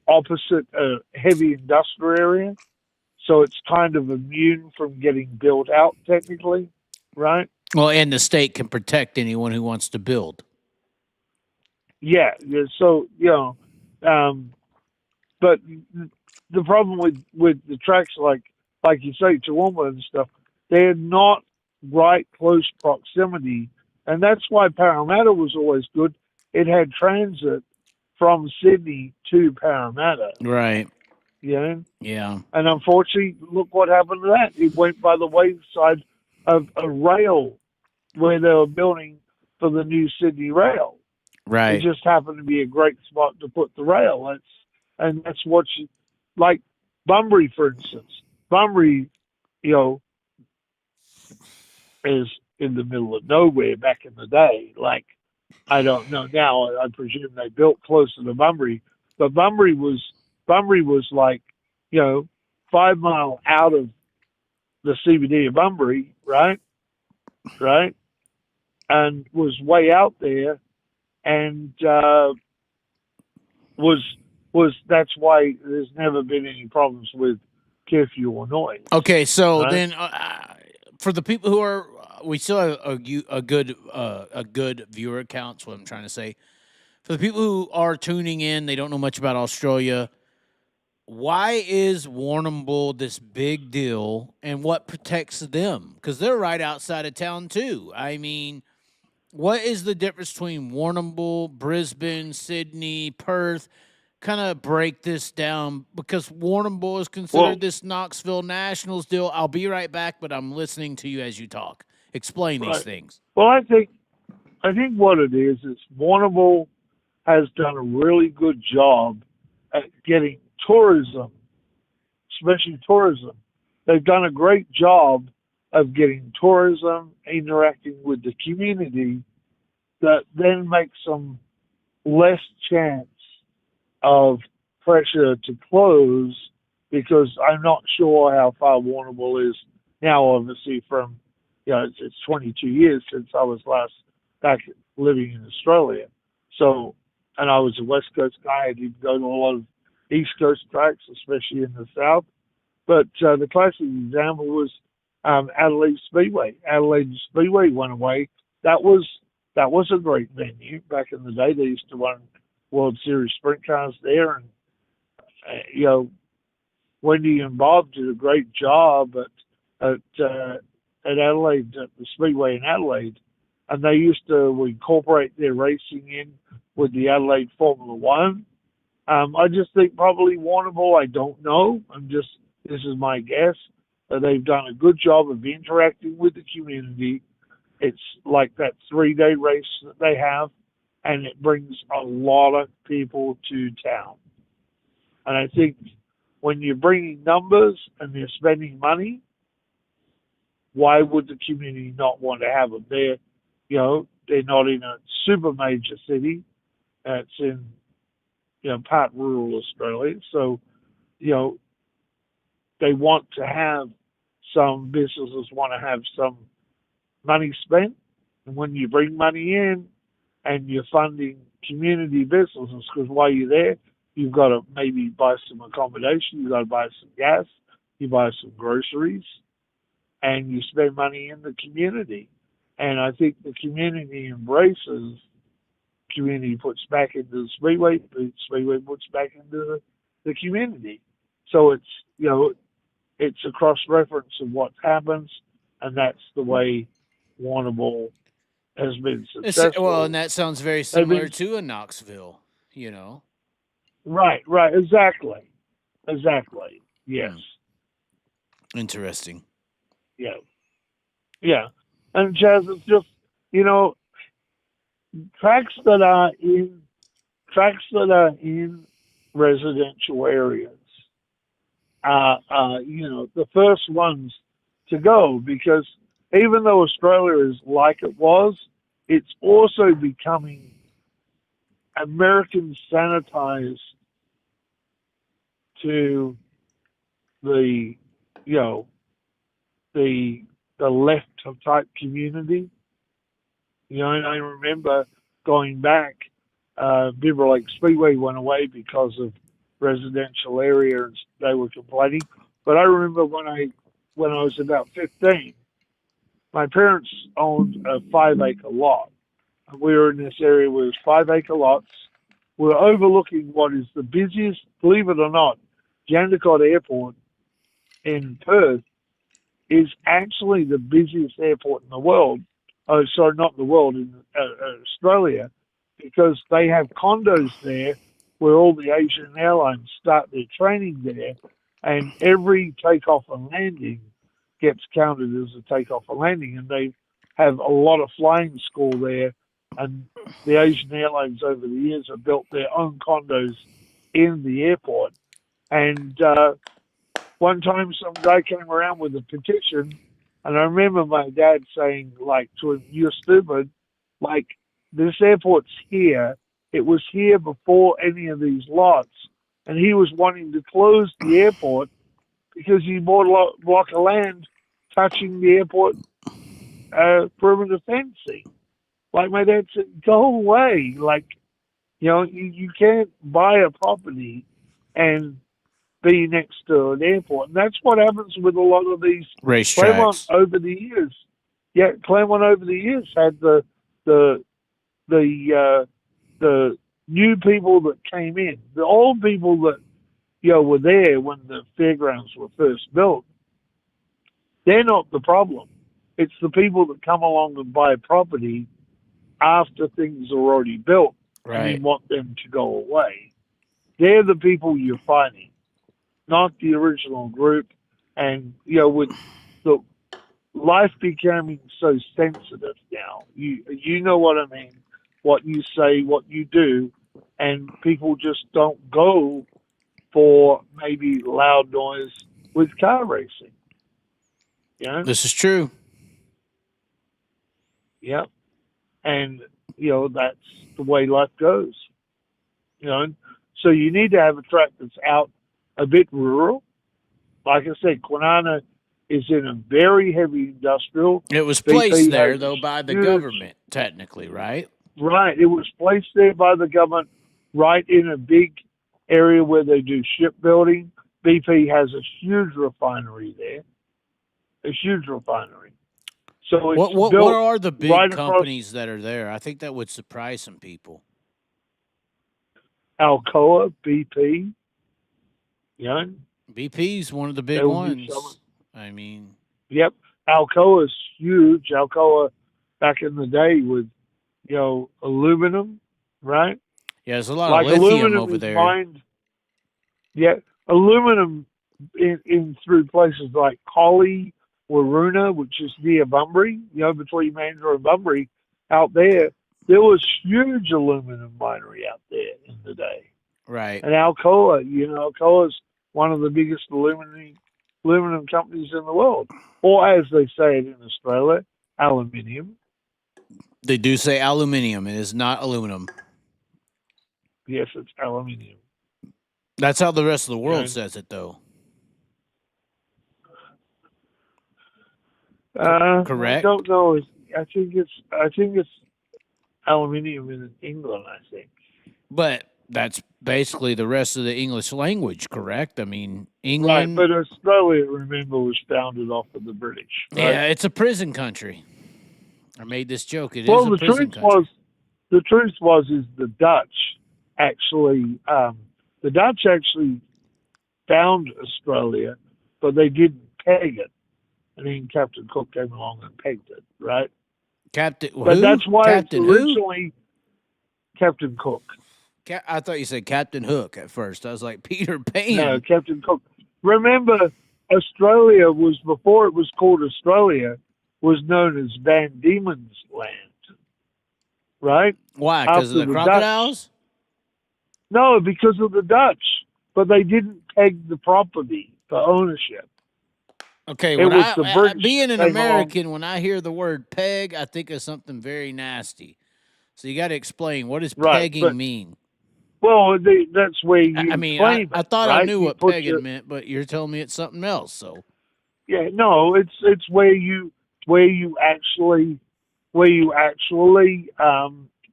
opposite a heavy industrial area. So it's kind of immune from getting built out technically, right? Well, and the state can protect anyone who wants to build. Yeah. So, but the problem with the tracks like you say, Toowoomba and stuff, they're not right close proximity. And that's why Parramatta was always good. It had transit from Sydney to Parramatta. Right. Yeah. Yeah. And unfortunately, look what happened to that. It went by the wayside of a rail where they were building for the new Sydney rail. Right. It just happened to be a great spot to put the rail. That's what like Bunbury, for instance. Bunbury, is in the middle of nowhere back in the day. Like, I don't know now. I presume they built closer to Bunbury, but Bunbury was like, 5 miles out of the CBD of Bunbury, right, and was way out there, and was that's why there's never been any problems with curfew or noise. Okay, so then for the people who are, we still have a good viewer count. That's what I'm trying to say. For the people who are tuning in, they don't know much about Australia. Why is Warrnambool this big deal, and what protects them? Because they're right outside of town too. I mean, what is the difference between Warrnambool, Brisbane, Sydney, Perth? Kind of break this down, because Warrnambool is considered this Knoxville Nationals deal. I'll be right back, but I'm listening to you as you talk. Explain these things. Well, I think what it is Warrnambool has done a really good job at getting tourism, especially tourism. They've done a great job of getting tourism, interacting with the community, that then makes them less chance of pressure to close, because I'm not sure how far Warrnambool is now, obviously, from, it's 22 years since I was last back living in Australia. So, and I was a West Coast guy. I didn't go to a lot of East Coast tracks, especially in the South. But the classic example was Adelaide Speedway. Adelaide Speedway went away. That was a great venue back in the day. They used to run World Series sprint cars there, and Wendy and Bob did a great job at Adelaide, at the Speedway in Adelaide, and they used to incorporate their racing in with the Adelaide Formula One. I just think probably Warrnambool, I don't know. This is my guess. They've done a good job of interacting with the community. It's like that 3-day race that they have, and it brings a lot of people to town. And I think when you're bringing numbers and they're spending money, why would the community not want to have them? They're not in a super major city. It's in, part rural Australia. So, they want to have some businesses want to have some money spent. And when you bring money in and you're funding community businesses, because while you're there, you've got to maybe buy some accommodation, you've got to buy some gas, you buy some groceries, and you spend money in the community. And I think the community embraces, community puts back into the Speedway, the Speedway puts back into the community. So it's, it's a cross-reference of what happens, and that's the way Warrnambool has been successful. Well, and that sounds very similar to a Knoxville, Right, exactly. Yes. Interesting. Yeah. And Chaz, it's just, tracks that are in residential areas are the first ones to go, because even though Australia is like it was, it's also becoming American sanitized to the left type community. And I remember going back, Beaver Lake Speedway went away because of residential area and they were complaining. But I remember when I was about 15, my parents owned a 5-acre lot. And we were in this area where it was 5-acre lots. We were overlooking what is the busiest, believe it or not, Jandakot Airport in Perth is actually the busiest airport in the world. Oh, sorry, not in the world, in Australia, because they have condos there where all the Asian airlines start their training there, and every takeoff and landing gets counted as a takeoff and landing, and they have a lot of flying school there, and the Asian airlines over the years have built their own condos in the airport. And one time some guy came around with a petition, and I remember my dad saying, to him, "You're stupid. This airport's here. It was here before any of these lots." And he was wanting to close the airport because he bought a block of land touching the airport perimeter fencing. My dad said, "Go away. You can't buy a property and be next to an airport." And that's what happens with a lot of these racetracks over the years. Yeah, Claremont over the years had the new people that came in, the old people that were there when the fairgrounds were first built. They're not the problem. It's the people that come along and buy property after things are already built, right, and you want them to go away. They're the people you're fighting, not the original group. And with the life becoming so sensitive now, you know what I mean, what you say, what you do, and people just don't go for maybe loud noise with car racing. This is true. Yep. And that's the way life goes. So you need to have a track that's out a bit rural. Like I said, Kwinana is in a very heavy industrial. It was placed there, though, by the government, technically, right? Right. It was placed there by the government, right in a big area where they do shipbuilding. BP has a huge refinery there. A huge refinery. So it's what are the big right companies that are there? I think that would surprise some people. Alcoa, BP. BP's one of the big ones. I mean, yep. Alcoa is huge. Alcoa back in the day with aluminum, right? Yeah, there's a lot of lithium over there. Aluminum in through places like Collie, Waruna, which is near Bunbury, between Mandurah and Bunbury, out there was huge aluminum minery out there in the day. Right. And Alcoa, Alcoa's one of the biggest aluminum companies in the world, or as they say it in Australia, aluminium. They do say aluminium. It is not aluminum. Yes, it's aluminium. That's how the rest of the world says it, though. Correct. I don't know. I think it's aluminium in England. I think. But that's basically the rest of the English language, correct? I mean, England. Right, but Australia, remember, was founded off of the British. Right? Yeah, it's a prison country. I made this joke. It well, is a prison country. The truth was the Dutch actually found Australia, but they didn't peg it. And then Captain Cook came along and pegged it, right? But who? That's why Captain it's originally Captain Cook. I thought you said Captain Hook at first. I was like, Peter Pan. No, Captain Cook. Remember, Australia was, before it was called Australia, was known as Van Diemen's Land, right? Why? Because of the crocodiles? Dutch. No, because of the Dutch. But they didn't peg the property for ownership. Okay, being an American, when I hear the word peg, I think of something very nasty. So you got to explain, what does pegging mean? Well, that's where you claim it. I thought right? I knew what pegging meant, but you're telling me it's something else. So yeah, no, it's where you actually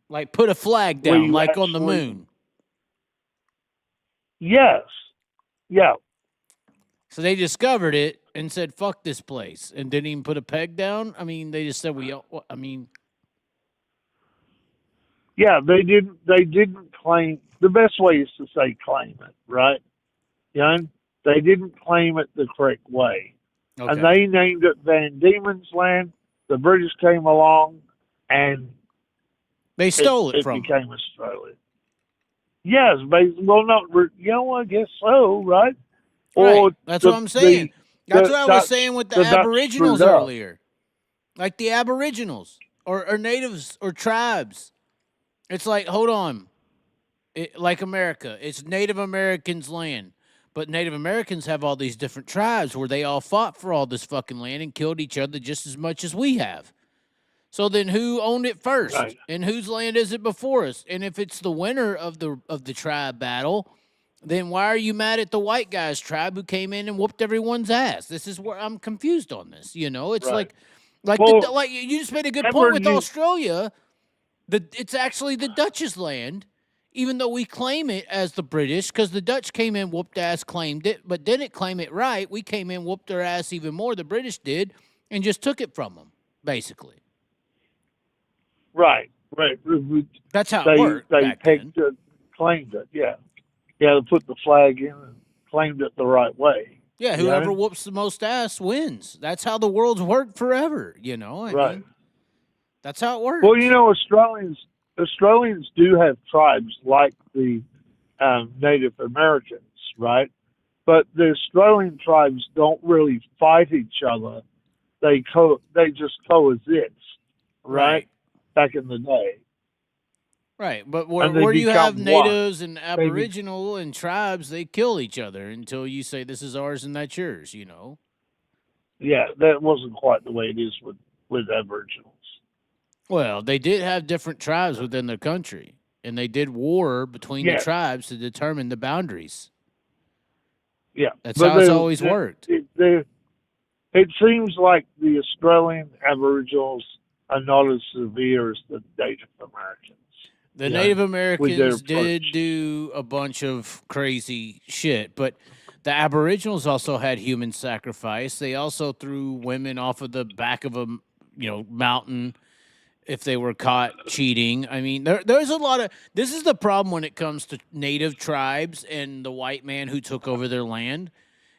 like put a flag down, like on the moon. Yes. Yeah. So they discovered it and said, "Fuck this place," and didn't even put a peg down. I mean, they just said yeah, they didn't claim. The best way is to say claim it, right? They didn't claim it the correct way. Okay. And they named it Van Diemen's Land. The British came along and they stole it from them. It became Australia. Yes, well, not, I guess so, right? Right. Or that's what I'm saying. That's what I was saying with the Aboriginals earlier. Like the Aboriginals or natives or tribes. It's like, hold on. Like America, it's Native Americans' land. But Native Americans have all these different tribes where they all fought for all this fucking land and killed each other just as much as we have. So then who owned it first? Right. And whose land is it before us? And if it's the winner of the tribe battle, then why are you mad at the white guy's tribe who came in and whooped everyone's ass? This is where I'm confused on this. It's right. like you just made a good point with Australia. It's actually the Dutch's land, even though we claim it as the British, because the Dutch came in, whooped ass, claimed it, but didn't claim it right. We came in, whooped their ass even more, the British did, and just took it from them, basically. Right. That's how it worked. They pegged it, claimed it, yeah. Yeah, they put the flag in and claimed it the right way. Yeah, whoever whoops the most ass wins. That's how the world's worked forever, I mean, that's how it works. Well, Australians do have tribes like the Native Americans, right? But the Australian tribes don't really fight each other. They just coexist, right? Back in the day. Right, but where you have natives and Aboriginal and tribes, they kill each other until you say this is ours and that's yours, Yeah, that wasn't quite the way it is with Aboriginals. Well, they did have different tribes within their country, and they did war between the tribes to determine the boundaries. Yeah. That's how it's always worked. It seems like the Australian Aboriginals are not as severe as the Native Americans. The Native Americans did do a bunch of crazy shit, but the Aboriginals also had human sacrifice. They also threw women off of the back of a mountain if they were caught cheating. I mean, there's a lot of... This is the problem when it comes to native tribes and the white man who took over their land.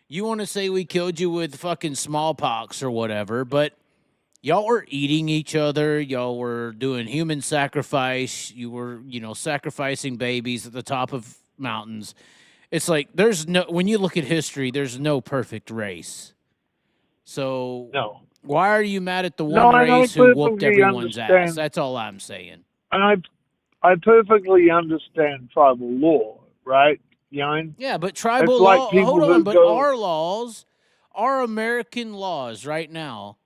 You want to say we killed you with fucking smallpox or whatever, but y'all were eating each other. Y'all were doing human sacrifice. You were, sacrificing babies at the top of mountains. it's like when you look at history, there's no perfect race. So No. why are you mad at the one race who whooped everyone's ass? That's all I'm saying. And I perfectly understand tribal law, right? Yeah, but tribal it's like law. people Hold on, but go, our laws, our American laws right now,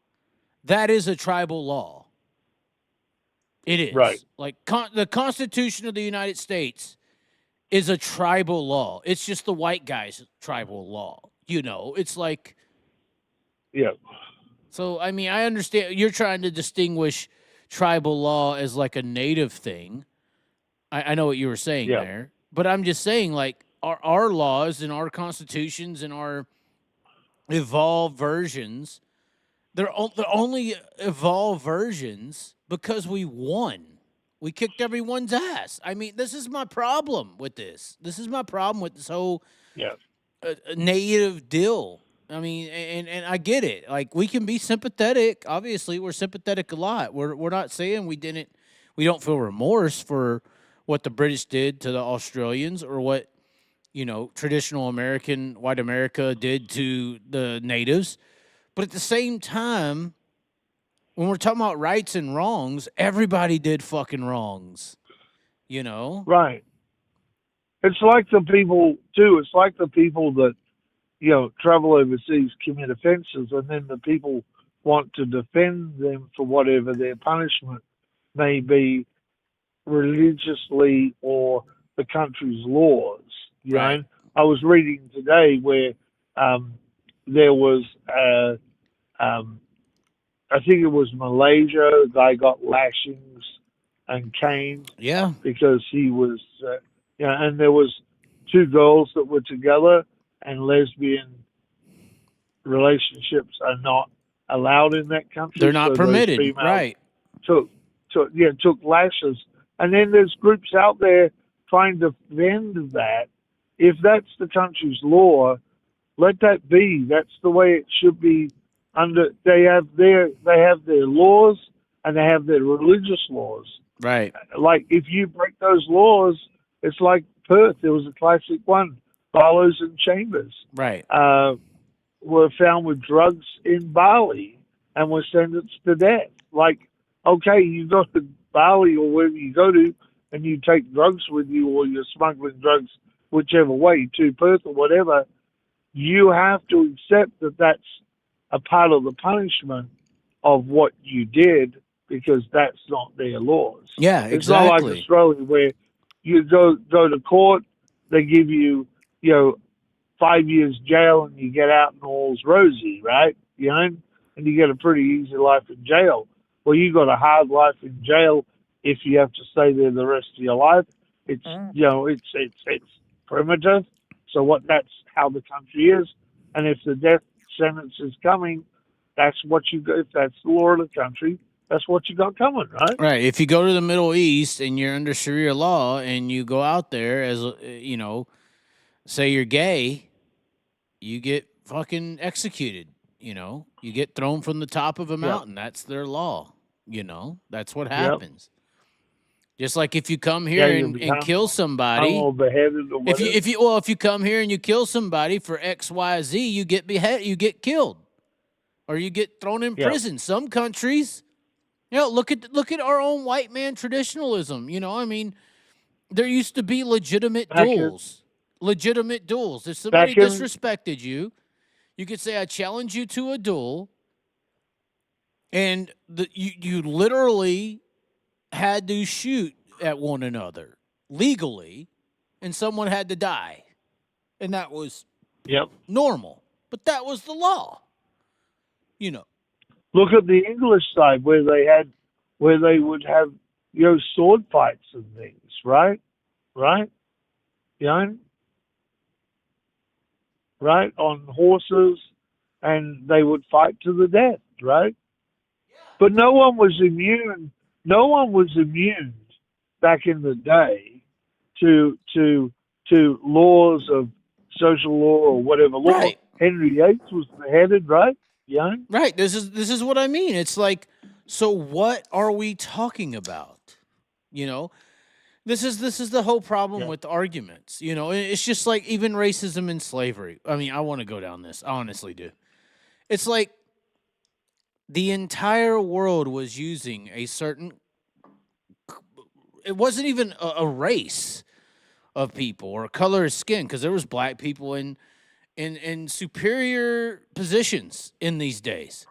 that is a tribal law. It is. Right. Like the Constitution of the United States is a tribal law. It's just the white guy's tribal law. It's like. Yeah. So, I mean, I understand you're trying to distinguish tribal law as like a native thing. I know what you were saying there. But I'm just saying, like, our laws and our constitutions and our evolved versions, they're only evolved versions because we won. We kicked everyone's ass. I mean, this is my problem with this. This is my problem with this whole native deal. I mean, and I get it. Like, we can be sympathetic. Obviously, we're sympathetic a lot. We're not saying we don't feel remorse for what the British did to the Australians or what, traditional white America did to the natives. But at the same time, when we're talking about rights and wrongs, everybody did fucking wrongs, Right. It's like the people, too. It's like the people that, travel overseas, commit offenses, and then the people want to defend them for whatever their punishment may be religiously or the country's laws. Right. I was reading today where there was, I think it was Malaysia, a guy got lashings and canes. Yeah. Because he was, and there was two girls that were together, and lesbian relationships are not allowed in that country. They're not permitted, right? Took lashes, and then there's groups out there trying to defend that. If that's the country's law, let that be. That's the way it should be. They have their laws, and they have their religious laws. Right. Like, if you break those laws, it's like Perth. There was a classic one. Barlows and Chambers right. Were found with drugs in Bali and were sentenced to death. Like, okay, you go to Bali or wherever you go to, and you take drugs with you, or you're smuggling drugs, whichever way, to Perth or whatever, you have to accept that that's a part of the punishment of what you did, because that's not their laws. Yeah, exactly. It's not like Australia, where you go to court, they give you, 5 years jail, and you get out and all's rosy, right? And you get a pretty easy life in jail. Well, you got a hard life in jail if you have to stay there the rest of your life. It's it's primitive. So that's how the country is. And if the death sentence is coming, that's what you go. If that's the law of the country, that's what you got coming, right? Right. If you go to the Middle East and you're under Sharia law and you go out there as, say you're gay, you get fucking executed, You get thrown from the top of a mountain. Yeah. That's their law, That's what happens. Yep. Just like if you come here and kill somebody, if you come here and you kill somebody for XYZ, you get beheaded, you get killed, or you get thrown in prison. Some countries, look at our own white man traditionalism. There used to be legitimate duels. Legitimate duels. If somebody disrespected you, you could say, I challenge you to a duel, and you literally had to shoot at one another legally, and someone had to die. And that was normal. But that was the law. Look at the English side where they would have sword fights and things, right? Right? Right, on horses, and they would fight to the death, right? Yeah. But no one was immune. No one was immune back in the day to laws of social law or whatever law. Right. Henry VIII was beheaded, right? Right. This is what I mean. It's like, so what are we talking about? This is the whole problem with arguments. You know, it's just like even racism and slavery. I mean, I want to go down this. I honestly do. It's like the entire world was using a certain. It wasn't even a race of people or color of skin, because there was black people in superior positions in these days.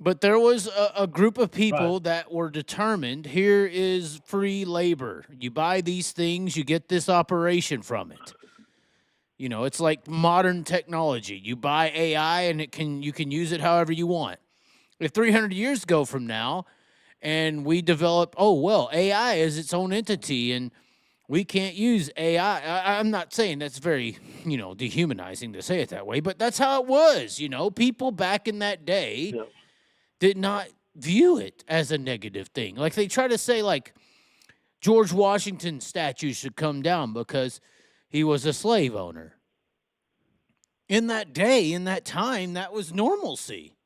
But there was a group of people that were determined, here is free labor. You buy these things, you get this operation from it. You know, it's like modern technology. You buy AI and you can use it however you want. If 300 years go from now and we develop, AI is its own entity and we can't use AI. I'm not saying that's very, dehumanizing to say it that way, but that's how it was. People back in that day did not view it as a negative thing. Like they try to say, like, George Washington's statue should come down because he was a slave owner. In that day, in that time, that was normalcy.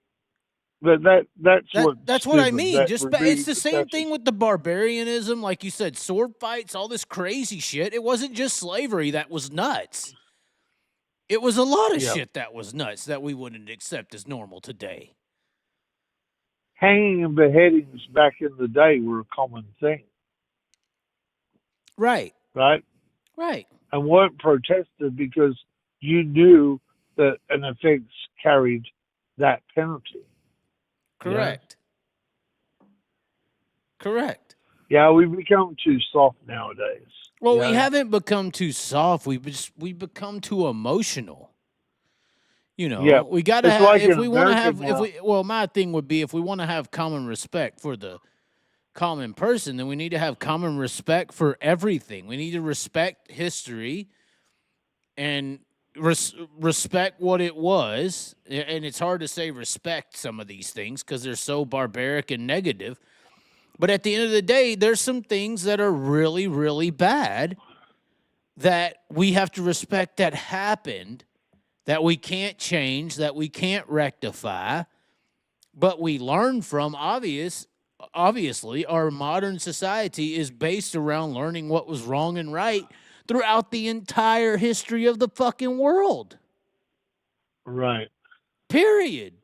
But that's what I mean. It's the same thing with the barbarianism, like you said, sword fights, all this crazy shit. It wasn't just slavery that was nuts. It was a lot of shit that was nuts that we wouldn't accept as normal today. Hanging and beheadings back in the day were a common thing. Right. Right? Right. And weren't protested because you knew that an offense carried that penalty. Correct. Yeah. Correct. Yeah, we've become too soft nowadays. Well, we haven't become too soft. We've become too emotional. We got to have, like if we want to have, my thing would be, if we want to have common respect for the common person, then we need to have common respect for everything. We need to respect history and respect what it was. And it's hard to say respect some of these things because they're so barbaric and negative. But at the end of the day, there's some things that are really, really bad that we have to respect that happened, that we can't change, that we can't rectify, but we learn from. Obviously, our modern society is based around learning what was wrong and right throughout the entire history of the fucking world. Right. Period.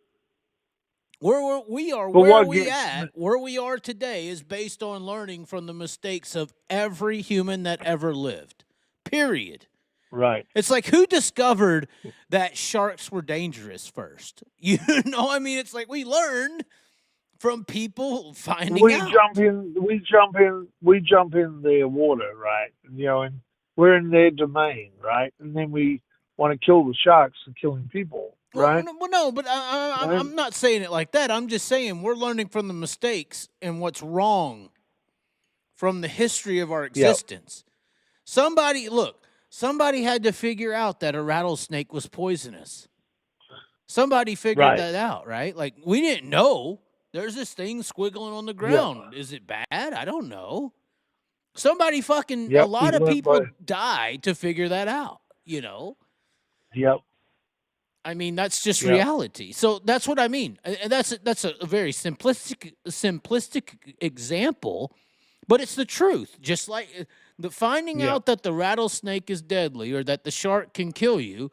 Where we are today is based on learning from the mistakes of every human that ever lived. Period. Right. It's like, who discovered that sharks were dangerous first? It's like we learned from people finding out. We jump in their water, right? And we're in their domain, right? And then we want to kill the sharks and killing people, right? I'm not saying it like that. I'm just saying we're learning from the mistakes and what's wrong from the history of our existence. Yep. Somebody had to figure out that a rattlesnake was poisonous. Somebody figured that out, right? Like, we didn't know. There's this thing squiggling on the ground. Yeah. Is it bad? I don't know. Somebody a lot of people died to figure that out, Yep. I mean, that's just reality. So that's what I mean. And that's a very simplistic example, but it's the truth. Just like the finding out that the rattlesnake is deadly or that the shark can kill you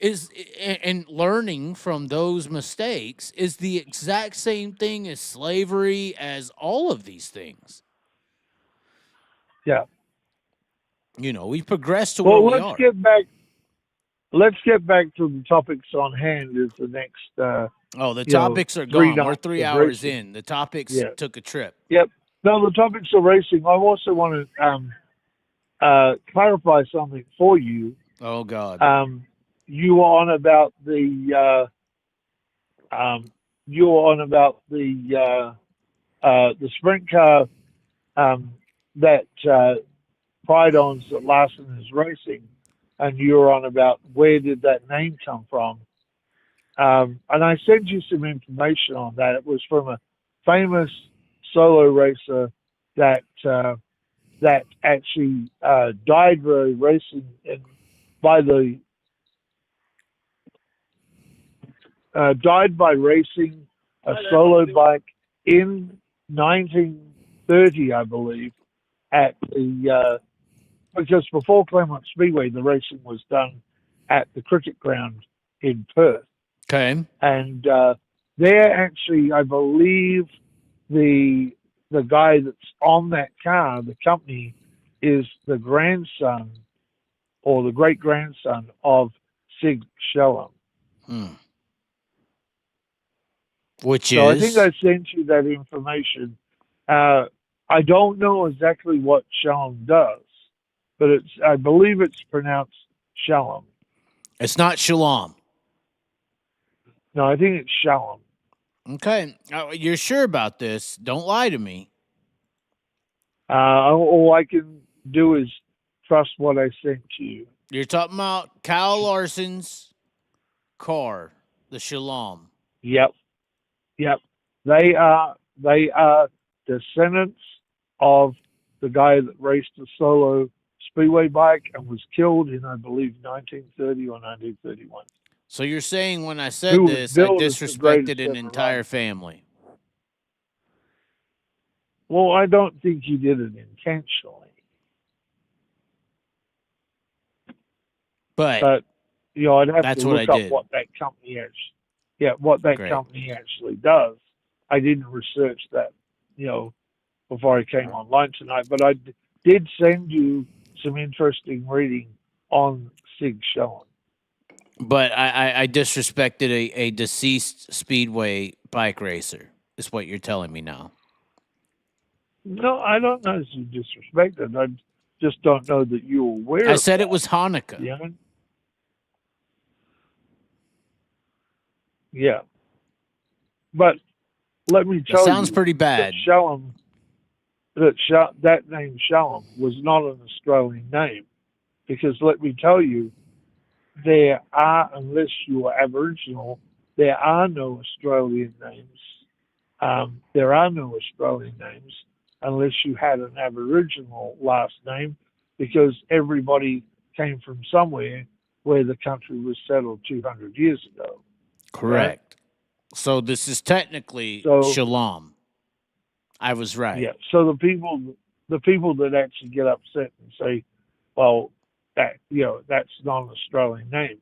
and learning from those mistakes is the exact same thing as slavery, as all of these things. Yeah. We progressed to where we are. Let's get back to the topics on hand. Is the next? The topics are gone. We're 3 hours in. The topics took a trip. Yep. No, the topics are racing. I also want to clarify something for you. Oh God. You were on about the sprint car that Pride owns that Larson is racing, and you were on about where did that name come from. And I sent you some information on that. It was from a famous solo racer that actually died by racing a solo bike in 1930, I believe, at the because before Claremont Speedway, the racing was done at the cricket ground in Perth. Okay. And there, actually, I believe the guy that's on that car, the company, is the grandson or the great grandson of Sig Shellum. Which so is? I think I sent you that information. I don't know exactly what Shellum does, but I believe it's pronounced Shellum. It's not Shalom. No, I think it's Shellum. Okay. You're sure about this? Don't lie to me. All I can do is trust what I sent to you. You're talking about Kyle Larson's car, the Shalom. Yep. They are descendants of the guy that raced a solo speedway bike and was killed in, I believe, 1930 or 1931. So you're saying when I said this, I disrespected an entire family? Well, I don't think you did it intentionally. But you know, I'd have to look up did. what that company company actually does. I didn't research that, you know, before I came online tonight, but I did send you some interesting reading on Sig Shellum. But I disrespected a deceased speedway bike racer, is what you're telling me now. No, I don't know if you disrespected. I just don't know that you were aware. I said it was Hanukkah. Yeah. Yeah. But let me tell you. Sounds pretty bad. That name Shellum was not an Australian name, because let me tell you, there are, unless you are Aboriginal, there are no Australian names. There are no Australian names unless you had an Aboriginal last name, because everybody came from somewhere where the country was settled 200 years ago. Correct. Right? So this is technically Shalom. I was right. Yeah. So the people that actually get upset and say, well, that, you know, that's not an Australian name.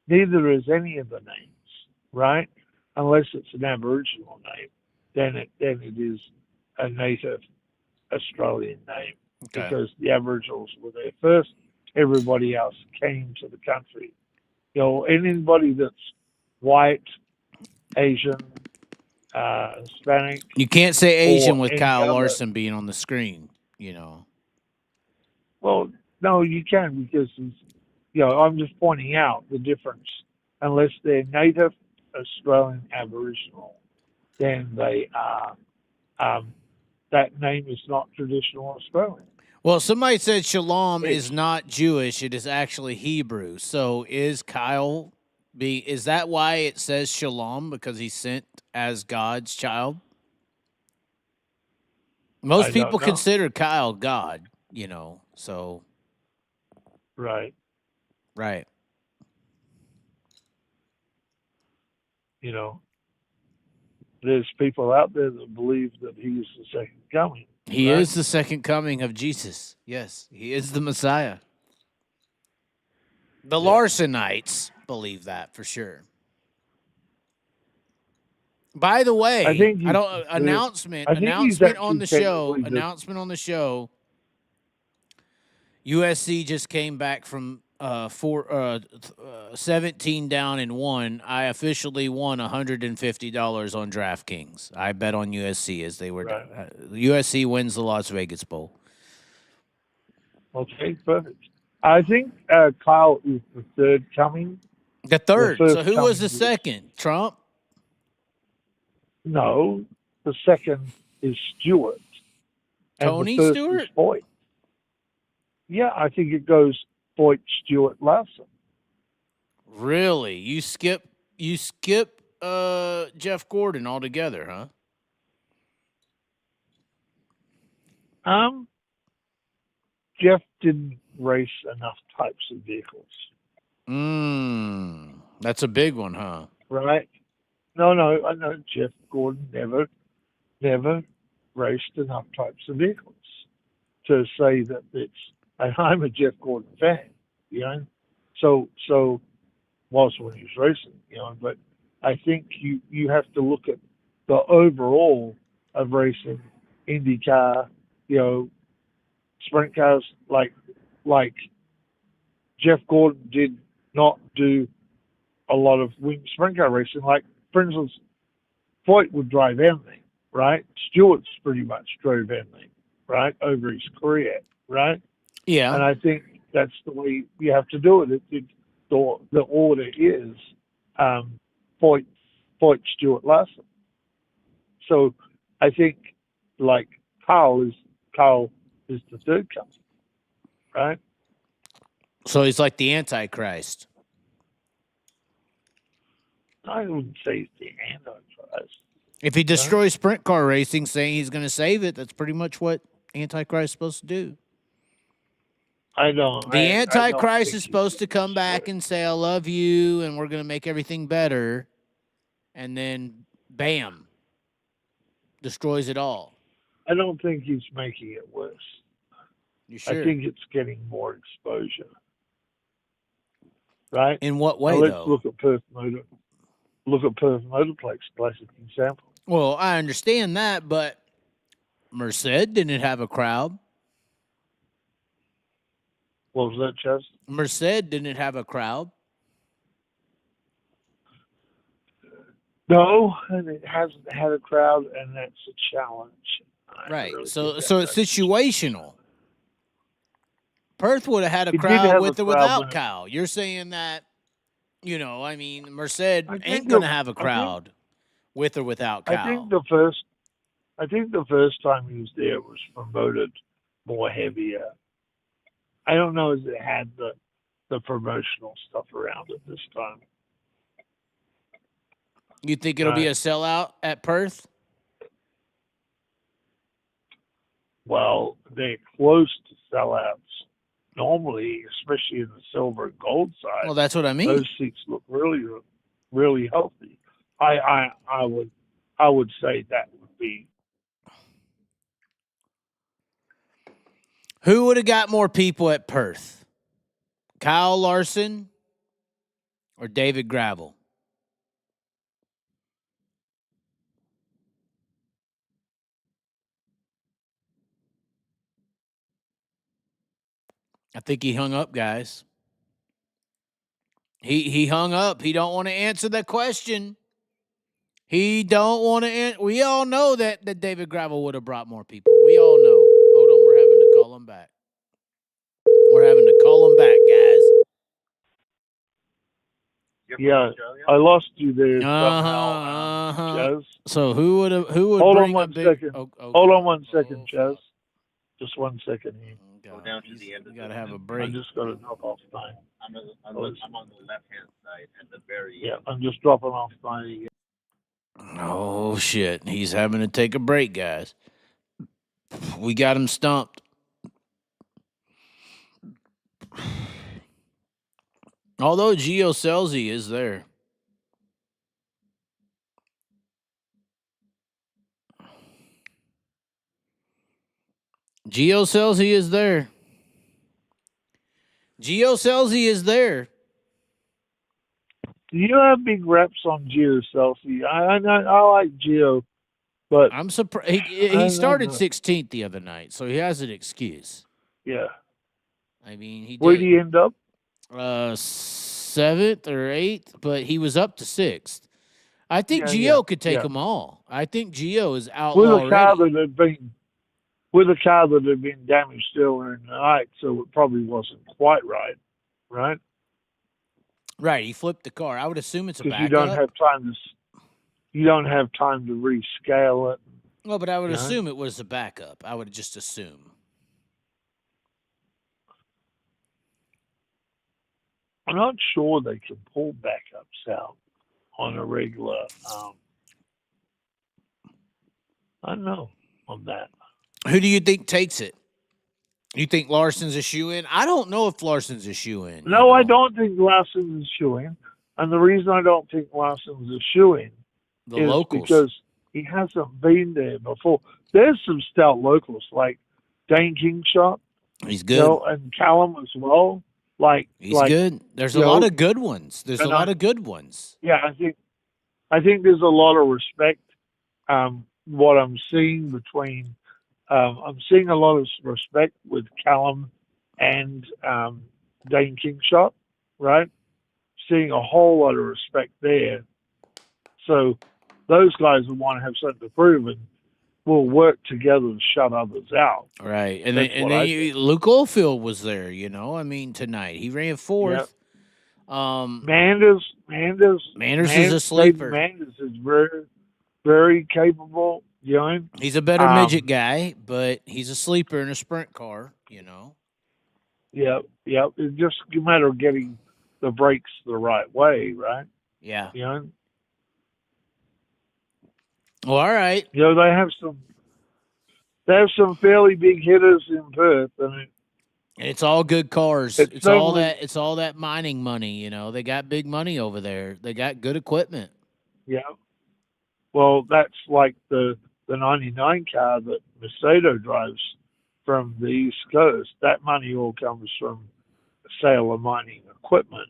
Neither is any of the names, right? Unless it's an Aboriginal name, then it is a native Australian name, because the Aboriginals were there first. Everybody else came to the country. You know, anybody that's white, Asian, Hispanic. You can't say Asian with Kyle Larson being on the screen, you know. Well, no, you can, because you know, I'm just pointing out the difference. Unless they're native Australian Aboriginal, then they are. That name is not traditional Australian. Well, somebody said Shalom is not Jewish; it is actually Hebrew. So, is Kyle is that why it says Shalom, because he's sent as God's child? Most people consider Kyle God, you know. So, right. You know, there's people out there that believe that he is the second coming. He is the second coming of Jesus. Yes, he is the Messiah. The Larsonites believe that for sure. By the way, announcement on the show. USC just came back from 17 down and 1. I officially won $150 on DraftKings. I bet on USC as they were. USC wins the Las Vegas Bowl. Okay, perfect. I think Kyle is the third coming. The third. So who was the second? Trump? No, the second is Stewart. Tony Stewart? Foyt. Yeah, I think it goes Foyt, Stewart, Larson. Really? You skip Jeff Gordon altogether, huh? Jeff didn't race enough types of vehicles. That's a big one, huh? Right? No, I know Jeff Gordon never raced enough types of vehicles. to say that it's. I'm a Jeff Gordon fan, you know. So was when he was racing, you know. But I think you have to look at the overall of racing, IndyCar, you know, sprint cars. Like Jeff Gordon did not do a lot of wing sprint car racing. Like, for instance, Foyt would drive anything, right? Stewart's pretty much drove anything, right, over his career, right? Yeah. And I think that's the way you have to do it. The order is Foyt, Stewart, Larson. So I think, like, Carl is the third coming, right? So he's like the Antichrist. I wouldn't say he's the Antichrist. If he destroys sprint car racing, saying he's going to save it, that's pretty much what Antichrist is supposed to do. I don't. The Antichrist is supposed to come back and say, I love you, and we're going to make everything better. And then, bam, destroys it all. I don't think he's making it worse. You sure? I think it's getting more exposure. Right? In what way, now, let's though? Look at Perth Motorplex, classic example. Well, I understand that, but Merced didn't have a crowd. What was that, Chaz? Merced didn't have a crowd. No, and it hasn't had a crowd, and that's a challenge. Right. So it's situational. Perth would have had a crowd with or without Kyle. You're saying that, you know, I mean, Merced ain't going to have a crowd with or without Kyle. I think the first time he was there was promoted more heavier. I don't know if it had the promotional stuff around it this time. You think it'll be a sellout at Perth? Well, they're close to sellouts. Normally, especially in the silver and gold side. Well, that's what I mean. Those seats look really, really healthy. I would say that would be. Who would have got more people at Perth? Kyle Larson or David Gravel? I think he hung up, guys. He hung up. He don't want to answer that question. He don't want to. We all know that David Gravel would have brought more people. We all know. Hold on, we're having to call him back. We're having to call him back, guys. Yeah, I lost you there somehow, Chaz. So who would hold bring on one a big, second. okay. Hold on one second, Chaz. Just 1 second here. Go down to the end. You gotta have a break. I just got to drop off mine. I'm on the left-hand side at the very end. Yeah, I'm just dropping off mine again. Oh shit! He's having to take a break, guys. We got him stumped. Although Gio Selzy is there. Gio Selzy is there. Gio Selzy is there. You have big reps on Gio Selzy. I like Gio, but I'm surprised he started 16th the other night, so he has an excuse. Yeah. I mean, he where'd he end up? 7th or 8th, but he was up to 6th. I think Gio could take them all. I think Gio is out already. With a car that had been damaged earlier in the night, so it probably wasn't quite right, right? Right, he flipped the car. I would assume it's a backup. Because you don't have time to rescale it. Well, but I would assume it was a backup. I would just assume. I'm not sure they can pull backups out on a regular. I don't know on that. Who do you think takes it? You think Larson's a shoe-in? I don't know if Larson's a shoe-in. No, I don't think Larson's a shoe-in. And the reason I don't think Larson's a shoe-in is because he hasn't been there before. There's some stout locals. Like Dane Kingshot, He's you good. know, and Callum as well. He's good. There's a you lot know, of good ones. There's a and lot of good ones. yeah, I think there's a lot of respect. What I'm seeing between, I'm seeing a lot of respect with Callum and Dane Kingshot, right? Seeing a whole lot of respect there. So those guys will want to have something to prove and will work together to shut others out. Right. And That's what I think. Luke Oldfield was there, you know. I mean, tonight. He ran Yeah. fourth. Manders Manners is a Caden sleeper. Manders is very, very capable, you know. He's a better midget guy, but he's a sleeper in a sprint car, you know. Yeah. It's just a matter of getting the brakes the right way, right? Yeah. You know. Well, all right. You know, they have some fairly big hitters in Perth, and it's all good cars. It's It's all certainly- that. It's all that mining money. You know, they got big money over there. They got good equipment. yeah. Well, that's like the 99 car that Macedo drives from the East Coast. That money all comes from the sale of mining equipment.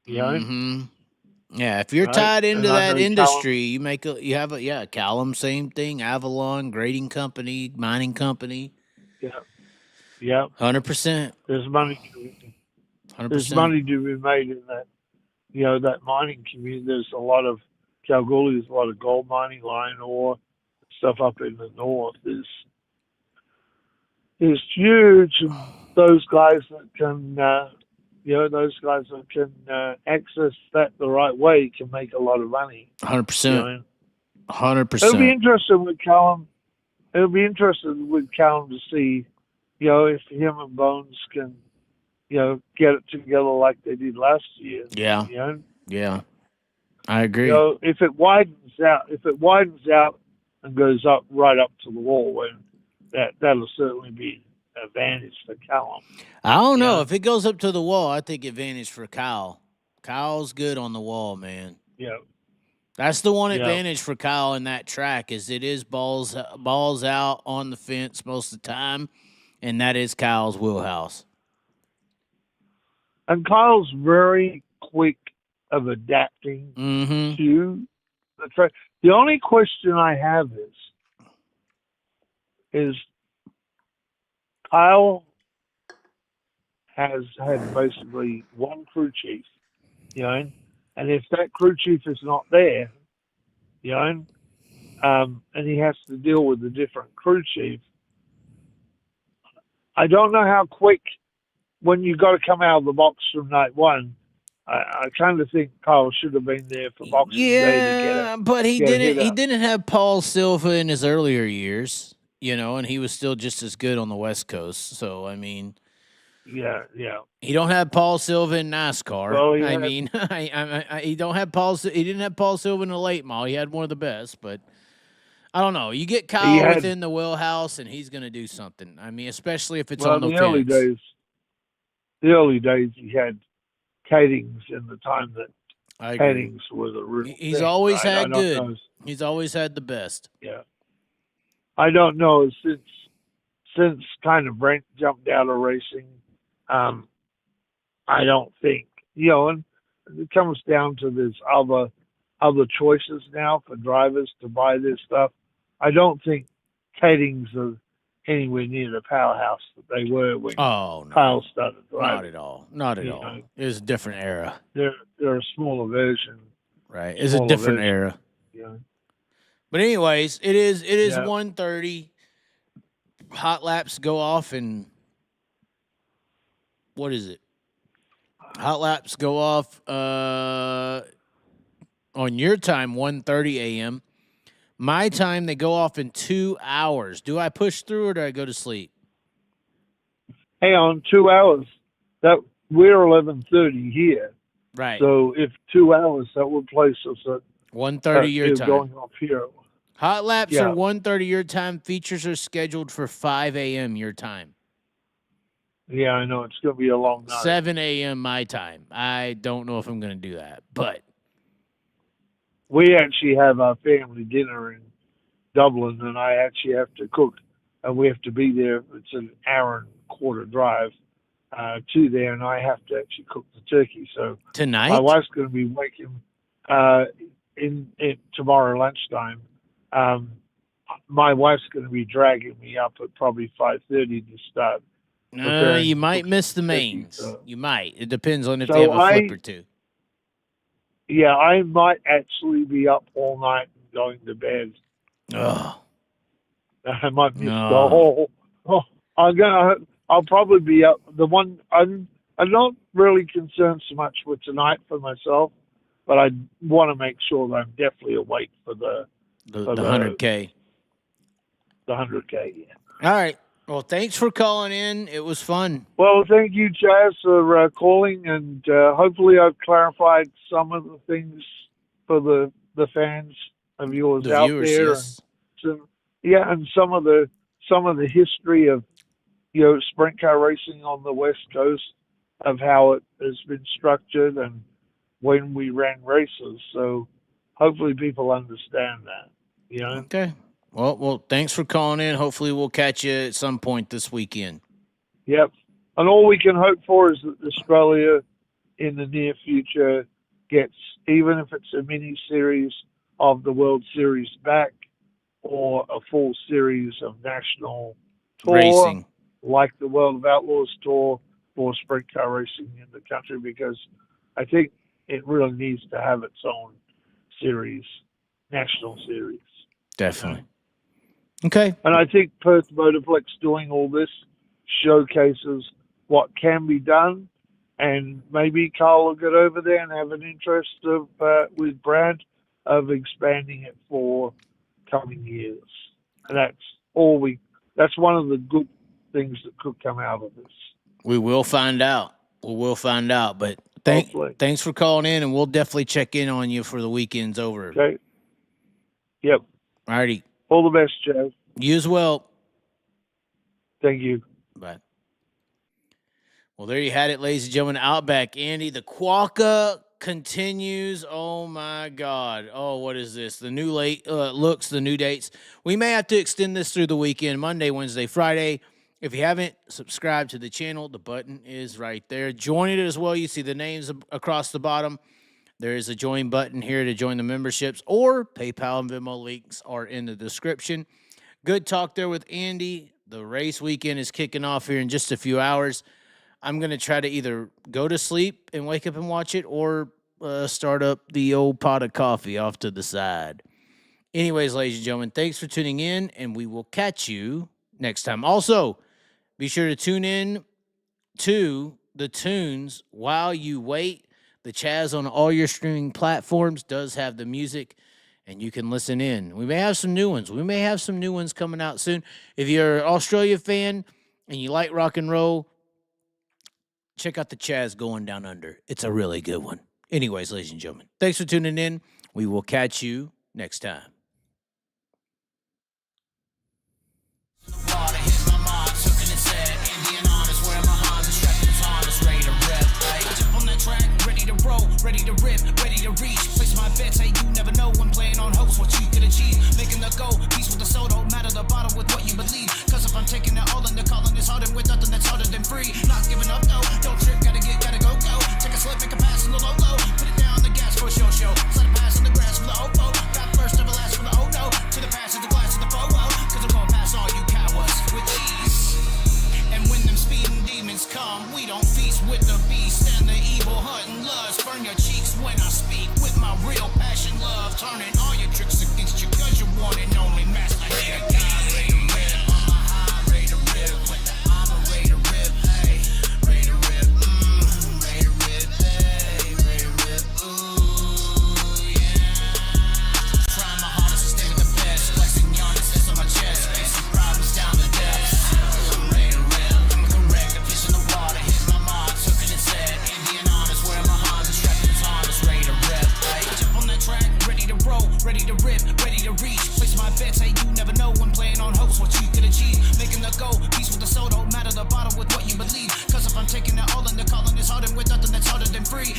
You know. Mm-hmm. Yeah, if you're Right? tied into And I that know industry, you have a Callum, same thing. Avalon, grading company, mining company. Yeah. 100%. There's money. 100%. There's money to be made in that. You know, that mining community. There's a lot of Kalgoorlie. There's a lot of gold mining, iron ore, stuff up in the north is huge. And those guys that can, access that the right way can make a lot of money. 100%. You know? 100%. It'll be interesting with Callum. It'll be interesting with Callum to see, you know, if him and Bones can, you know, get it together like they did last year. Yeah. You know? Yeah. I agree. You know, if it widens out and goes up right up to the wall, and that'll certainly be an advantage for Callum. I don't know. Yeah. If it goes up to the wall, I think advantage for Kyle. Kyle's good on the wall, man. Yeah. That's the one Yeah. advantage for Kyle in that track is it is balls out on the fence most of the time, and that is Kyle's wheelhouse. And Kyle's very quick of adapting Mm-hmm. to the track. The only question I have is Kyle has had basically one crew chief, you know, and if that crew chief is not there, you know, and he has to deal with a different crew chief, I don't know how quick, when you got to come out of the box from night one, I kind of think Kyle should have been there for Boxing Day to get it. But he get a didn't. hit He up. didn't have Paul Silva in his earlier years, you know, and he was still just as good on the West Coast. So I mean, Yeah. he don't have Paul Silva in NASCAR. Well, he I had- mean, he don't have Paul. He didn't have Paul Silva in the late model. He had one of the best, but I don't know. You get Kyle had- within the wheelhouse, and he's going to do something. I mean, especially if it's well, on the the fence. early days, he had Kadings in the time that I agree. Kadings was a real He's thing, always right? I had don't good. know. He's always had the best. Yeah. I don't know since kind of Brent jumped out of racing. I don't think, you know, and it comes down to this other choices now for drivers to buy this stuff. I don't think Kadings are anywhere near the powerhouse that they were when Oh no, Kyle started not driving. at all. Not at You all. know. It was a different era, They're a smaller version. right? It's a Smaller different version. era. You know. But anyways, it is Yeah. 1:30. Hot laps go off and what is it? Hot laps go off on your time 1:30 a.m. My time they go off in 2 hours. Do I push through or do I go to sleep? Hey, on 2 hours, that we're 11:30 here. Right. So if 2 hours, that would place us at 1:30 your time. going off here. Hot laps Yeah. are 1:30 your time. Features are scheduled for 5 a.m. your time. Yeah, I know it's going to be a long night. 7 a.m. my time. I don't know if I'm going to do that, but We actually have our family dinner in Dublin, and I actually have to cook and we have to be there. It's an hour and a quarter drive to there, and I have to actually cook the turkey. So Tonight? my wife's going to be waking in tomorrow lunchtime. My wife's going to be dragging me up at probably 5:30 to start. You might miss the mains. So. You might. It depends on if so they have a flip or two. Yeah, I might actually be up all night and going to bed. Oh. I might miss the whole. Oh, I'll probably be up. The one I'm not really concerned so much with tonight for myself, but I want to make sure that I'm definitely awake for the 100K. The 100K, yeah. All right. Well, thanks for calling in. It was fun. Well, thank you, Chaz, for calling, and hopefully I've clarified some of the things for the fans of yours the out viewers, there. Yes. And some of the history of sprint car racing on the West Coast, of how it has been structured and when we ran races. So hopefully people understand that. Okay. Well, thanks for calling in. Hopefully we'll catch you at some point this weekend. Yep. And all we can hope for is that Australia in the near future gets, even if it's a mini series of the World Series back or a full series of national tour, racing, like the World of Outlaws tour for sprint car racing in the country, because I think it really needs to have its own series, national series. Definitely. Okay. And I think Perth Motorplex doing all this showcases what can be done, and maybe Carl will get over there and have an interest of with Brad of expanding it for coming years. And that's one of the good things that could come out of this. We will find out. But thanks for calling in, and we'll definitely check in on you for the weekend's over. Okay. Yep. All righty. All the best, Chaz. You as well. Thank you. Bye. Well, there you had it, ladies and gentlemen. Outback Andy. The Quokka continues. Oh, my God. Oh, what is this? The new looks, the new dates. We may have to extend this through the weekend, Monday, Wednesday, Friday. If you haven't subscribed to the channel, the button is right there. Join it as well. You see the names across the bottom. There is a join button here to join the memberships, or PayPal and Venmo links are in the description. Good talk there with Andy. The race weekend is kicking off here in just a few hours. I'm going to try to either go to sleep and wake up and watch it, or start up the old pot of coffee off to the side. Anyways, ladies and gentlemen, thanks for tuning in, and we will catch you next time. Also, be sure to tune in to the tunes while you wait. The Chaz on all your streaming platforms does have the music, and you can listen in. We may have some new ones. We may have some new ones coming out soon. If you're an Australia fan and you like rock and roll, check out the Chaz Going Down Under. It's a really good one. Anyways, ladies and gentlemen, thanks for tuning in. We will catch you next time. Ready to rip, ready to reach. Place my bets, hey, you never know when playing on hopes what you could achieve. Making the goal, peace with the soul, don't matter the bottom with what you believe. Cause if I'm taking it all in, the calling is harder with nothing that's harder than free. Not giving up, no, don't trip, gotta go. Take a slip, make a pass in the low. Put it down the gas for a show. Let it pass in the grass for the opo. Got first, never last for the oh no. To the pass, to the glass, to the photo. Cause I'm gonna pass all you cowards with ease. And when them speeding demons come, we don't feast with the beast and the evil hunting lust. Burn your cheeks when I speak with my real passion, love. Turning all your tricks against you cause you're one and only master. Here, God, ready to rip. I'm a high, ready to rip. I'm a ready to rip, hey. Ready to rip, ready to rip, hey. Ready to rip, ooh, yeah. Trying my hardest to stay with the best. Flexing youngest on my chest. Facing problems down the depths. I'm ready to rip. I'm correct, a fish in the water. Hit my mark, took in its head. Indian honest, where my heart is strapped in harness. Ready to rip, hey. Jump on that track, ready to roll, ready to rip, ready to reach. Place my bets, hey, you never know when playing on hopes what you could achieve. Making the goal, peace with the soul, don't matter the bottom with what you believe. Cause if I'm taking it all in, the calling is harder with nothing that's harder than free.